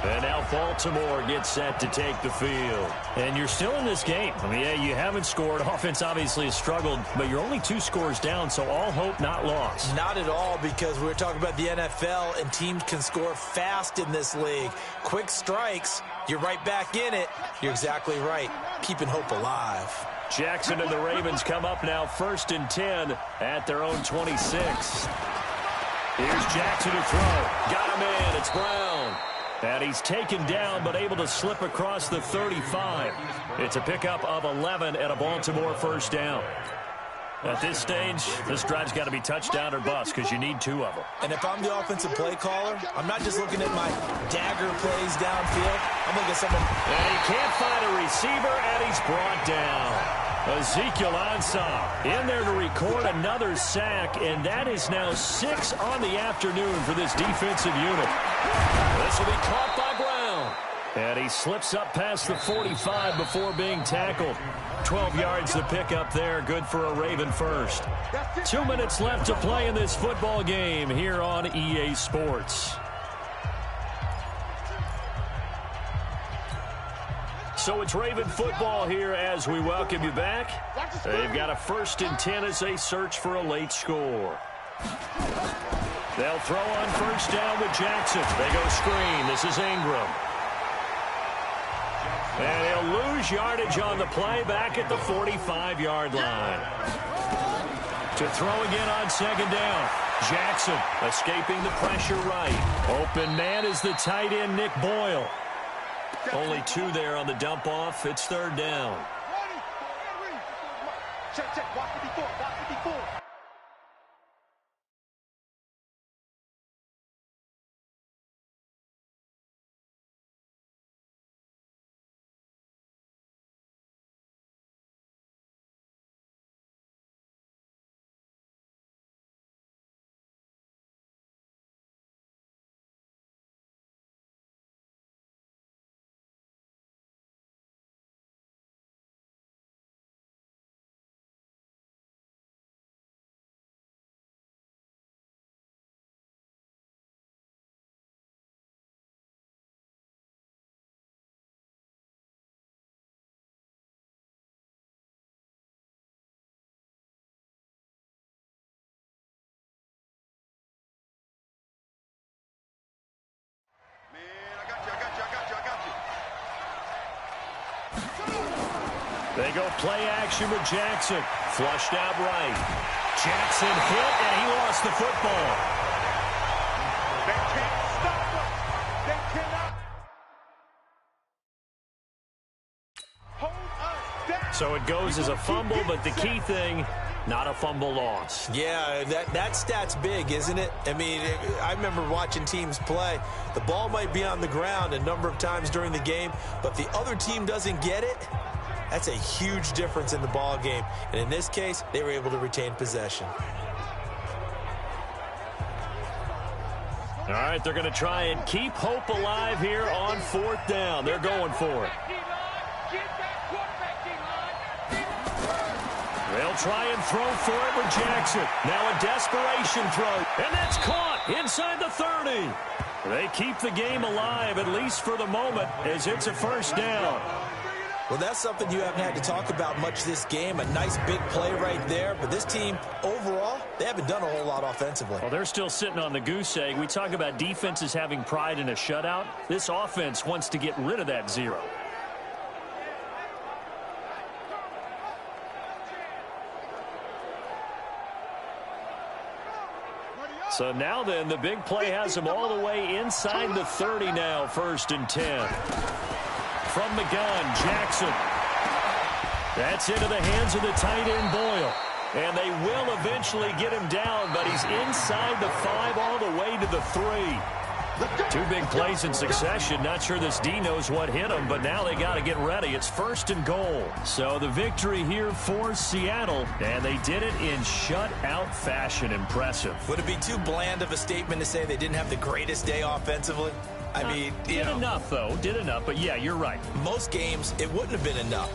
And now Baltimore gets set to take the field. And you're still in this game. I mean, yeah, you haven't scored. Offense obviously has struggled, but you're only 2 scores down, so all hope not lost. Not at all, because we were talking about the NFL, and teams can score fast in this league. Quick strikes, you're right back in it. You're exactly right. Keeping hope alive. Jackson and the Ravens come up now 1st and 10 at their own 26. Here's Jackson to throw. Got him in. It's Brown. And he's taken down, but able to slip across the 35. It's a pickup of 11 and a Baltimore first down. At this stage, this drive's got to be touchdown or bust because you need 2 of them. And if I'm the offensive play caller, I'm not just looking at my dagger plays downfield. I'm looking at someone. And he can't find a receiver, and he's brought down. Ezekiel Ansah in there to record another sack, and that is now 6 on the afternoon for this defensive unit. This will be caught by Brown. And he slips up past the 45 before being tackled. 12 yards to pick up there. Good for a Raven first. 2 minutes left to play in this football game here on EA Sports. So it's Raven football here as we welcome you back. They've got a 1st and 10 as they search for a late score. They'll throw on 1st down with Jackson. They go screen. This is Ingram. And he'll lose yardage on the play back at the 45-yard line. To throw again on 2nd down. Jackson escaping the pressure right. Open man is the tight end, Nick Boyle. Only 2 there on the dump off. It's 3rd down. Check. Watch 54. Watch 54. They go play action with Jackson. Flushed out right. Jackson hit, and he lost the football. They can't stop us. They cannot hold us down. So it goes as a fumble, but the key thing, not a fumble loss. Yeah, that stat's big, isn't it? I mean, I remember watching teams play. The ball might be on the ground a number of times during the game, but if the other team doesn't get it, that's a huge difference in the ball game. And in this case, they were able to retain possession. All right, they're going to try and keep hope alive here on 4th down. They're going for it. They'll try and throw for it with Jackson. Now a desperation throw, and that's caught inside the 30. They keep the game alive, at least for the moment, as it's a 1st down. Well, that's something you haven't had to talk about much this game. A nice big play right there. But this team, overall, they haven't done a whole lot offensively. Well, they're still sitting on the goose egg. We talk about defenses having pride in a shutout. This offense wants to get rid of that 0. So now then, the big play has them all the way inside the 30 now, 1st and 10. From the gun, Jackson. That's into the hands of the tight end, Boyle. And they will eventually get him down, but he's inside the 5 all the way to the 3. 2 big plays in succession. Not sure this D knows what hit him, but now they got to get ready. It's 1st and goal. So the victory here for Seattle, and they did it in shutout fashion. Impressive. Would it be too bland of a statement to say they didn't have the greatest day offensively? I mean, did enough, though. Did enough, but yeah, you're right. Most games, it wouldn't have been enough.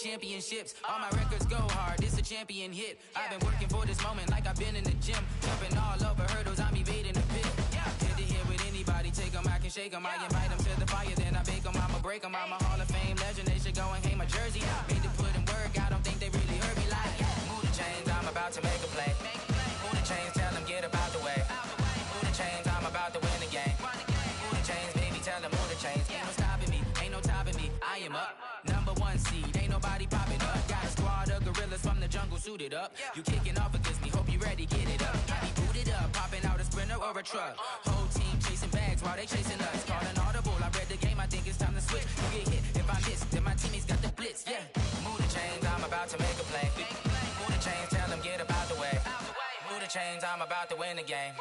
championships. All my records go hard, this a champion hit. I've been working for this moment like I've been in the gym. Jumping all over hurdles, I'm evading the pit. Head to head with anybody, take them, I can shake them. I invite them to the fire, then I bake them, I'ma break them. I'm a Hall of Fame legend, they should go and hang my jersey. Made to put in work, I don't think they really heard me like, move the chains, I'm about to make a play. Move the chains, tell them get up out the way. Move the chains, I'm about to win the game. Move the chains, baby, tell them move the chains. Ain't no stopping me, ain't no topping me, I am up. #1 seed, ain't nobody popping up. Got a squad of gorillas from the jungle suited up. You kicking off against me, hope you ready, get it up. I be booted up, popping out a sprinter or a truck. Whole team chasing bags while they chasing us. Calling audible, I read the game, I think it's time to switch. You get hit, if I miss, then my teammates got the blitz, yeah. Move the chains, I'm about to make a play. Move the chains, tell them get up out the way. Move the chains, I'm about to win the game.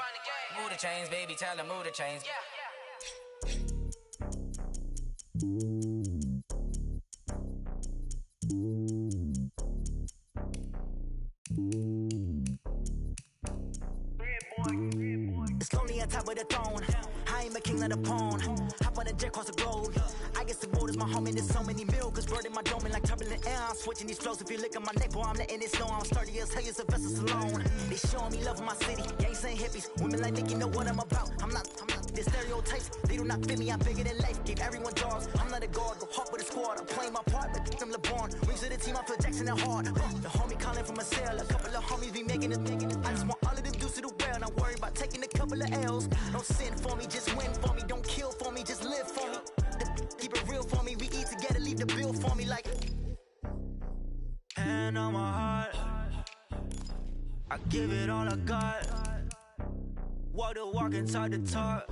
Move the chains, baby, tell them move the chains. It's lonely on top of the throne. I ain't a king of the pawn. Hop on a jet across the globe. I guess the world is my home and there's so many miracles burning my dome and like turbulent air. I'm switching these flows. If you look at my neck, boy, I'm letting it snow. I'm sturdy as hell, it's a vessel alone. They showing me love in my city. Gangs ain't hippies. Women like Nicky know what I'm about. I'm not the stereotypes. They do not fit me. I'm bigger than life. Give everyone jobs. I'm not a guard. Go hard with a squad. I'm playing my part, but them LeBron. Rings to the team. I feel Jackson and hard. The homie calling from a cell. A couple of homies be making it. I just want all of them dudes to the well. Not worried about taking a couple of L's. Don't sin for me, just win for me. Don't kill for me, just live for me. Keep it real for me. We eat together, leave the bill for me like. Hand on my heart, I give it all I got. Walk the walk and talk the talk.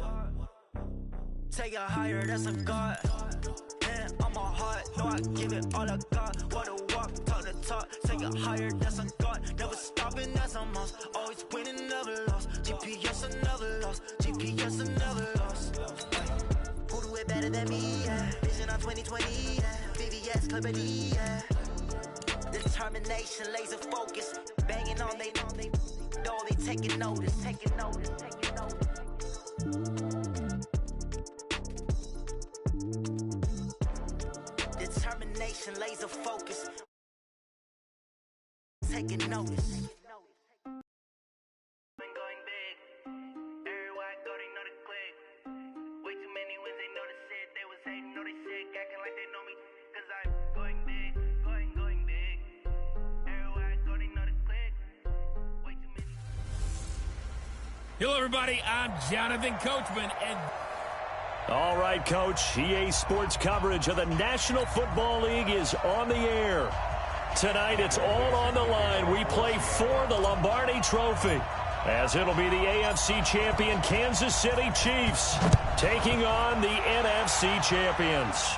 Take it higher, that's a God. Hand on my heart, no, I give it all I got. Walk the walk, talk the talk. Take it higher, that's a God. Never stopping, that's a must. Always winning, never lost. GPS, I never lost. GPS, I never lost. Who do it better than me? Yeah. Vision on 2020. Yeah. VVS, Clippity. Yeah. Determination, laser focus. Banging on they door, they taking notice. Taking notice. Taking notice. Determination, laser focus. Taking notice. Hello, everybody. I'm Jonathan Coachman, and all right, Coach. EA Sports coverage of the National Football League is on the air. Tonight, it's all on the line. We play for the Lombardi Trophy, as it'll be the AFC champion Kansas City Chiefs taking on the NFC champions.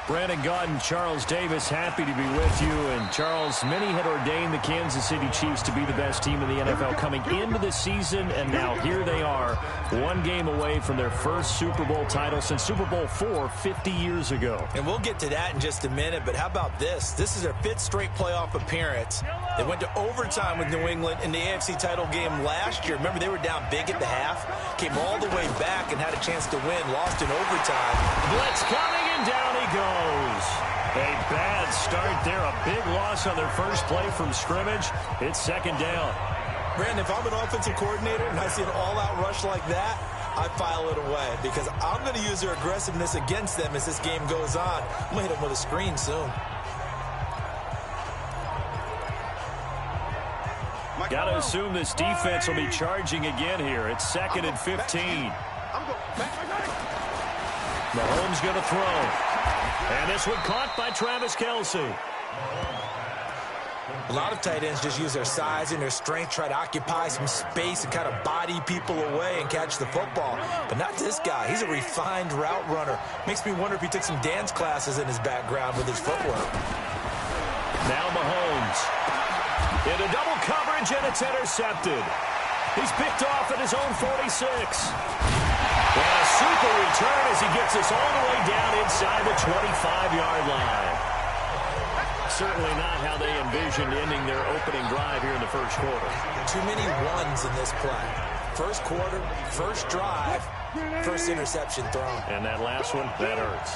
Brandon Gaudin, Charles Davis, happy to be with you. And Charles, many had ordained the Kansas City Chiefs to be the best team in the NFL coming into the season, and now here they are, one game away from their first Super Bowl title since Super Bowl IV 50 years ago. And we'll get to that in just a minute, but how about this? This is their 5th straight playoff appearance. They went to overtime with New England in the AFC title game last year. Remember, they were down big at the half, came all the way back and had a chance to win, lost in overtime. Blitz coming, and down he goes. A bad start there, a big loss on their first play from scrimmage. It's 2nd down. Brandon, if I'm an offensive coordinator and I see an all-out rush like that, I file it away because I'm going to use their aggressiveness against them as this game goes on. I'm going to hit them with a screen soon. Got to assume this defense will be charging again here. It's 2nd and 15. Mahomes going to throw. And this one caught by Travis Kelce. A lot of tight ends just use their size and their strength, try to occupy some space and kind of body people away and catch the football. But not this guy. He's a refined route runner. Makes me wonder if he took some dance classes in his background with his footwork. Now Mahomes. Into double coverage, and it's intercepted. He's picked off at his own 46. And a super return as he gets us all the way down inside the 25-yard line. Certainly not how they envisioned ending their opening drive here in the first quarter. Too many ones in this play. First quarter, first drive, first interception thrown. And that last one, that hurts.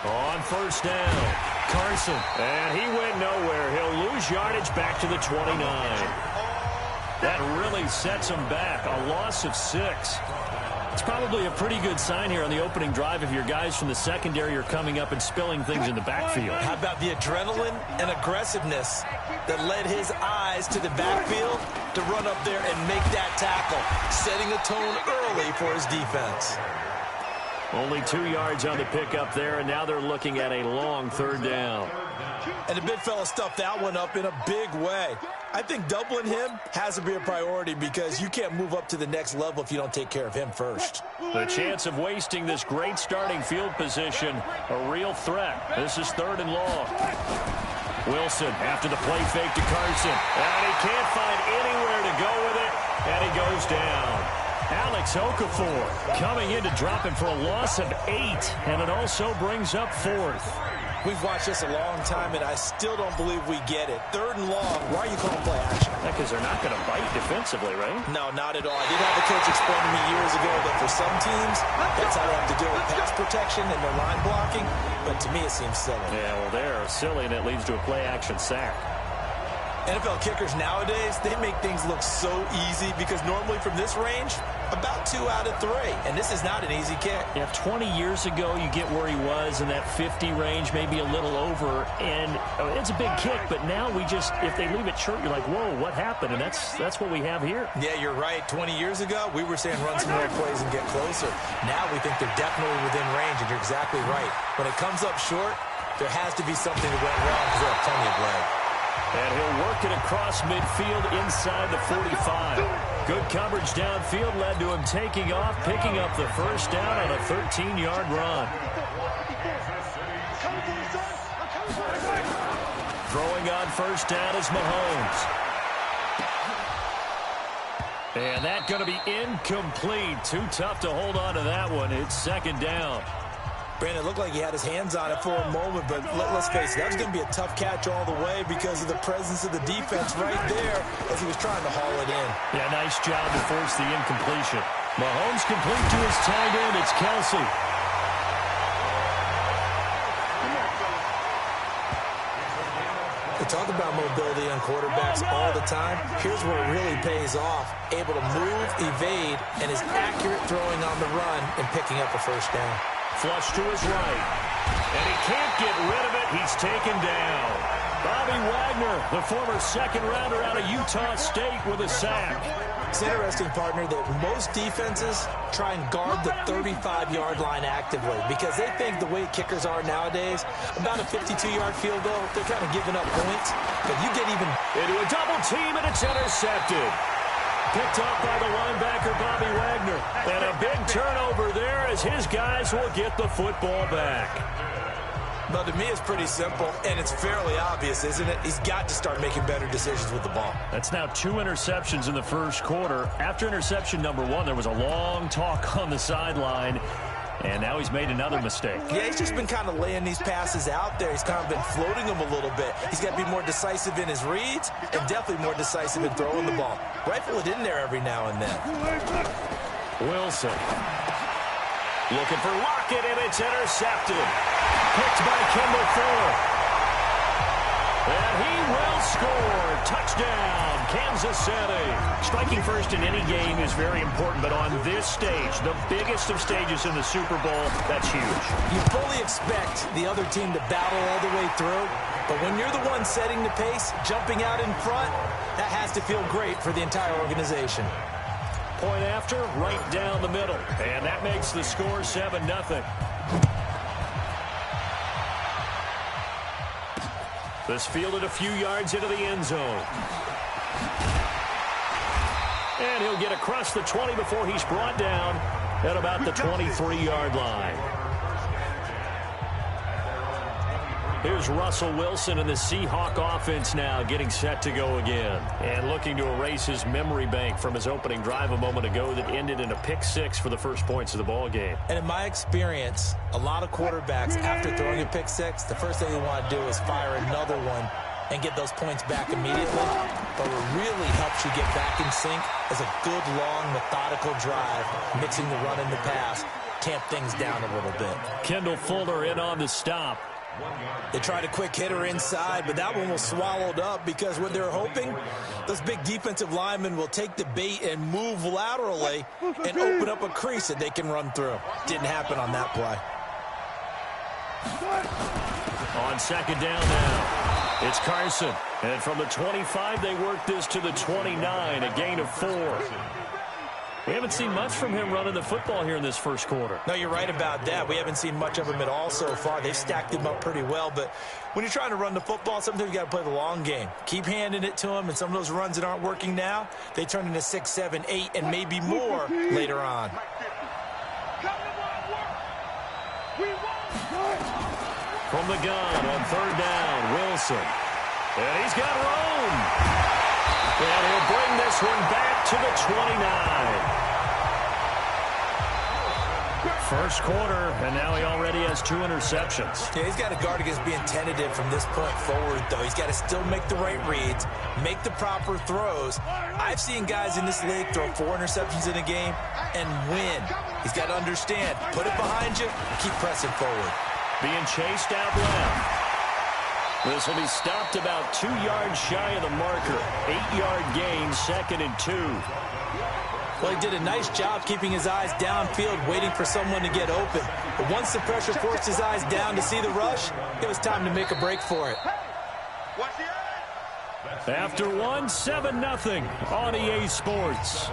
On first down, Carson. And he went nowhere. He'll lose yardage back to the 29. That really sets him back. A loss of 6. It's probably a pretty good sign here on the opening drive if your guys from the secondary are coming up and spilling things in the backfield. How about the adrenaline and aggressiveness that led his eyes to the backfield to run up there and make that tackle, setting a tone early for his defense. Only 2 yards on the pickup there, and now they're looking at a long third down. And the big fella stuffed that one up in a big way. I think doubling him has to be a priority because you can't move up to the next level if you don't take care of him first. The chance of wasting this great starting field position, a real threat. This is 3rd and long. Wilson after the play fake to Carson. And he can't find anywhere to go with it, and he goes down. Alex Okafor coming in to drop him for a loss of 8, and it also brings up 4th. We've watched this a long time, and I still don't believe we get it. 3rd and long. Why are you calling play action? Because they're not going to bite defensively, right? No, not at all. I did have the coach explain to me years ago that for some teams, that's how they have to deal with pass protection and their line blocking. But to me, it seems silly. Yeah, well, they're silly, and it leads to a play-action sack. NFL kickers nowadays, they make things look so easy because normally from this range, about 2 out of 3. And this is not an easy kick. Yeah, 20 years ago, you get where he was in that 50 range, maybe a little over. And it's a big kick, but now we just, if they leave it short, you're like, whoa, what happened? And that's what we have here. Yeah, you're right. 20 years ago, we were saying run some more plays and get closer. Now we think they're definitely within range, and you're exactly right. When it comes up short, there has to be something that went wrong because they have plenty of leg. And he'll work it across midfield inside the 45. Good coverage downfield led to him taking off, picking up the first down on a 13-yard run. Throwing on first down is Mahomes. And that's going to be incomplete. Too tough to hold on to that one. It's 2nd down. Brandon, it looked like he had his hands on it for a moment, but let's face it, that was going to be a tough catch all the way because of the presence of the defense right there as he was trying to haul it in. Yeah, nice job to force the incompletion. Mahomes complete to his tight end. It's Kelsey. We talk about mobility on quarterbacks all the time. Here's where it really pays off. Able to move, evade, and is accurate throwing on the run and picking up a first down. Flush to his right. And he can't get rid of it. He's taken down. Bobby Wagner, the former 2nd-rounder out of Utah State, with a sack. It's interesting, partner, that most defenses try and guard the 35-yard line actively because they think the way kickers are nowadays, about a 52-yard field goal, they're kind of giving up points. But you get even into a double team, and it's intercepted. Picked off by the linebacker, Bobby Wagner. And a big turnover there as his guys will get the football back. Well, to me, it's pretty simple, and it's fairly obvious, isn't it? He's got to start making better decisions with the ball. That's now 2 interceptions in the first quarter. After interception number 1, there was a long talk on the sideline. And now he's made another mistake. Yeah, he's just been kind of laying these passes out there. He's kind of been floating them a little bit. He's got to be more decisive in his reads and definitely more decisive in throwing the ball. Rifle it in there every now and then. Wilson. Looking for Lockett, and it's intercepted. Picked by Kendall Fuller. And he will score. Touchdown, Kansas City. Striking first in any game is very important, but on this stage, the biggest of stages in the Super Bowl, that's huge. You fully expect the other team to battle all the way through, but when you're the one setting the pace, jumping out in front, that has to feel great for the entire organization. Point after, right down the middle. And that makes the score 7-0. This fielded a few yards into the end zone. And he'll get across the 20 before he's brought down at about the 23-yard line. Here's Russell Wilson and the Seahawk offense now getting set to go again. And looking to erase his memory bank from his opening drive a moment ago that ended in a pick-6 for the first points of the ball game. And in my experience, a lot of quarterbacks, after throwing a pick-6, the first thing they want to do is fire another one and get those points back immediately. But what really helps you get back in sync is a good, long, methodical drive, mixing the run and the pass tamp things down a little bit. Kendall Fuller in on the stop. They tried a quick hitter inside, but that one was swallowed up because what they're hoping, those big defensive linemen will take the bait and move laterally and open up a crease that they can run through. Didn't happen on that play. On second down now, it's Carson. And from the 25, they work this to the 29, a gain of 4. We haven't seen much from him running the football here in this first quarter. No, you're right about that. We haven't seen much of him at all so far. They've stacked him up pretty well, but when you're trying to run the football, sometimes you got to play the long game. Keep handing it to him, and some of those runs that aren't working now, they turn into 6, 7, 8, and maybe more later on. From the gun on third down, Wilson. And he's got room. And he'll bring this one back to the 29. First quarter, and now he already has 2 interceptions. Yeah, he's got to guard against being tentative from this point forward, though. He's got to still make the right reads, make the proper throws. I've seen guys in this league throw 4 interceptions in a game and win. He's got to understand, put it behind you, keep pressing forward. Being chased out left. This will be stopped about 2 yards shy of the marker. 8-yard gain, 2nd and 2. Well, he did a nice job keeping his eyes downfield, waiting for someone to get open. But once the pressure forced his eyes down to see the rush, it was time to make a break for it. After 1, 7-0 on EA Sports.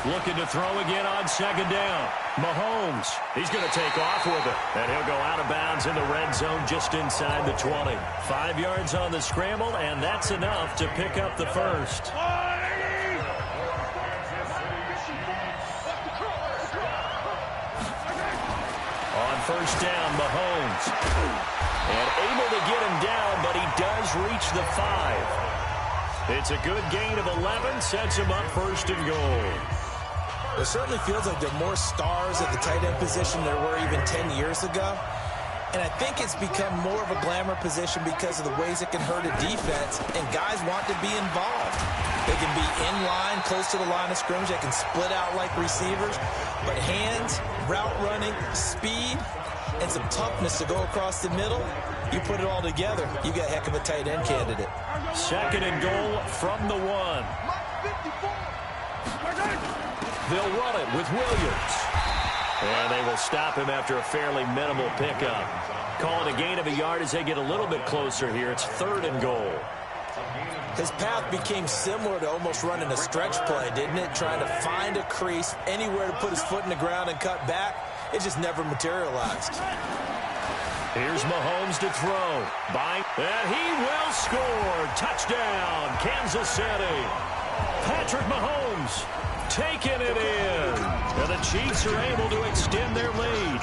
Looking to throw again on second down. Mahomes, he's going to take off with it. And he'll go out of bounds in the red zone just inside the 20. 5 yards on the scramble, and that's enough to pick up the first. On first down, Mahomes. And able to get him down, but he does reach the 5. It's a good gain of 11, sets him up first and goal. It certainly feels like there are more stars at the tight end position than there were even 10 years ago. And I think it's become more of a glamour position because of the ways it can hurt a defense, and guys want to be involved. They can be in line, close to the line of scrimmage. They can split out like receivers. But hands, route running, speed, and some toughness to go across the middle, you put it all together, you got a heck of a tight end candidate. 2nd and goal from the 1. They'll run it with Williams. And they will stop him after a fairly minimal pickup. Call it a gain of a yard as they get a little bit closer here. It's 3rd and goal. His path became similar to almost running a stretch play, didn't it? Trying to find a crease, anywhere to put his foot in the ground and cut back. It just never materialized. Here's Mahomes to throw. And he will score. Touchdown, Kansas City. Patrick Mahomes taking it in. And the Chiefs are able to extend their lead.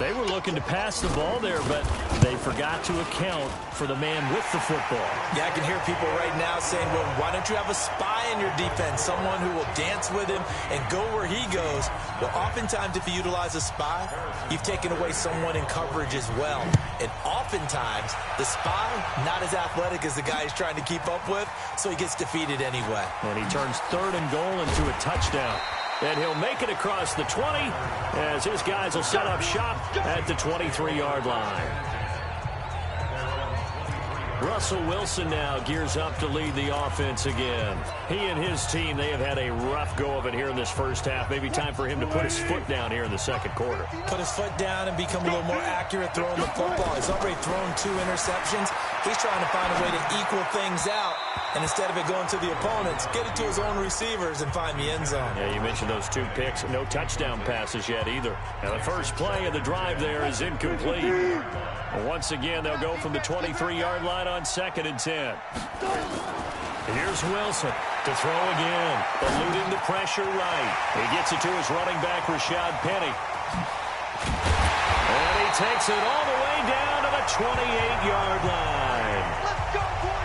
They were looking to pass the ball there, but they forgot to account for the man with the football. Yeah, I can hear people right now saying, well, why don't you have a spy in your defense, someone who will dance with him and go where he goes? Well, oftentimes if you utilize a spy, you've taken away someone in coverage as well. And oftentimes, the spy, not as athletic as the guy he's trying to keep up with, so he gets defeated anyway. And he turns 3rd and goal into a touchdown. And he'll make it across the 20 as his guys will set up shop at the 23-yard line. Russell Wilson now gears up to lead the offense again. He and his team, they have had a rough go of it here in this first half. Maybe time for him to put his foot down here in the second quarter. Put his foot down and become a little more accurate throwing the football. He's already thrown 2 interceptions. He's trying to find a way to equal things out. And instead of it going to the opponents, get it to his own receivers and find the end zone. Yeah, you mentioned those 2 picks. No touchdown passes yet either. And the first play of the drive there is incomplete. Once again, they'll go from the 23-yard line on 2nd and 10. Here's Wilson to throw again. Eluding the pressure right. He gets it to his running back, Rashad Penny. And he takes it all the way down to the 28-yard line.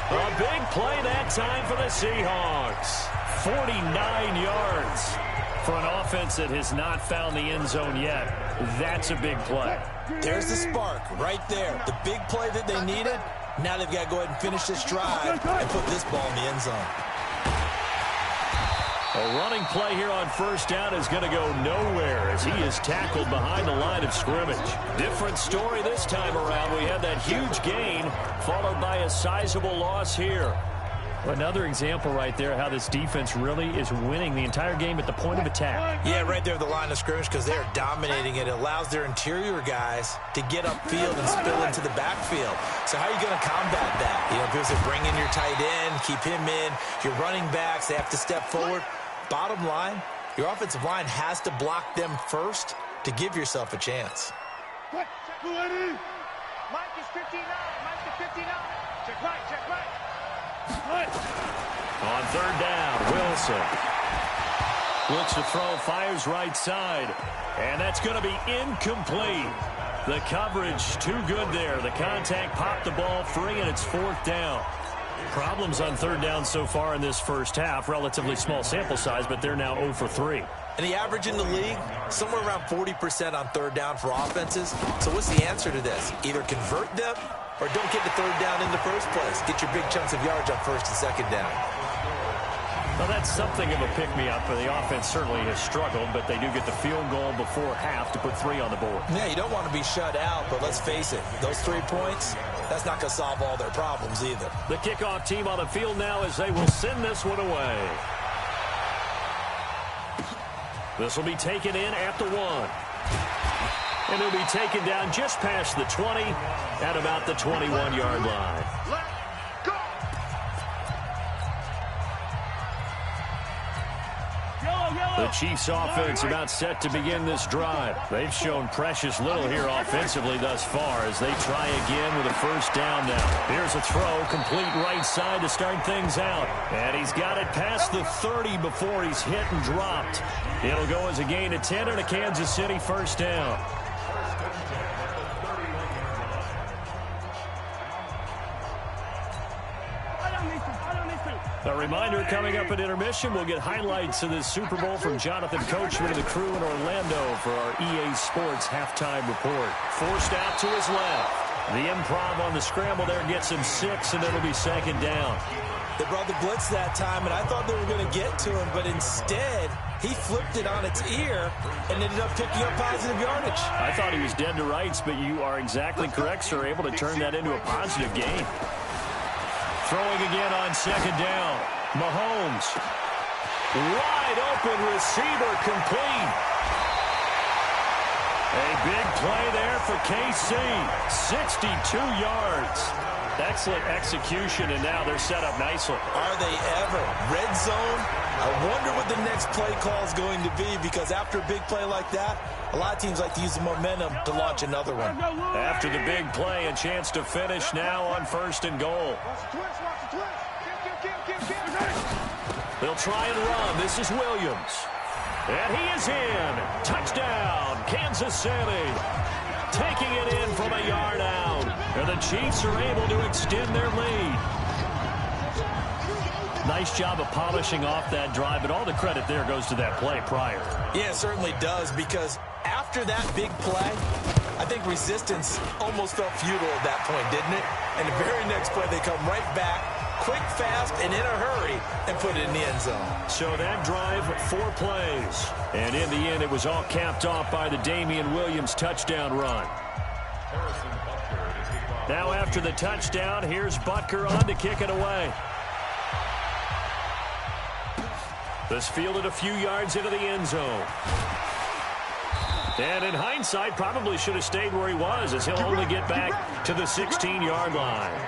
A big play that time for the Seahawks. 49 yards for an offense that has not found the end zone yet. That's a big play. There's the spark right there. The big play that they needed, Now they've got to go ahead and finish this drive and put this ball in the end zone. A running play here on first down is going to go nowhere as he is tackled behind the line of scrimmage. Different story this time around. We had that huge gain followed by a sizable loss here. Another example right there how this defense really is winning the entire game at the point of attack. Yeah, right there at the line of scrimmage because they're dominating it. It allows their interior guys to get upfield and spill into the backfield. So how are you going to combat that? You know, because they bring in your tight end, keep him in. Your running backs, they have to step forward. Bottom line, your offensive line has to block them first to give yourself a chance. Mike is 59. Mike is 59. Check right. On third down, Wilson looks to throw, fires right side, and that's going to be incomplete. The coverage too good there. The contact popped the ball free, and it's fourth down. Problems on third down so far in this first half. Relatively small sample size, but they're now 0 for 3. And the average in the league, somewhere around 40% on third down for offenses. So what's the answer to this? Either convert them or don't get the third down in the first place. Get your big chunks of yards on first and second down. Well, that's something of a pick-me-up. The offense certainly has struggled, but they do get the field goal before half to put 3 on the board. Yeah, you don't want to be shut out, but let's face it, those 3 points, that's not going to solve all their problems either. The kickoff team on the field now as they will send this one away. This will be taken in at the 1. And it'll be taken down just past the 20 at about the 21-yard line. The Chiefs offense about set to begin this drive. They've shown precious little here offensively thus far as they try again with a first down now. Here's a throw, complete right side to start things out. And he's got it past the 30 before he's hit and dropped. It'll go as a gain of 10 and a Kansas City first down. A reminder coming up at intermission, we'll get highlights of this Super Bowl from Jonathan Coachman and the crew in Orlando for our EA Sports halftime report. Forced out to his left. The improv on the scramble there gets him 6, and it'll be second down. They brought the blitz that time, and I thought they were going to get to him, but instead he flipped it on its ear and ended up picking up positive yardage. I thought he was dead to rights, but you are exactly correct, sir, able to turn that into a positive gain. Throwing again on second down. Mahomes. Wide open receiver complete. A big play there for KC. 62 yards. Excellent execution, and now they're set up nicely. Are they ever? Red zone? I wonder what the next play call is going to be, because after a big play like that, a lot of teams like to use the momentum to launch another one. After the big play, a chance to finish now on first and goal. They'll try and run. This is Williams. And he is in. Touchdown, Kansas City. Taking it in from a yard out. And the Chiefs are able to extend their lead. Nice job of polishing off that drive, but all the credit there goes to that play prior. Yeah, it certainly does, because after that big play, I think resistance almost felt futile at that point, didn't it? And the very next play, they come right back, quick, fast, and in a hurry, and put it in the end zone. So that drive, 4 plays. And in the end, it was all capped off by the Damian Williams touchdown run. Now after the touchdown, here's Butker on to kick it away. This fielded a few yards into the end zone. And in hindsight, probably should have stayed where he was, as he'll only get back to the 16-yard line.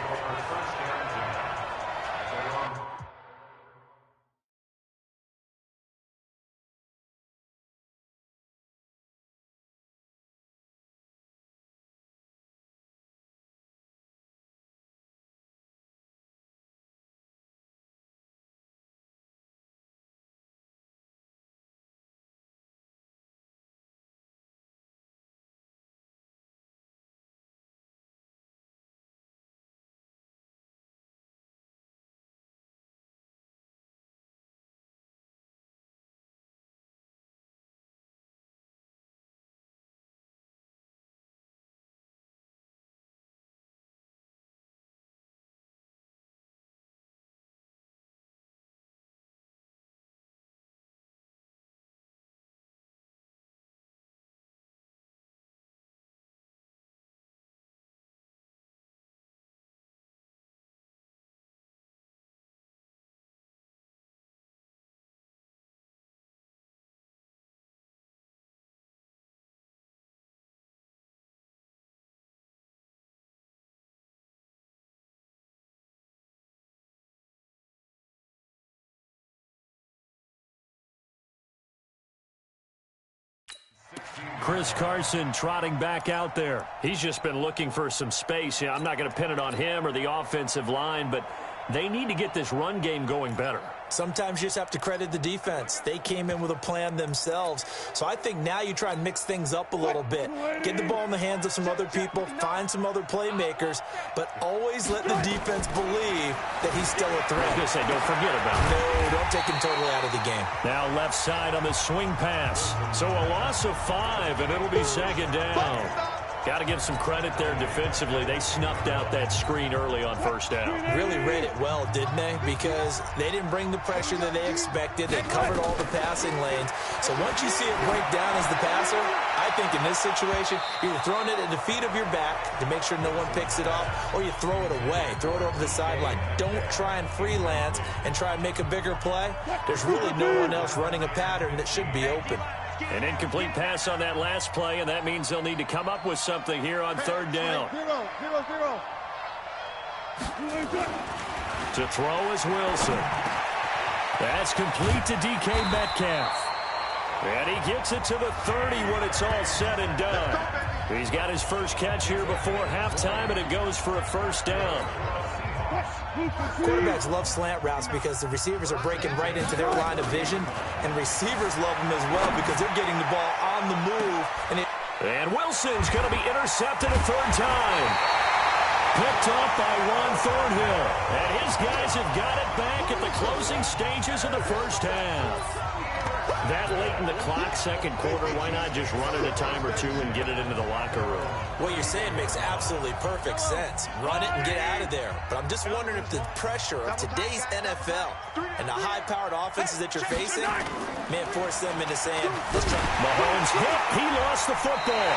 Chris Carson trotting back out there. He's just been looking for some space. I'm not going to pin it on him or the offensive line, but they need to get this run game going better. Sometimes you just have to credit the defense. They came in with a plan themselves. So I think now you try and mix things up a little bit. Get the ball in the hands of some other people, find some other playmakers, but always let the defense believe that he's still a threat. I was going to say, don't forget about him. No, don't take him totally out of the game. Now left side on the swing pass. So a loss of 5, and it'll be second down. Got to give some credit there defensively. They snuffed out that screen early on first down. Really read it well, didn't they? Because they didn't bring the pressure that they expected. They covered all the passing lanes. So once you see it break down as the passer, I think in this situation, you're throwing it at the feet of your back to make sure no one picks it off, or you throw it away. Throw it over the sideline. Don't try and freelance and try and make a bigger play. There's really no one else running a pattern that should be open. An incomplete pass on that last play, and that means they'll need to come up with something here on third down. To throw is Wilson. That's complete to DK Metcalf. And he gets it to the 30 when it's all said and done. He's got his first catch here before halftime, and it goes for a first down. Quarterbacks love slant routes because the receivers are breaking right into their line of vision, and receivers love them as well because they're getting the ball on the move. And Wilson's going to be intercepted a third time. Picked off by Ron Thornhill. And his guys have got it back at the closing stages of the first half. That late in the clock, second quarter, why not just run it a time or two and get it into the locker room? What you're saying makes absolutely perfect sense. Run it and get out of there. But I'm just wondering if the pressure of today's NFL and the high-powered offenses that you're facing may force them into saying, let's try. Mahomes hit. He lost the football.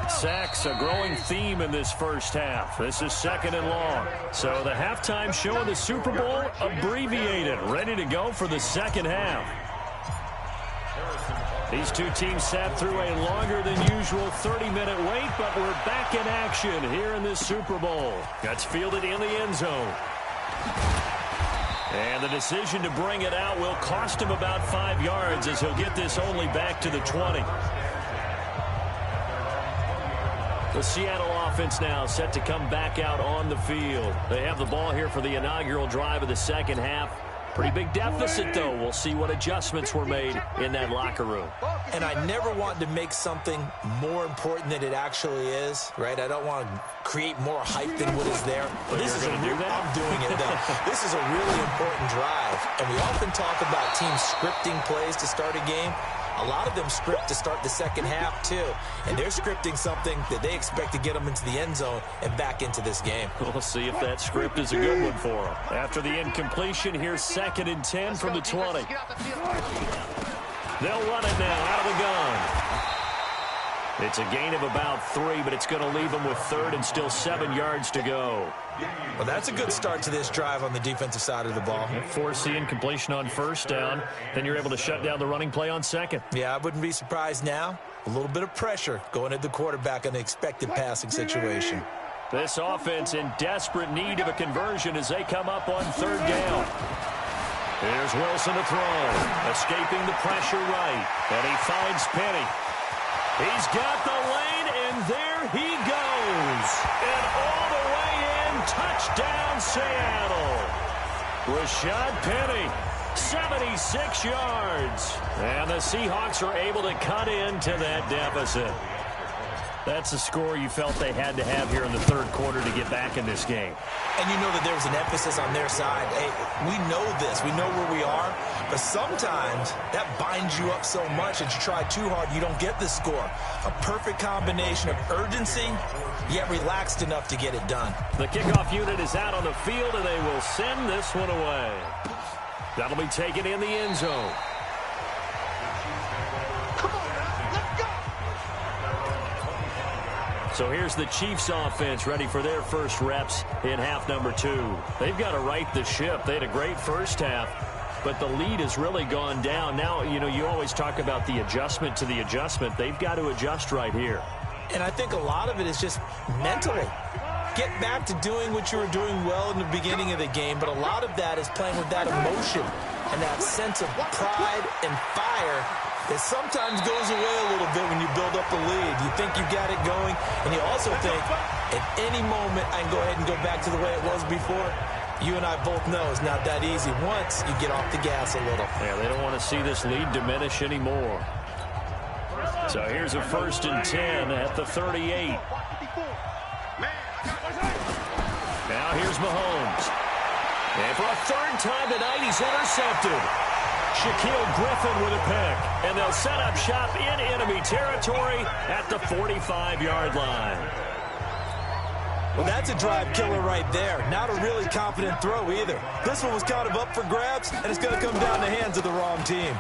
Sacks, a growing theme in this first half. This is second and long. So the halftime show of the Super Bowl abbreviated, ready to go for the second half. These two teams sat through a longer than usual 30-minute wait, but we're back in action here in this Super Bowl. That's fielded in the end zone. And the decision to bring it out will cost him about 5 yards as he'll get this only back to the 20. The Seattle offense now set to come back out on the field. They have the ball here for the inaugural drive of the second half. Pretty big deficit, though. We'll see what adjustments were made in that locker room. And I never want to make something more important than it actually is, right? I don't want to create more hype than what is there. But this is I'm doing it, though. This is a really important drive. And we often talk about teams scripting plays to start a game. A lot of them script to start the second half, too. And they're scripting something that they expect to get them into the end zone and back into this game. We'll see if that script is a good one for them. After the incompletion, here's 2nd and 10 from the 20. They'll run it now out of the gun. It's a gain of about 3, but it's going to leave them with 3rd and still 7 yards to go. Well, that's a good start to this drive on the defensive side of the ball. Force the incompletion on first down. Then you're able to shut down the running play on second. Yeah, I wouldn't be surprised now. A little bit of pressure going at the quarterback in the expected passing situation. This offense in desperate need of a conversion as they come up on 3rd down. Here's Wilson to throw. Escaping the pressure right. And he finds Penny. He's got the lane, and there he goes. And all the way in, touchdown Seattle. Rashad Penny, 76 yards. And the Seahawks are able to cut into that deficit. That's the score you felt they had to have here in the 3rd quarter to get back in this game. And you know that there was an emphasis on their side. Hey, we know this. We know where we are. But sometimes that binds you up so much that you try too hard, you don't get the score. A perfect combination of urgency, yet relaxed enough to get it done. The kickoff unit is out on the field, and they will send this one away. That'll be taken in the end zone. So here's the Chiefs offense ready for their first reps in half number 2. They've got to right the ship. They had a great first half, but the lead has really gone down. Now, you know, you always talk about the adjustment to the adjustment. They've got to adjust right here. And I think a lot of it is just mentally. get back to doing what you were doing well in the beginning of the game, but a lot of that is playing with that emotion and that sense of pride and fire that sometimes goes away a little bit when you build up a lead. You think you got it going, and you also think at any moment I can go ahead and go back to the way it was before. You and I both know it's not that easy once you get off the gas a little. Yeah, they don't want to see this lead diminish anymore. So here's a 1st and 10 at the 38. Now here's Mahomes. And for a 3rd time tonight, he's intercepted. Shaquille Griffin with a pick. And they'll set up shop in enemy territory at the 45-yard line. Well, that's a drive killer right there. Not a really confident throw either. This one was kind of up for grabs, and it's going to come down the hands of the wrong team.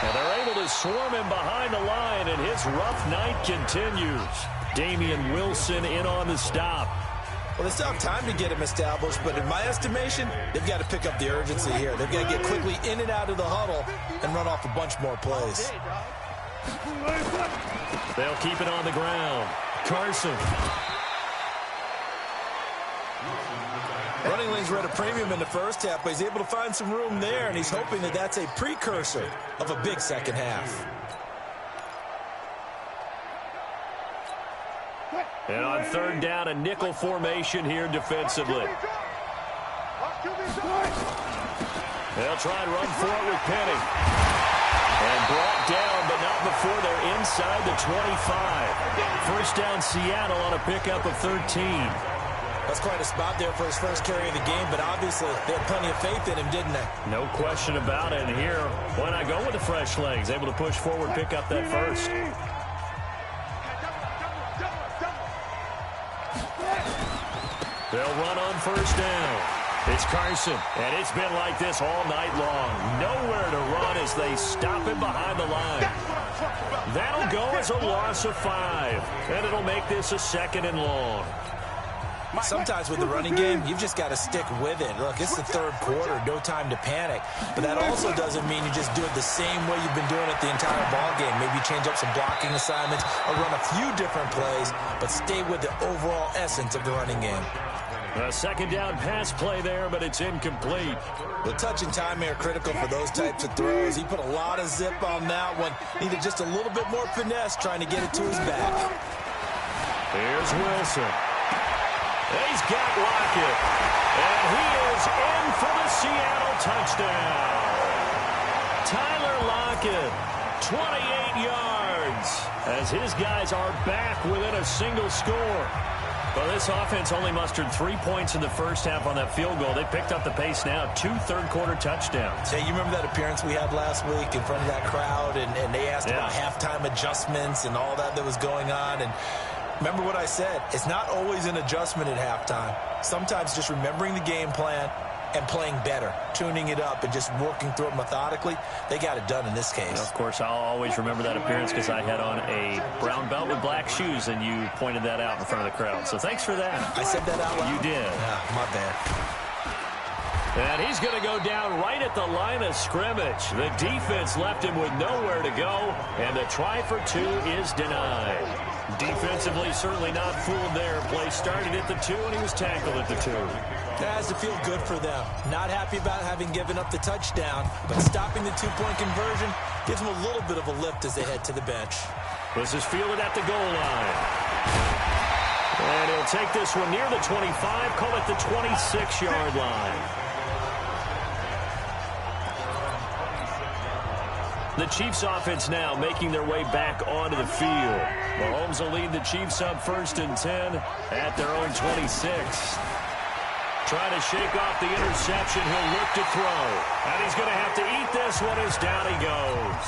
And they're able to swarm him behind the line, and his rough night continues. Damian Wilson in on the stop. Well, they still have time to get him established, but in my estimation, they've got to pick up the urgency here. They've got to get quickly in and out of the huddle and run off a bunch more plays. They'll keep it on the ground. Carson. Running lanes were at a premium in the first half, but he's able to find some room there, and he's hoping that that's a precursor of a big second half. And on 3rd down, a nickel formation here defensively. They'll try and run for it with Penny. And brought down, but not before they're inside the 25. 1st down, Seattle on a pickup of 13. That's quite a spot there for his first carry of the game, but obviously they had plenty of faith in him, didn't they? No question about it. And here, why not go with the fresh legs? Able to push forward, pick up that first. They'll run on 1st down. It's Carson, and it's been like this all night long. Nowhere to run as they stop him behind the line. That'll go as a loss of 5, and it'll make this a 2nd and long. Sometimes with the running game, you've just got to stick with it. Look, it's the 3rd quarter, no time to panic. But that also doesn't mean you just do it the same way you've been doing it the entire ball game. Maybe change up some blocking assignments or run a few different plays, but stay with the overall essence of the running game. A 2nd down pass play there, but it's incomplete. The touch and timing are critical for those types of throws. He put a lot of zip on that one. Needed just a little bit more finesse trying to get it to his back. Here's Wilson. He's got Lockett. And he is in for the Seattle touchdown. Tyler Lockett, 28 yards, as his guys are back within a single score. Well, this offense only mustered 3 points in the first half on that field goal. They picked up the pace now. 2 third-quarter touchdowns. Hey, you remember that appearance we had last week in front of that crowd, and they asked about halftime adjustments and all that was going on, and remember what I said. It's not always an adjustment at halftime. Sometimes just remembering the game plan and playing better, tuning it up and just working through it methodically. They got it done in this case. Of course, I'll always remember that appearance because I had on a brown belt with black shoes, and you pointed that out in front of the crowd. So thanks for that. I said that out loud? You did. Yeah, my bad. And he's going to go down right at the line of scrimmage. The defense left him with nowhere to go, and the try for 2 is denied. Defensively, certainly not fooled there. Play started at the 2, and he was tackled at the 2. That has to feel good for them. Not happy about having given up the touchdown, but stopping the 2-point conversion gives them a little bit of a lift as they head to the bench. This is fielded at the goal line. And he'll take this one near the 25, call it the 26-yard line. The Chiefs offense now making their way back onto the field. Mahomes will lead the Chiefs up 1st and 10 at their own 26. Trying to shake off the interception. He'll look to throw. And he's going to have to eat this one as down he goes.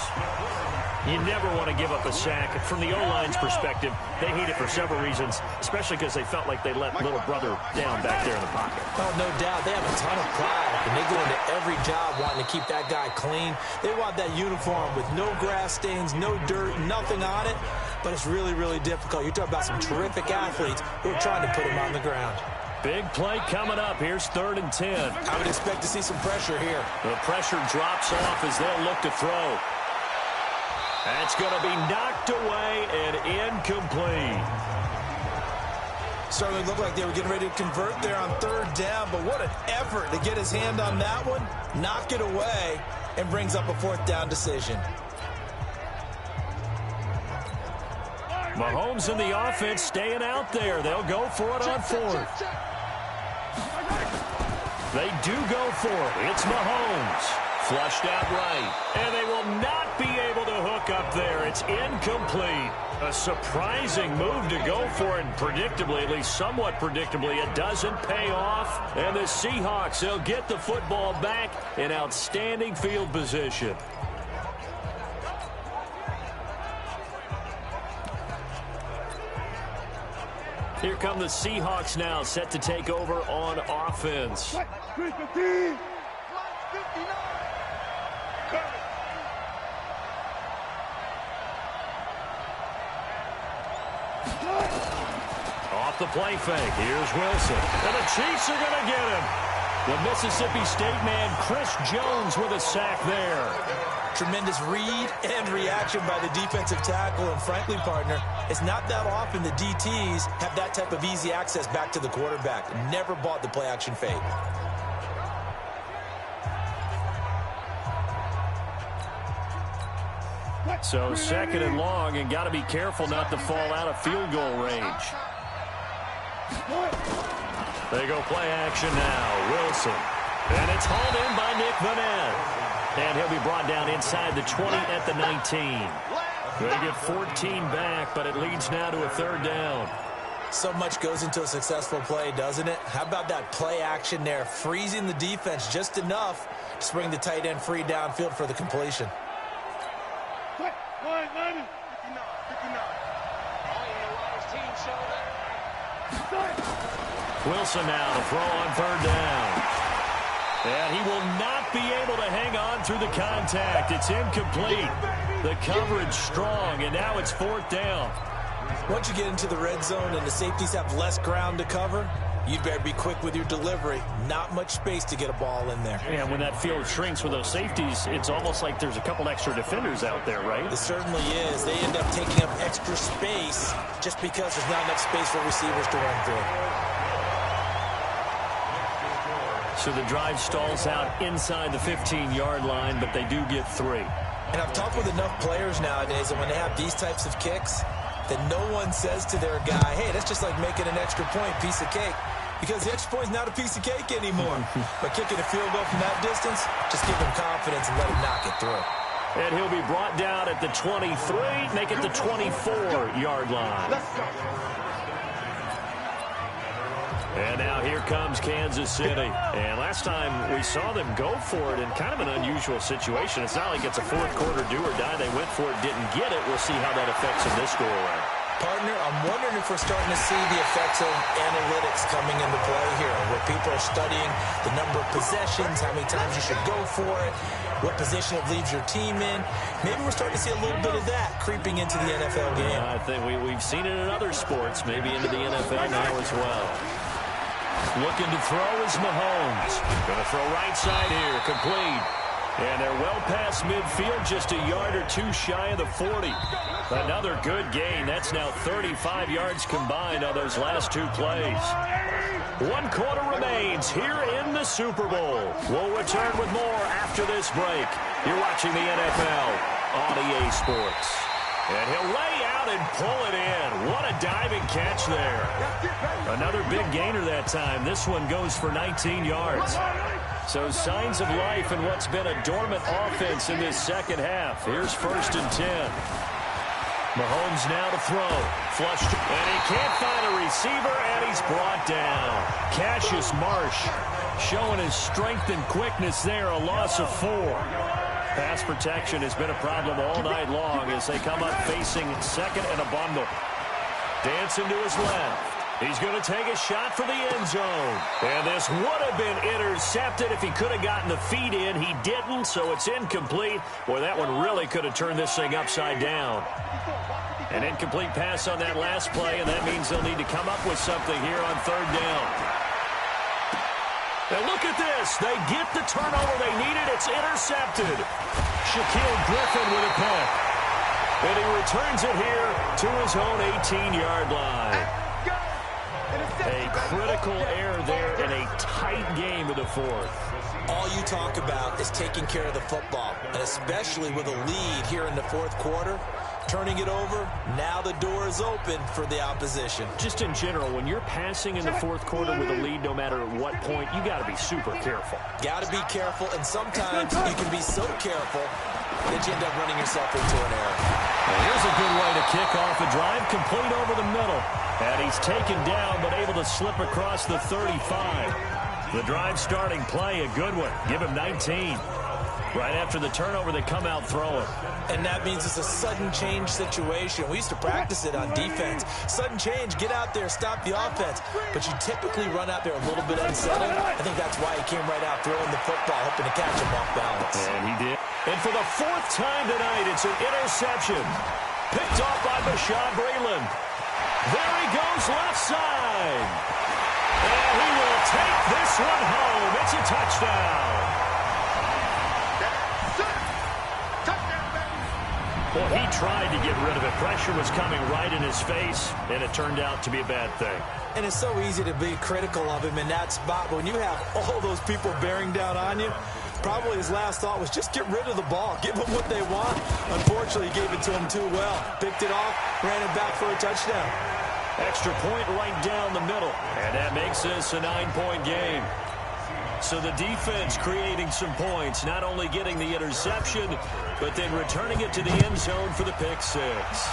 You never want to give up a sack. From the O-line's perspective, they hate it for several reasons, especially because they felt like they let little brother down back there in the pocket. Oh, no doubt. They have a ton of pride, and they go into every job wanting to keep that guy clean. They want that uniform with no grass stains, no dirt, nothing on it, but it's really, really difficult. You're talking about some terrific athletes who are trying to put him on the ground. Big play coming up. Here's 3rd and 10. I would expect to see some pressure here. The pressure drops off as they'll look to throw. That's going to be knocked away and incomplete. Certainly looked like they were getting ready to convert there on third down, but what an effort to get his hand on that one, knock it away, and brings up a fourth down decision. Mahomes and the offense staying out there. They'll go for it on fourth. They do go for it. It's Mahomes. Flushed out right. And they will not be able to hook up there. It's incomplete. A surprising move to go for it. And predictably, at least somewhat predictably, it doesn't pay off. And the Seahawks, they'll get the football back in outstanding field position. Here come the Seahawks now, set to take over on offense. Off the play fake. Here's Wilson. And the Chiefs are going to get him. The Mississippi State man, Chris Jones, with a sack there. Tremendous read and reaction by the defensive tackle. And frankly, partner, it's not that often the DTs have that type of easy access back to the quarterback. Never bought the play-action fake. So second and long, and got to be careful not to fall out of field goal range. They go play action now. Wilson. And it's hauled in by Nick Vanette. And he'll be brought down inside the 20 at the 19. They get 14 back, but it leads now to a third down. So much goes into a successful play, doesn't it? How about that play action there, freezing the defense just enough to bring the tight end free downfield for the completion. Wilson now to throw on third down. And he will not be able to hang on through the contact. It's incomplete. The coverage strong, and now it's fourth down. Once you get into the red zone and the safeties have less ground to cover, you'd better be quick with your delivery. Not much space to get a ball in there. And when that field shrinks with those safeties, it's almost like there's a couple extra defenders out there, right? It certainly is. They end up taking up extra space just because there's not enough space for receivers to run through. So the drive stalls out inside the 15-yard line, but they do get 3. And I've talked with enough players nowadays, and when they have these types of kicks, that no one says to their guy, hey, that's just like making an extra point, piece of cake. Because the extra point is not a piece of cake anymore. But kicking a field goal from that distance, just give him confidence and let him knock it through. And he'll be brought down at the 23, make it the 24-yard line. And now here comes Kansas City. And last time we saw them go for it in kind of an unusual situation. It's not like it's a fourth quarter do or die. They went for it, didn't get it. We'll see how that affects them this go-around. Partner, I'm wondering if we're starting to see the effects of analytics coming into play here, where people are studying the number of possessions, how many times you should go for it, what position it leaves your team in. Maybe we're starting to see a little bit of that creeping into the NFL game. I think we've seen it in other sports, maybe into the NFL now as well. Looking to throw is Mahomes. Going to throw right side here, complete. And they're well past midfield, just a yard or two shy of the 40. Another good gain. That's now 35 yards combined on those last two plays. 1 quarter remains here in the Super Bowl. We'll return with more after this break. You're watching the NFL on EA Sports. And he'll lay out and pull it in. What a diving catch there. Another big gainer that time. This one goes for 19 yards. So signs of life in what's been a dormant offense in this second half. Here's 1st and 10. Mahomes now to throw. Flushed. And he can't find a receiver, and he's brought down. Cassius Marsh showing his strength and quickness there. A loss of 4. Pass protection has been a problem all night long as they come up facing second and a bundle. Dancing to his left. He's going to take a shot for the end zone. And this would have been intercepted if he could have gotten the feet in. He didn't, so it's incomplete. Boy, that one really could have turned this thing upside down. An incomplete pass on that last play, and that means they'll need to come up with something here on third down. And look at this. They get the turnover they needed. It's intercepted. Shaquille Griffin with a pick. And he returns it here to his own 18-yard line. A critical error there in a tight game of the fourth. All you talk about is taking care of the football, and especially with a lead here in the fourth quarter, turning it over, now the door is open for the opposition. Just in general, when you're passing in the fourth quarter with a lead, no matter at what point, you got to be super careful. Got to be careful, and sometimes you can be so careful that you end up running yourself into an error. Well, here's a good way to kick off a drive, complete over the middle. And he's taken down, but able to slip across the 35. The drive starting play, a good one. Give him 19. Right after the turnover, they come out throwing. And that means it's a sudden change situation. We used to practice it on defense. Sudden change, get out there, stop the offense. But you typically run out there a little bit unsettled. I think that's why he came right out throwing the football, hoping to catch him off balance. And he did. And for the fourth time tonight, it's an interception. Picked off by Bashaud Breeland. There he goes left side. And he will take this one home. It's a touchdown. Well, he tried to get rid of it. Pressure was coming right in his face, and it turned out to be a bad thing. And it's so easy to be critical of him in that spot. But when you have all those people bearing down on you, probably his last thought was just get rid of the ball. Give them what they want. Unfortunately, he gave it to them too well. Picked it off, ran it back for a touchdown. Extra point right down the middle. And that makes this a 9-point game. So the defense creating some points, not only getting the interception, but then returning it to the end zone for the pick six.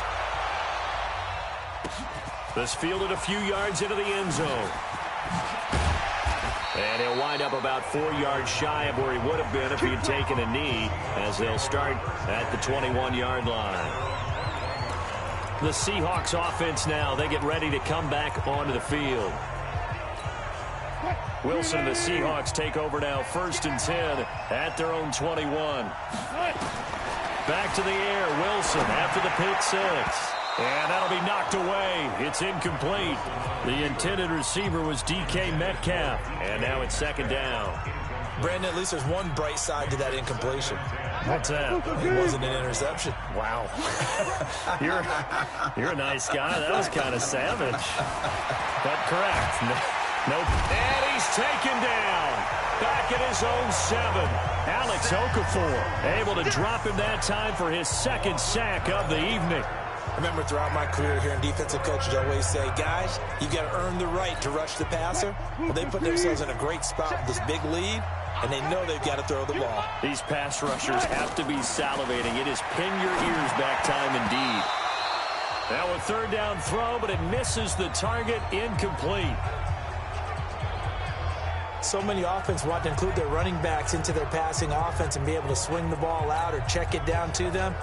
This fielded a few yards into the end zone. And he'll wind up about 4 yards shy of where he would have been if he had taken a knee, as they'll start at the 21-yard line. The Seahawks offense now, they get ready to come back onto the field. Wilson and the Seahawks take over now, 1st and 10 at their own 21. Back to the air, Wilson after the pick six. And that'll be knocked away. It's incomplete. The intended receiver was DK Metcalf. And now it's 2nd down. Brandon, at least there's one bright side to that incompletion. What's that? It wasn't an interception. Wow. You're a nice guy. That was kind of savage. But correct. Nope. And he's taken down. Back at his own 7. Alex Okafor able to drop him that time for his 2nd sack of the evening. I remember throughout my career here in defensive coaches always say, guys, you got to earn the right to rush the passer. Well, they put themselves in a great spot with this big lead, and they know they've got to throw the ball. These pass rushers have to be salivating. It is pin your ears back time indeed. Now a 3rd down throw, but it misses the target, incomplete. So many offense want to include their running backs into their passing offense and be able to swing the ball out or check it down to them.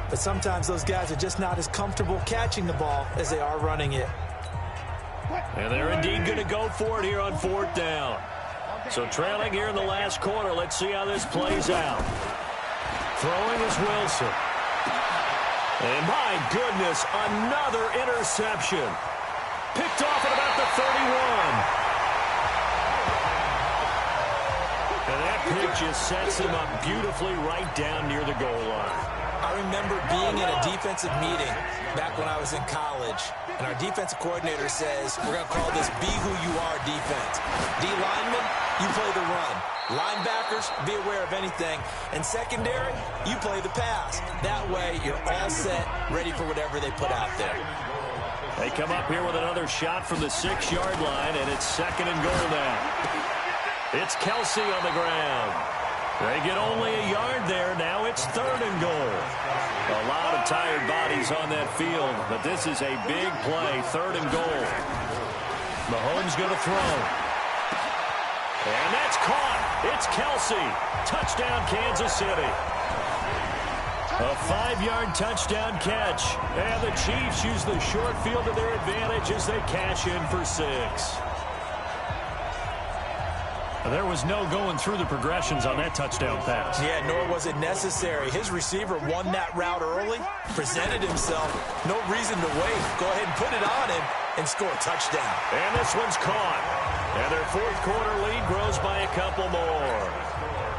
But sometimes those guys are just not as comfortable catching the ball as they are running it. And they're indeed going to go for it here on 4th down. So trailing here in the last quarter, let's see how this plays out. Throwing is Wilson. And my goodness, another interception. Picked off at about the 31. And that pick just sets him up beautifully right down near the goal line. I remember being in a defensive meeting back when I was in college, and our defensive coordinator says, we're going to call this be who you are defense. D linemen, you play the run. Linebackers, be aware of anything. And secondary, you play the pass. That way, you're all set, ready for whatever they put out there. They come up here with another shot from the 6-yard line, and it's 2nd and goal now. It's Kelsey on the ground. They get only a yard there. Now it's 3rd and goal. A lot of tired bodies on that field, but this is a big play. 3rd and goal. Mahomes going to throw. And that's caught. It's Kelsey. Touchdown, Kansas City. A 5-yard touchdown catch. And the Chiefs use the short field to their advantage as they cash in for 6. There was no going through the progressions on that touchdown pass. Yeah, nor was it necessary. His receiver won that route early, presented himself. No reason to wait. Go ahead and put it on him and score a touchdown. And this one's caught. And their 4th quarter lead grows by a couple more.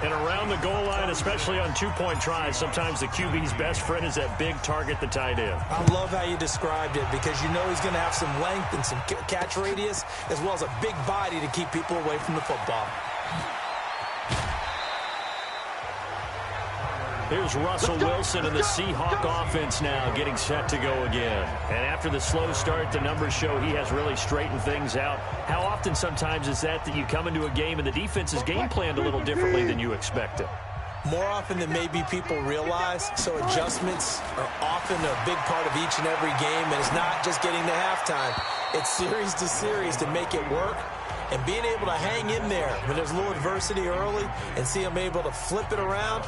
And around the goal line, especially on two-point tries, sometimes the QB's best friend is that big target, the tight end. I love how you described it because you know he's going to have some length and some catch radius as well as a big body to keep people away from the football. Here's Russell Wilson and the Seahawk offense now getting set to go again. And after the slow start, the numbers show he has really straightened things out. How often sometimes is that you come into a game and the defense is game planned a little differently than you expected? More often than maybe people realize, so adjustments are often a big part of each and every game, and it's not just getting to halftime. It's series to series to make it work, and being able to hang in there when there's a little adversity early and see them able to flip it around,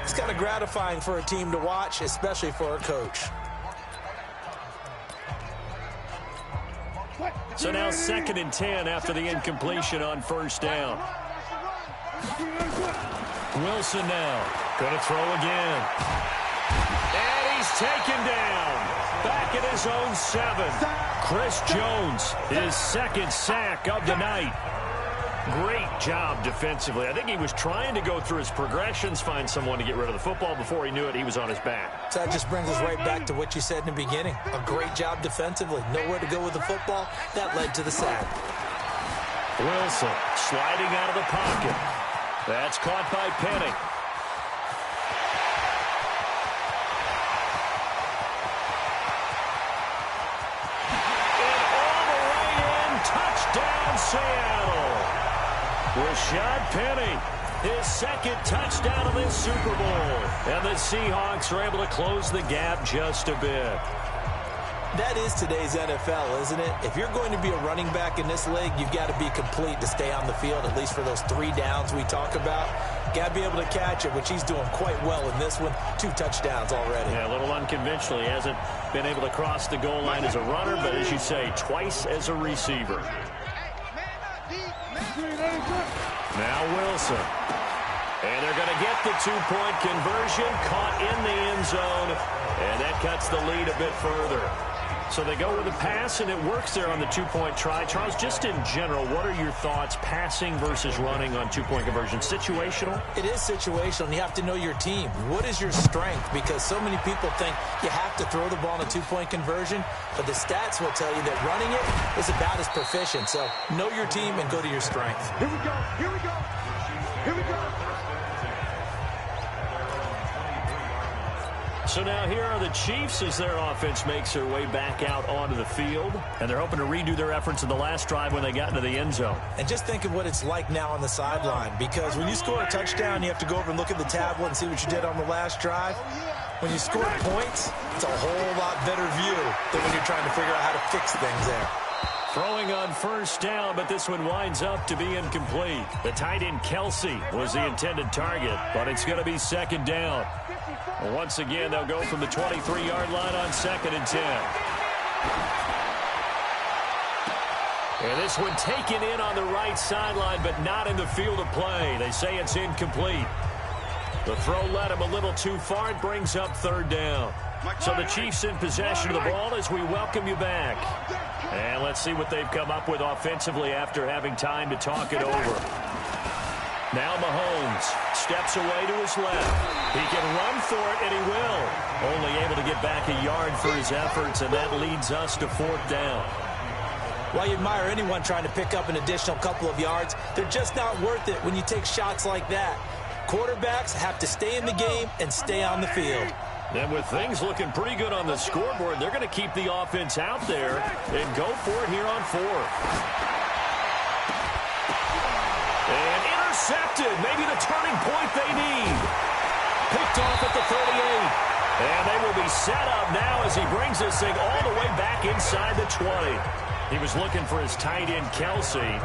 it's kind of gratifying for a team to watch, especially for a coach. So now 2nd and 10 after the incompletion on first down. Wilson now going to throw again. And he's taken down. Back at his own 7. Chris Jones, his 2nd sack of the night. Great job defensively. I think he was trying to go through his progressions, find someone to get rid of the football. Before he knew it, he was on his back. So that just brings us right back to what you said in the beginning. A great job defensively. Nowhere to go with the football. That led to the sack. Wilson sliding out of the pocket. That's caught by Penny. And all the way in. Touchdown, Seattle. Rashad Penny, his 2nd touchdown of this Super Bowl. And the Seahawks are able to close the gap just a bit. That is today's NFL, isn't it? If you're going to be a running back in this league, you've got to be complete to stay on the field, at least for those 3 downs we talk about. Got to be able to catch it, which he's doing quite well in this one. 2 touchdowns already. Yeah, a little unconventional. He hasn't been able to cross the goal line as a runner, but as you say, twice as a receiver. Now Wilson. And they're going to get the 2-point conversion, caught in the end zone, and that cuts the lead a bit further. So they go with a pass, and it works there on the 2-point try. Charles, just in general, what are your thoughts passing versus running on 2-point conversion? Situational? It is situational, and you have to know your team. What is your strength? Because so many people think you have to throw the ball in a 2-point conversion, but the stats will tell you that running it is about as proficient. So know your team and go to your strength. Here we go. Here we go. Here we go. So now here are the Chiefs as their offense makes their way back out onto the field. And they're hoping to redo their efforts in the last drive when they got into the end zone. And just think of what it's like now on the sideline. Because when you score a touchdown, you have to go over and look at the tablet and see what you did on the last drive. When you score points, it's a whole lot better view than when you're trying to figure out how to fix things there. Throwing on first down, but this one winds up to be incomplete. The tight end Kelsey was the intended target, but it's going to be 2nd down. Once again, they'll go from the 23-yard line on 2nd and 10. And this one taken in on the right sideline, but not in the field of play. They say it's incomplete. The throw led him a little too far. It brings up 3rd down. So the Chiefs in possession of the ball as we welcome you back. And let's see what they've come up with offensively after having time to talk it over. Now Mahomes steps away to his left. He can run for it, and he will. Only able to get back a yard for his efforts, and that leads us to 4th down. While you admire anyone trying to pick up an additional couple of yards, they're just not worth it when you take shots like that. Quarterbacks have to stay in the game and stay on the field. And with things looking pretty good on the scoreboard, they're going to keep the offense out there and go for it here on 4th. And intercepted. Maybe the turning point they need. Picked off at the 38. And they will be set up now as he brings this thing all the way back inside the 20. He was looking for his tight end, Kelsey.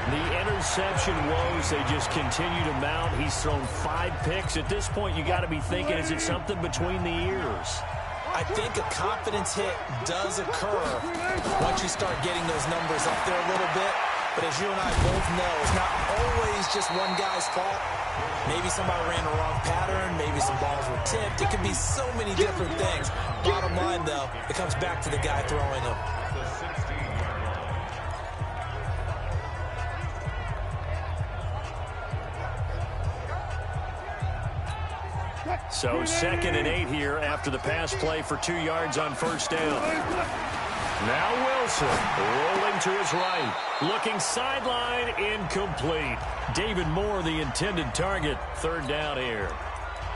The interception woes, they just continue to mount. He's thrown 5 picks. At this point, you got to be thinking, is it something between the ears? I think a confidence hit does occur once you start getting those numbers up there a little bit. But as you and I both know, it's not always just one guy's fault. Maybe somebody ran the wrong pattern. Maybe some balls were tipped. It could be so many different things. Bottom line, though, it comes back to the guy throwing them. So 2nd and 8 here after the pass play for 2 yards on first down. Now Wilson rolling to his right. Looking sideline, incomplete. David Moore, the intended target. 3rd down here.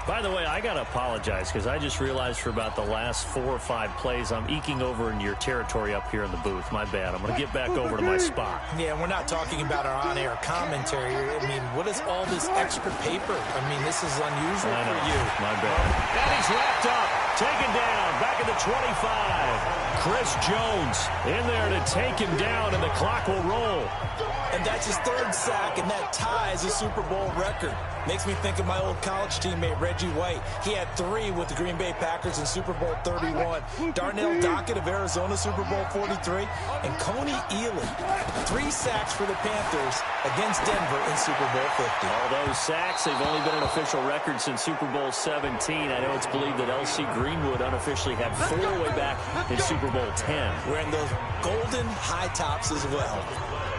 By the way, I got to apologize because I just realized for about the last 4 or 5 plays, I'm eking over in your territory up here in the booth. My bad. I'm going to get back over to my spot. Yeah, we're not talking about our on-air commentary. I mean, what is all this extra paper? I mean, this is unusual for you. My bad. And he's wrapped up. Taken down. Back at the 25. Chris Jones in there to take him down, and the clock will roll. And that's his 3rd sack, and that ties a Super Bowl record. Makes me think of my old college teammate, Reggie White. He had 3 with the Green Bay Packers in Super Bowl 31. Darnell Dockett of Arizona, Super Bowl 43. And Coney Ealy, 3 sacks for the Panthers against Denver in Super Bowl 50. All those sacks, they've only been an official record since Super Bowl 17. I know it's believed that L.C. Greenwood unofficially had 4 way back in Super Bowl 10. Wearing those golden high tops as well.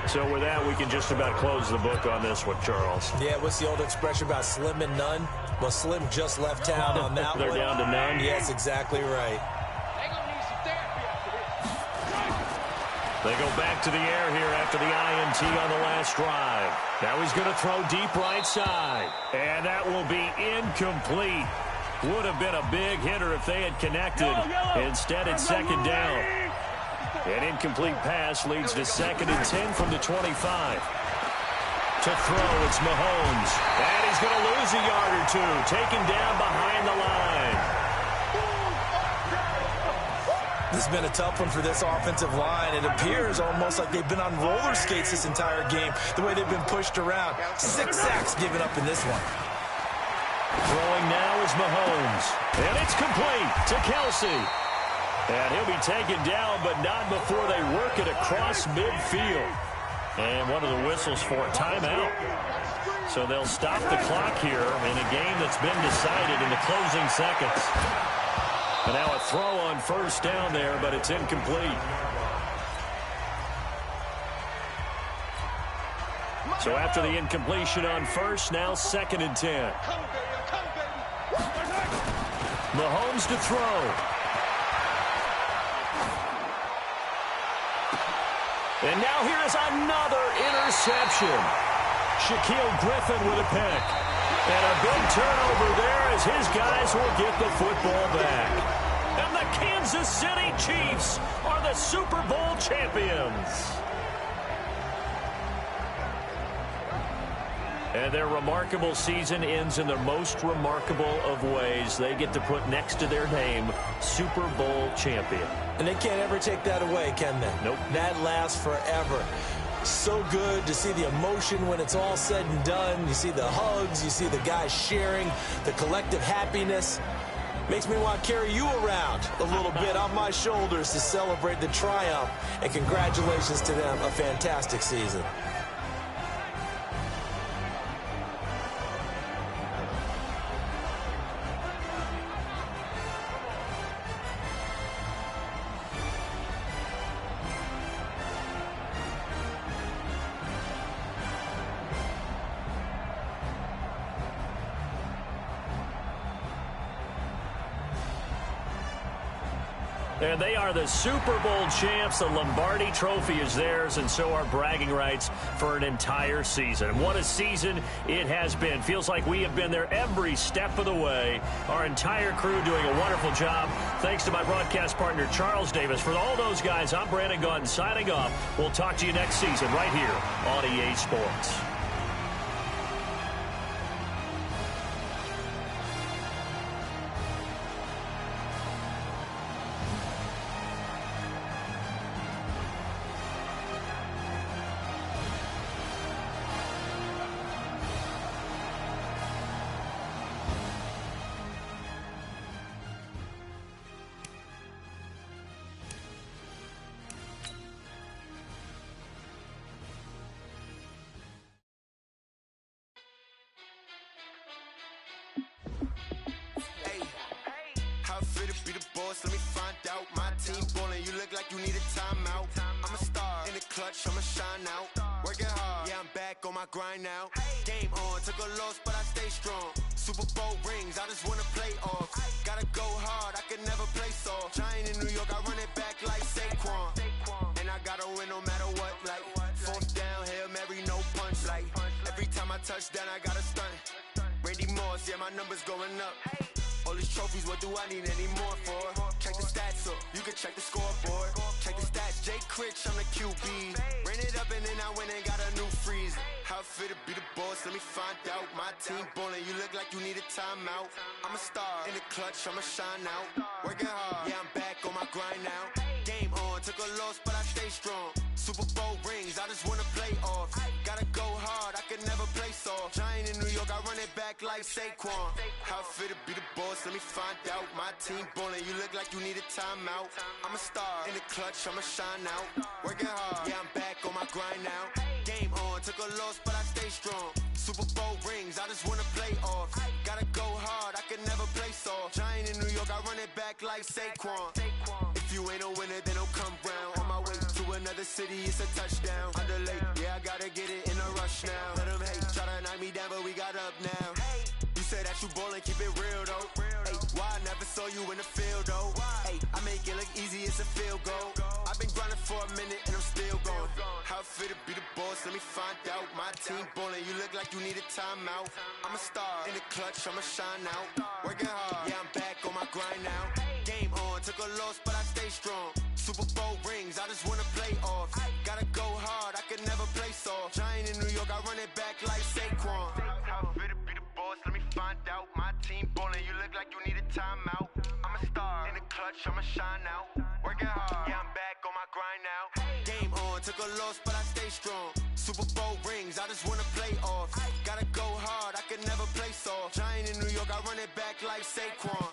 So with that, we can just about close the book on this one, Charles. Yeah, what's the old expression about slim and none? Well, Slim just left town on that They're one. down to none? Yes, exactly right. They go back to the air here after the INT on the last drive. Now he's going to throw deep right side. And that will be incomplete. Would have been a big hitter if they had connected. Instead, it's 2nd down. An incomplete pass leads to 2nd and 10 from the 25. To throw, it's Mahomes. And he's going to lose a yard or 2. Taken down behind the line. This has been a tough one for this offensive line. It appears almost like they've been on roller skates this entire game, the way they've been pushed around. 6 sacks given up in this one. Throwing now is Mahomes. And it's complete to Kelsey. And he'll be taken down, but not before they work it across midfield. And one of the whistles for a timeout. So they'll stop the clock here in a game that's been decided in the closing seconds. And now a throw on first down there, but it's incomplete. So after the incompletion on first, now 2nd and 10. Mahomes to throw. And now here is another interception. Shaquille Griffin with a pick. And a big turnover there as his guys will get the football back. And the Kansas City Chiefs are the Super Bowl champions. And their remarkable season ends in the most remarkable of ways. They get to put next to their name, Super Bowl champion. And they can't ever take that away, can they? Nope. That lasts forever. So good to see the emotion when it's all said and done. You see the hugs. You see the guys sharing, the collective happiness. Makes me want to carry you around a little bit on my shoulders to celebrate the triumph. And congratulations to them. A fantastic season. And they are the Super Bowl champs. The Lombardi Trophy is theirs, and so are bragging rights for an entire season. What a season it has been. Feels like we have been there every step of the way. Our entire crew doing a wonderful job. Thanks to my broadcast partner, Charles Davis. For all those guys, I'm Brandon Gunn signing off. We'll talk to you next season right here on EA Sports. Be the boss, let me find out. My team ballin', you look like you need a timeout. I'm a star in the clutch, I'ma shine out. working hard. Yeah, I'm back on my grind now. Game on, took a loss, but I stay strong. Super Bowl rings, I just wanna play off. Gotta go hard, I can never play soft. Giant in New York, I run it back like Saquon. And I gotta win no matter what, like fourth down, Hail Mary, no punch. Like every time I touch down, I gotta stunt. Randy Moss, yeah, my numbers going up. All these trophies, what do I need any more for? Check the stats up, you can check the scoreboard. Check the stats, Jay Critch, I'm the QB. Ran it up and then I went and got a new freeze. How it fit to be the boss, let me find out. My team ballin', you look like you need a timeout. I'm a star, in the clutch, I'ma shine out. Working hard, yeah, I'm back on my grind now. Game on, took a loss, but I stay strong. Super Bowl rings, I just wanna play off. Gotta go hard, I can never play soft. Giant in New York, I run it back like Saquon. How it fit to be the boss, let me find out. My team ballin', you look like you need a timeout. I'm a star, in the clutch, I'ma shine out. Working hard, yeah, I'm back on my grind now. Game on, took a loss, but I stay strong. Super Bowl rings, I just wanna play off. Gotta go hard, I can never play soft. Giant in New York, I run it back like Saquon. If you ain't a winner, then don't come round. On my way to another city, it's a touchdown. Underlay, yeah, I gotta get it in a rush now. Let them hate, try to knock me down, but we got up now. You said that you ballin', keep it real though. Ay, why I never saw you in the field though? Ay, I make it look easy, it's a field goal. I've been grinding for a minute and I'm still going. How it fit to be the boss, let me find out. My team ballin', you look like you need a timeout. I'm a star, in the clutch, I'ma shine out. Working hard, yeah, I'm back on my grind now. Game on, took a loss, but I stay strong. Super Bowl rings, I just wanna play off. Gotta go hard, I can never play soft. Giant in New York, I run it back like Saquon. How it fit to be the boss, let me find out. My team ballin', you look like you need a timeout. I'm a star, in the clutch, I'ma shine out. Working hard, yeah, I'm back on my grind now. Game on, took a loss, but I stay strong. Super Bowl rings, I just wanna play off. Gotta go hard, I can never play soft. Giant in New York, I run it back like Saquon.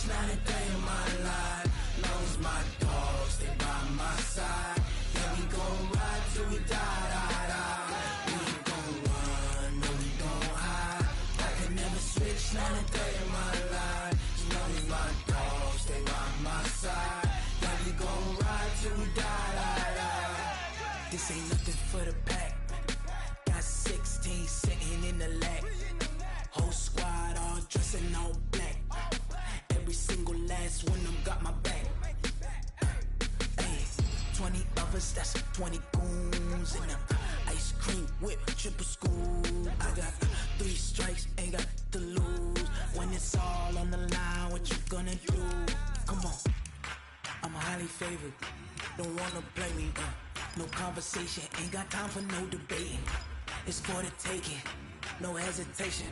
Not a day in my life. Knows my dogs, they by my side. Yeah, we gon' ride till we die, die, die. We ain't gon' run, no, we don't hide. I can never switch, not a day in my life. Knows my dogs, they by my side. Yeah, we gon' ride till we die, die, die. This ain't nothing for the pack. Got 16 sitting in the lag. Whole squad all dressing all black. Every single last one of them got my back. Hey, 20 of us, that's 20 goons in them. Ice cream whip, triple scoop. I got 3 strikes, ain't got to lose. When it's all on the line, what you gonna do? Come on, I'm highly favored. Don't wanna play me, no conversation. Ain't got time for no debating. It's for the taking, no hesitation.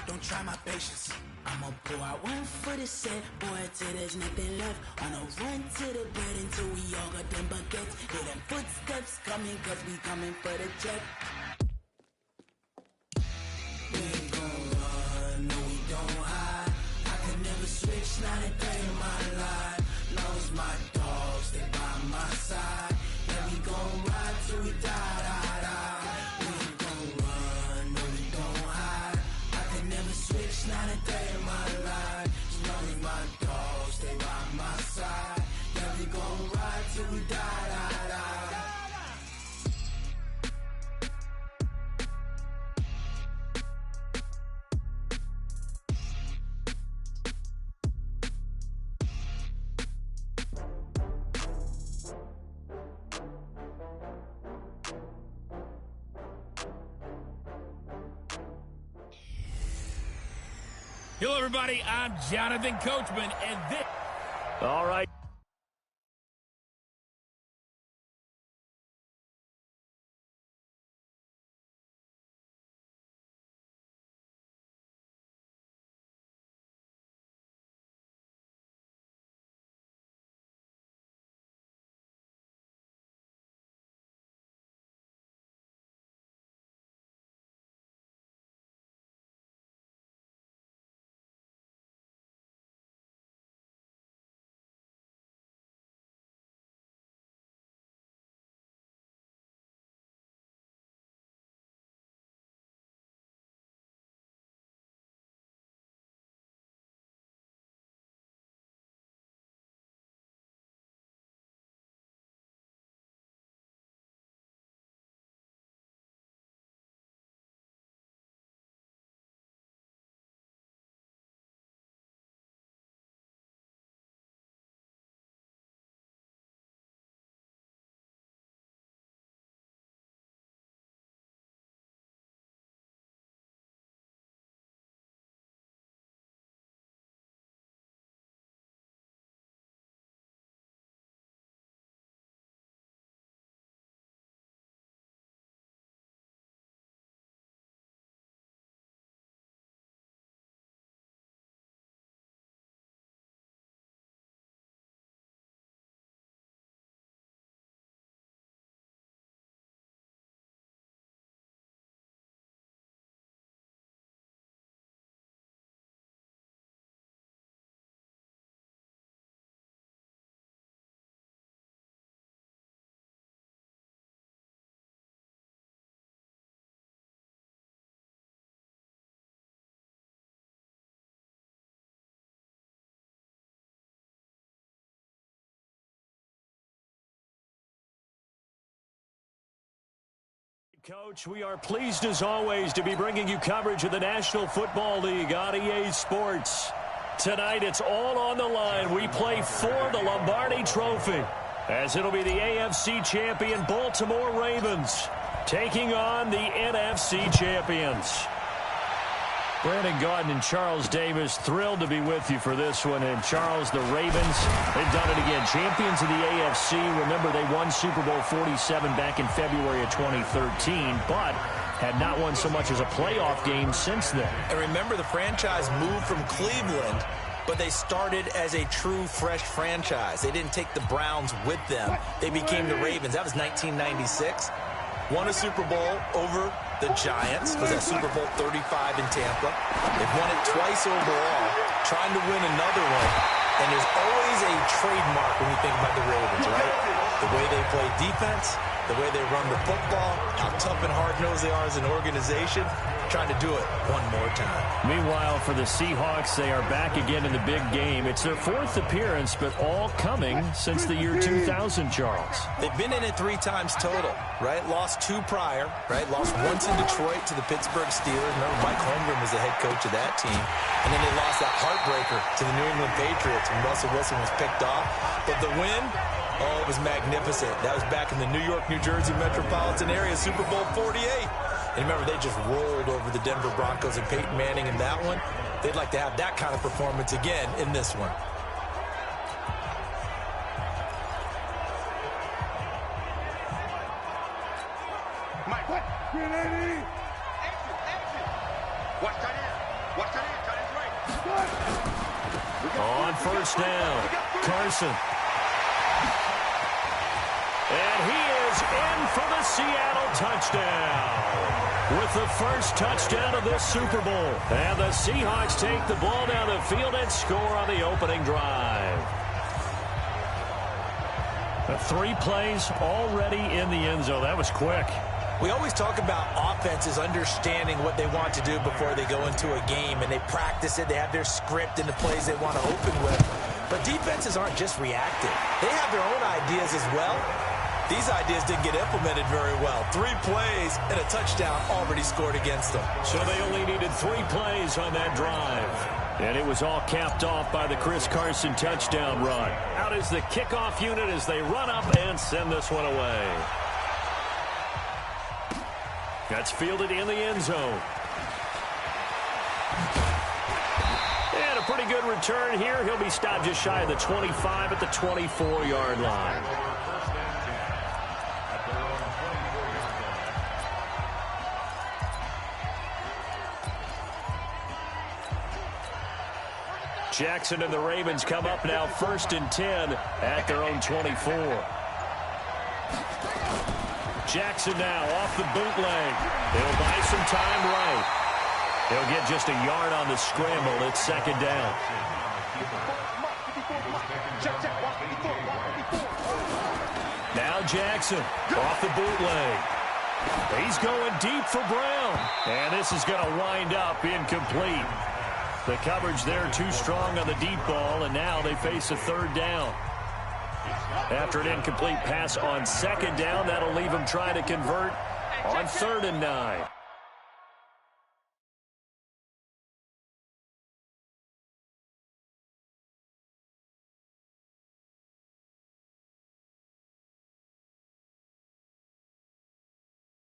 Don't try my patience. I'ma pull out one for the set, boy, till there's nothing left. On a run to the bed until we all got them buckets. Hear them footsteps coming, cause we coming for the check. We ain't gon' run, no, we don't hide. I can never switch, not a day in my life. Knows my dogs, they by my side. Yeah, we gon' ride till we die, die, die. We ain't gon' run, no, we don't hide. I can never switch, not a day in my life. Knows my dogs, they by my side. Yeah, we gon' ride till we die, die, die. Hello, everybody. I'm Jonathan Coachman, and this... All right. Coach, we are pleased as always to be bringing you coverage of the National Football League on EA Sports. Tonight it's all on the line. We play for the Lombardi Trophy, as it'll be the AFC champion Baltimore Ravens taking on the NFC champions. Brandon Gaudin and Charles Davis, thrilled to be with you for this one. And Charles, the Ravens, they've done it again. Champions of the AFC. Remember, they won Super Bowl 47 back in February of 2013, but had not won so much as a playoff game since then. And remember, the franchise moved from Cleveland, but they started as a true fresh franchise. They didn't take the Browns with them. They became the Ravens. That was 1996. Won a Super Bowl over the Giants. Was that Super Bowl 35 in Tampa. They've won it twice overall, trying to win another one. And there's always a trademark when you think about the Ravens, right? The way they play defense, the way they run the football, how tough and hard-nosed they are as an organization, trying to do it one more time. Meanwhile, for the Seahawks, they are back again in the big game. It's their fourth appearance, but all coming since the year 2000, Charles. They've been in it 3 times total, right? Lost 2 prior, right? Lost once in Detroit to the Pittsburgh Steelers. Remember, Mike Holmgren was the head coach of that team. And then they lost that heartbreaker to the New England Patriots when Russell Wilson was picked off. But the win, oh, it was magnificent. That was back in the New York, New Jersey metropolitan area, Super Bowl 48. And remember, they just rolled over the Denver Broncos and Peyton Manning in that one. They'd like to have that kind of performance again in this one. Mike, what? Exit. Watch tight end. Watch tight end. Tight end's right. On first down, Carson. And he is in for the Seattle touchdown with the first touchdown of this Super Bowl. And the Seahawks take the ball down the field and score on the opening drive. 3 plays already in the end zone. That was quick. We always talk about offenses understanding what they want to do before they go into a game, and they practice it. They have their script and the plays they want to open with. But defenses aren't just reactive. They have their own ideas as well. These ideas didn't get implemented very well. 3 plays and a touchdown already scored against them. So they only needed 3 plays on that drive. And it was all capped off by the Chris Carson touchdown run. Out is the kickoff unit as they run up and send this one away. That's fielded in the end zone. And a pretty good return here. He'll be stopped just shy of the 25 at the 24-yard line. Jackson and the Ravens come up now 1st and 10 at their own 24. Jackson now off the bootleg. He'll buy some time right. He'll get just a yard on the scramble. It's 2nd down. Now Jackson off the bootleg. He's going deep for Brown. And this is going to wind up incomplete. The coverage there too strong on the deep ball, and now they face a 3rd down. After an incomplete pass on 2nd down, that'll leave them trying to convert on 3rd and 9.